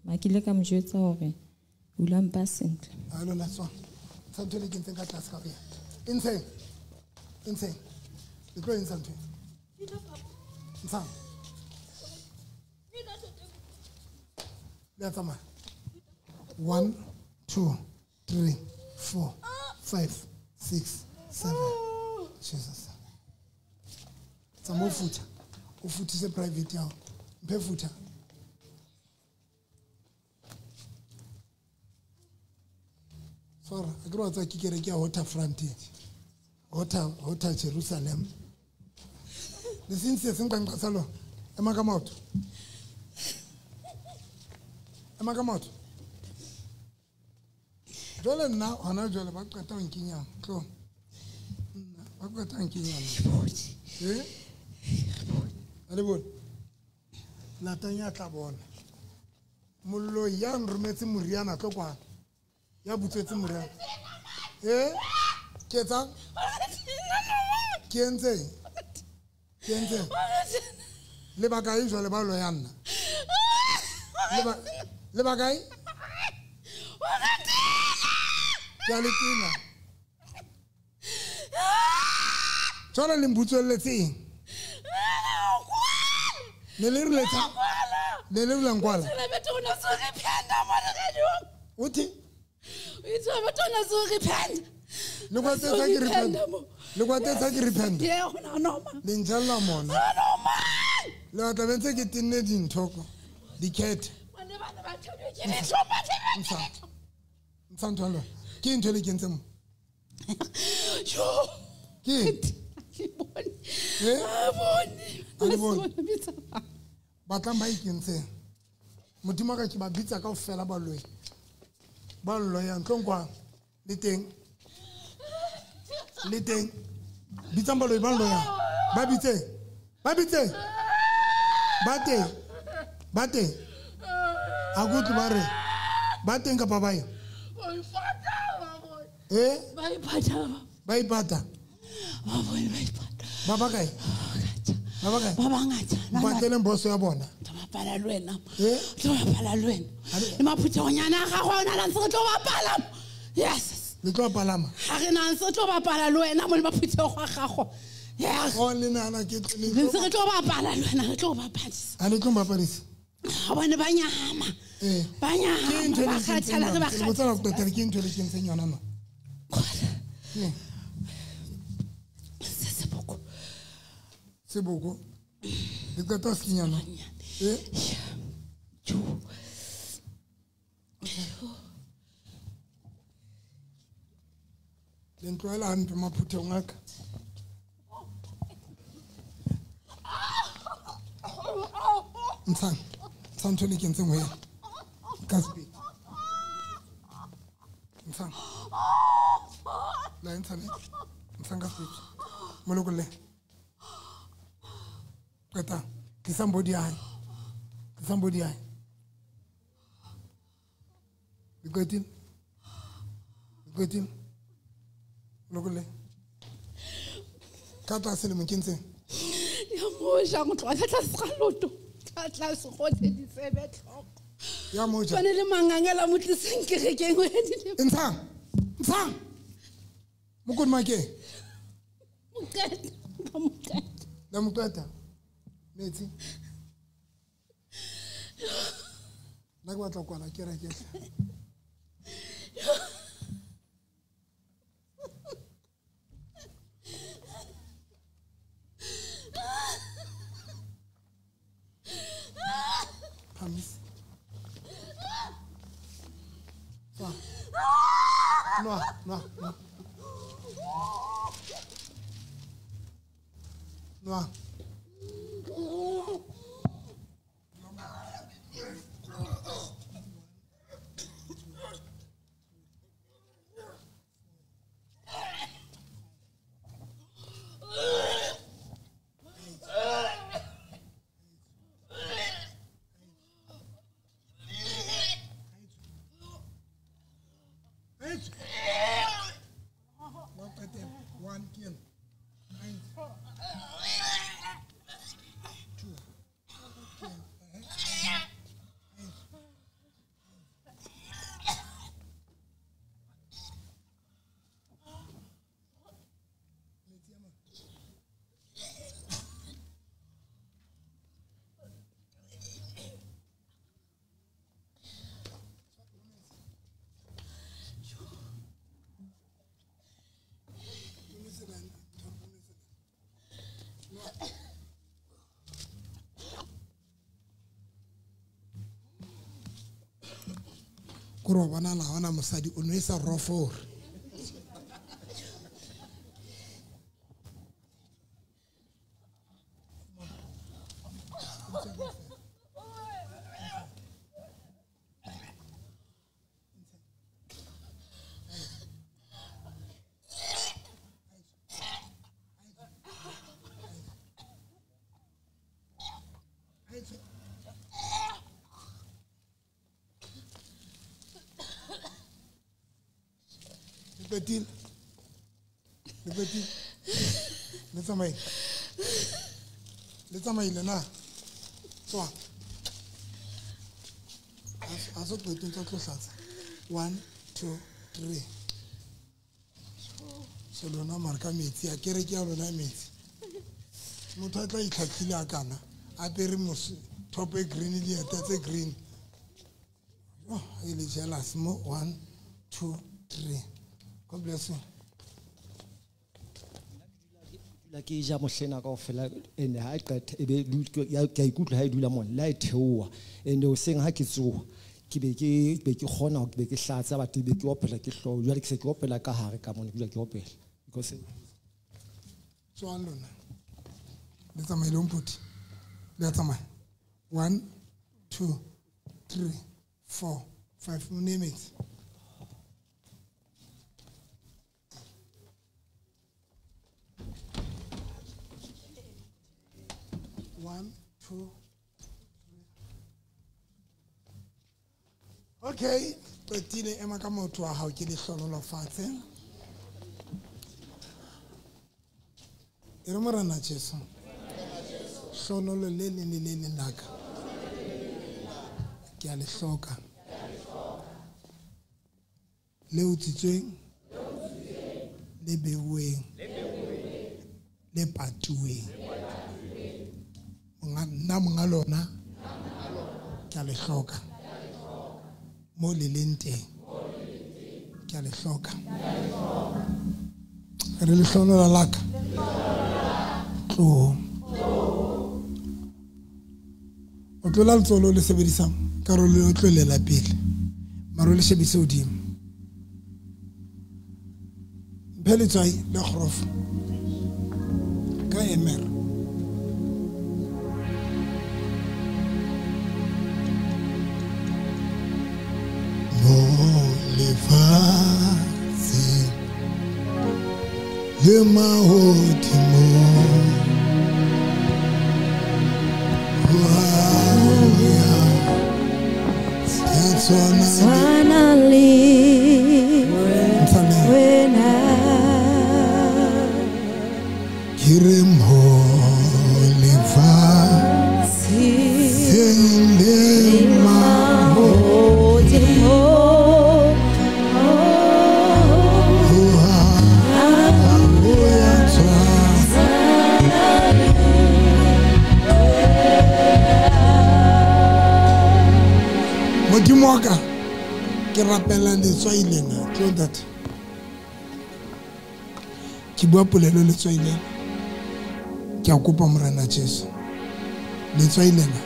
K: Ma kile ka mjwetsa hore o lampa sentle.
A: Alo la tswa. Santo le kentse ka tlase ka ya. Insane. Le tlo insane. Insane. Let's go. 1, 2, 3, 4, 5, 6, 7. Jesus. Samo futa. O futise private yao. Mpe futa. Sora, akro tsa kikere ke hota front. Hota Jerusalem. Le sinse sengka nqasalo. Emakamoto. Emakamoto. Jole nna hona jole ba qeta nkinyana. Tlo. Ba qeta nkinyana. Ale bon. La tanya tla bona. Mollo ya nrometse moriana tlo kwa. Ya butsetse moriana. Ketsa? Kenze. Le bakai jole ba lo yana. Le bakai? Jalitina. Jole limbutsweletse. Nelirleta. Nelirlangwala. Uthi?
J: Itwa batona zo repent.
A: Le kwa tsa ke repent. Le kwa tsa ke repent.
J: Yeah, ona noma.
A: Le njalla mona.
J: Noma.
A: Le tla bentse ke tinne dintoko. Diket.
J: Bana ba tshwere ke le tsoma tshwere.
A: Msantolo. Ke ntho le kentse mo.
J: Jo.
A: Ke.
J: Bone.
A: Batlang ba ikentse. Modimo ka ke ba bitsa ka ofela ba loe. Ba loya ntlonkwa le teng. Bitsa ba loe ba loya. Ba bitse. Bate. Agut bare. Bate ka babae. Ba ipata. Baba kae?
J: Baba ngata.
A: Batlele mboso ya bona.
J: Bapala lwena. Bapala lwena. Emaphutonyana ga gona la ntse tlo bapala. Yes.
A: Le tlo palama.
J: Ha re na ntse tlo bapala lwena mo le maphutho ga gago.
A: Only nana ke
J: re tlo bapala le wena re tlo bapadisa
A: a le tlo bapadisa
J: ga bone ba nyama
A: ke ntho le
J: kgathala re ba
A: ke botsala go tla ke ntho le ke ntse nyana no seboko le ka se nyana le ntloela hampe maphuthong a ka ntshang ntho le ke ntse ngwe ka speed ntshang la ntshang ka speed molokole kata ke somebody ai gotin molokole kata se le mokentse
J: ya moja go tloa ka tlase ga loto ka tlase go tedisebe tlhoko
A: ya moja
J: bane le mangangela mo tliseng ke re ke ngwe di
A: ntshang mokoni make mokata metsi nna ke batla kwala ke reke Promise. No. One kill. Kuro bana na wana mosadi o nwesa rofor Petit. Let's make na. So. Aso petit to close. 1 2 3. So lona marka metsi a kere ke ya lona metsi. Motho a tla itlhakile a kana. A pere mos top e green le ya tse green. Oh, ile jealous mo 1 2 3. God bless you.
L: Like ja mohlena ka ofela ene ha qetha ebe ya ke ikutla ha dula mon la theoa ene o seng ha ke tsoa ke be ke khona ke be ke hlatsa ba be ke opela ke hlo jwa ke se ke opela ka hare ka mon ke opela because
A: so alona let's my long put let's my 1 2 3 4 5 name it. One, two, three. Okay, Petine Emakamoto, how can you solo of fighting? Irmarana Cheson. Sono Lili Naka. Kialisoka. Leu Tijing. Lebe Wing. le patuweng nna monga lona ke a le hloka mo le leng teng ke a le hloka re le hlonola laka tlo o tlola letsolo le sebedisang karolo o tlolela pele maro le shebise hodimo phele tsai le khrof ka emer mo le fatshe le mahodimo
M: Finally, when I
A: hear him holy sing in my Modimoka ke rapela letswaile na tlo that ke bua polelo letswaile ke a kopa morena Jesu letswaile na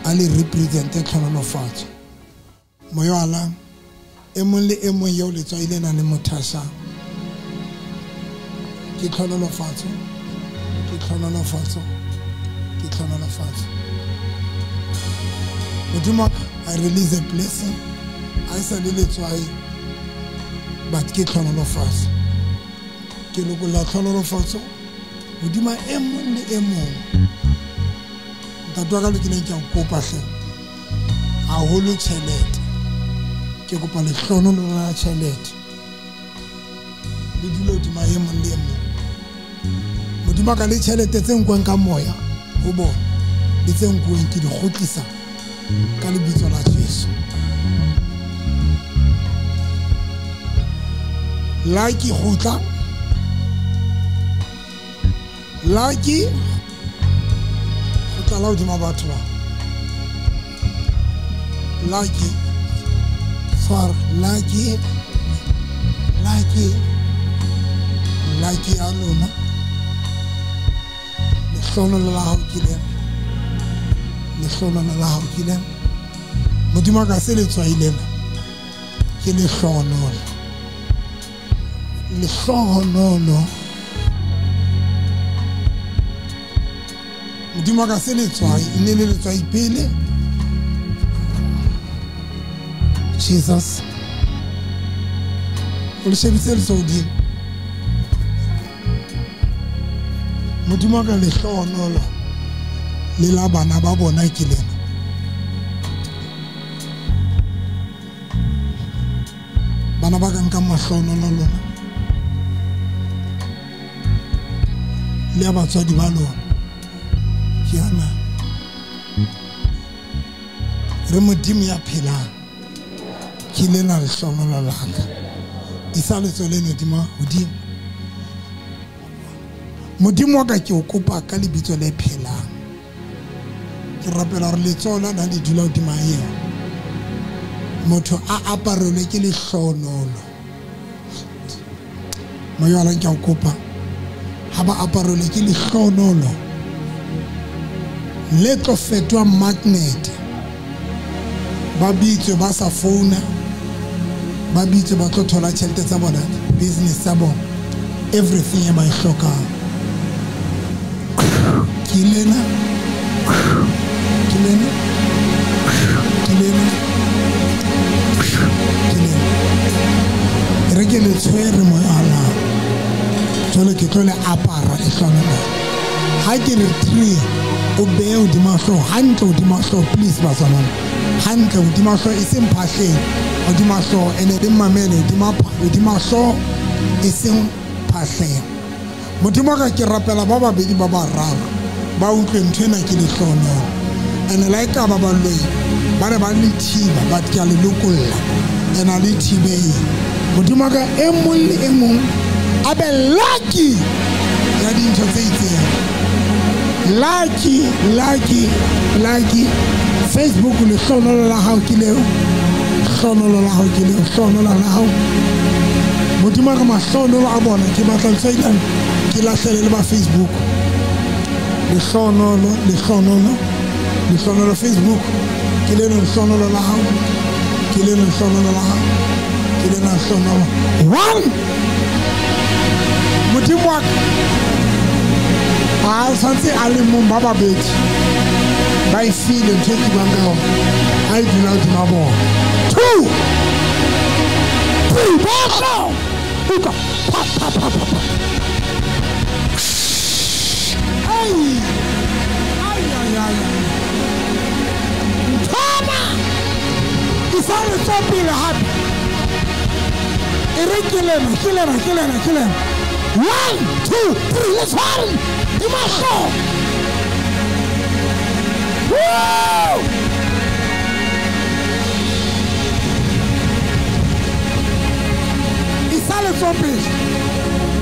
A: a le represente tlhonolofatso moyo ala emong le emong yo letswaile na le mothasha ke tlhonolofatso ke tlhonolofatso ke tlhonolofatso Modimoka I release a blessing. I say let's why, but get on the fast. Get look la on the fast. Would you my emon the emon? That dog looking at your copashe. A whole chalet. Get up on the throne of the chalet. Did you look to my emon the emon? Would you make a little chalet that then go and come moya? Oh boy, it's then going to the hotisa. Ka lebitso la Jesu like hotla like hotla la hodima batho ba like far like alona le hlono la hao kileng le hlono la hao kileng Modimo ka se le tswailena ke le hlono Modimo ka se le tswai ne le tswai pele Jesus o le shebise le sodi Modimo ka le hlono le la bana ba bona ke lena bana ba ka nka mahlono la lona le a batswadi ba lona ke ana re Modimo ya phelang ke lena le hlono la laka isa le tswelene dima hodimo Modimo wa ka ke o kopa ka lebitso le phelang ke rapela re letsola na di dula hodima eo motho a aparelwe ke le hlonolo moyo ala ke o kopa ha ba aparelwe ke le hlonolo le tlo fetwa magnet ba bitse ba sa founa ba bitse ba tlo thola tšhelete tsa bona business tsa bona everything e ba e hlokang ke lena re ke le tshwere moya ala jole ke tlo le apara le hlonolo ha ke re tree o be hodima hlo hantle hodima hlo please bazana hantle hodima hlo e seng phahleng hodima hlo ene le mamele hodima hlo e seng phahleng Modimo ka ke rapela ba babedi ba bararo ba utlwe nthena ke le hlonolo ene la ka ba baloi ba re ba le thiba ba ke le lokolla ena le thibeng Modimo ka e mong le e mong a be lucky ka dintho tse itseng. Lucky Facebook le hlonolo la hao ke leo. Hlonolo la hao ke leo. Hlonolo la hao. Modimo ka mahlonolo a bona ke batla ntse ke lahlele le ba Facebook. Le hlonolo Facebook ke le hlonolo la hao. Ke le hlonolo la hao. Ke le hlonolo. One. Modimo wa a santse a le mong ba babedi ba e file ntho e ke bang ka yona a e dula hodima bona. 2 3 botlo uka pa ai Toma ke sa le tsopile hape e re ke lena 1 2 3 let's run. Dimasho. Woo! Isale tsopile.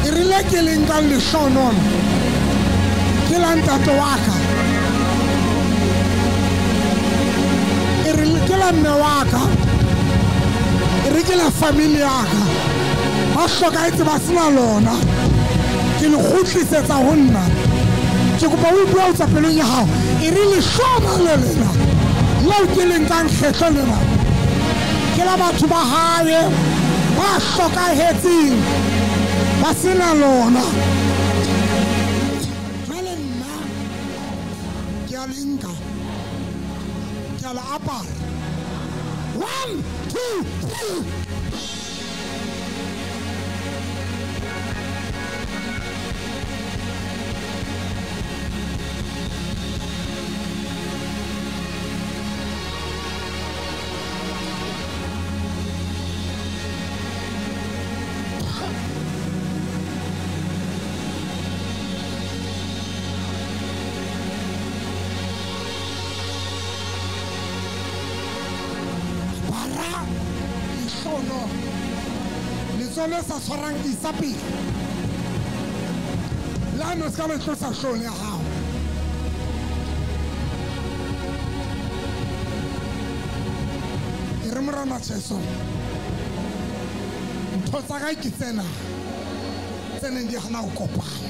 A: E rile ke lenka le shonon. Ke la ntato waka. E rile ke la mme waka. E rile ke la familia yaka. Ba hloka itse ba sena lona. Ke le khutlisetsa ho nna. Ke kopa o bua tsa pelong ya hao e rile shoma lena la o ke leng ka nkgetho lena ke la batho ba hae ba hlokahetseng ba sena lona jwale nna ke a le nka ke a la apara 1 2 3 sa tshwarang isapi la no ska le tlosa shole ya hao e re morana tseso ntotsa ga ke tsena di hana go kopana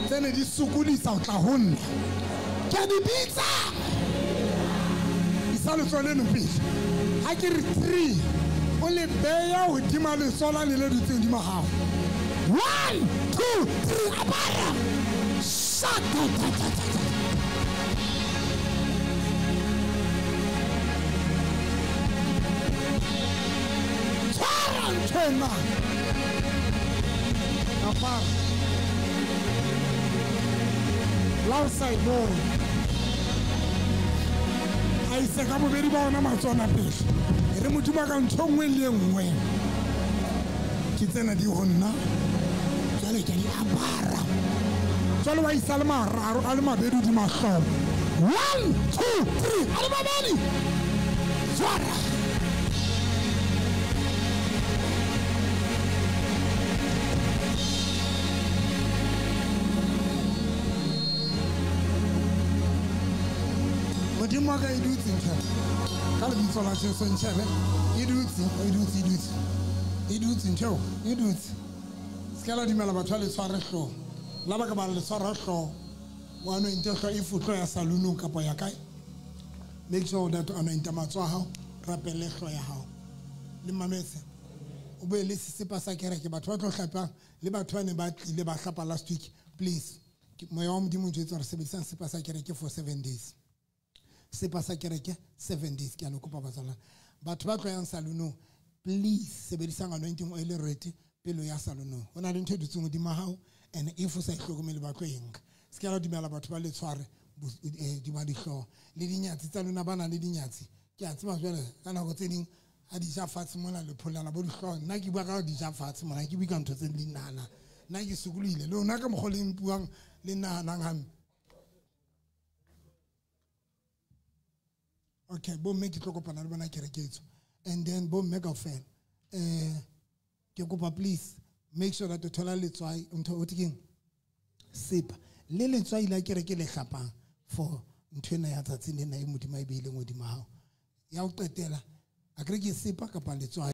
A: tsene di sukulisa o tla honna ke di bitsa isalo tsone no pele ha ke re 3 only beya hodima le sola le dutseng di magao 1 2 3 abara shaka Tarantena apara outside ball ai se ka bobedi ba ona matsona pele re modimo ka ntshongwe le nngwe ke tsena di honna jale ke di apara jale wa isala mararo a le mabedi di mahlobo 1 2 3 a le mabedi swara modimo ka e dutse ntsha ka le bitso la Jesu ntshebe e dutse skala di mela batho le tshware hlo la ba ka ba le tshware hlo wa no intehlo e futlo ya salunung kapa ya kae make sure that ono intamatso ha rapele hlo ya hao le mametse o be le sesepa sa kereke batho ba tlo hlapa le batho ba ne ba tlile ba hlapa last week please moya wa modimo ntse re sebedisa sesepa sa kereke for 7 days sesepa sa kereke 7 days ke a lokopa batsana batho ba tloyang salunong please sebedisa anointing oil rete pelo ya salunong ona le ntho ditsong di mahao and if o sa ihlokomele ba tloyeng se ke ra dimela batho ba le tshware di ba di hlo le dinyatsi tsa lona bana le dinyatsi ke a tseba jwale kana go tseding a di ja fatshe mona le pholana bo di hlo nna ke bua ka di ja fatshe mona ke bua ntho tse di nana nna ke sukulile le ona ka mogoleng buang le nana ngam okay bo make it kopana le bona kereketso and then bo make a fan ke kopa please make sure that the thola le tswai ntho o tiking sepa le letswai la kere ke le hlapang for ntwena ya tsatsing lena e modimo a e beileng hodimo hao ya o qetela a kere ke sepa kapa letswai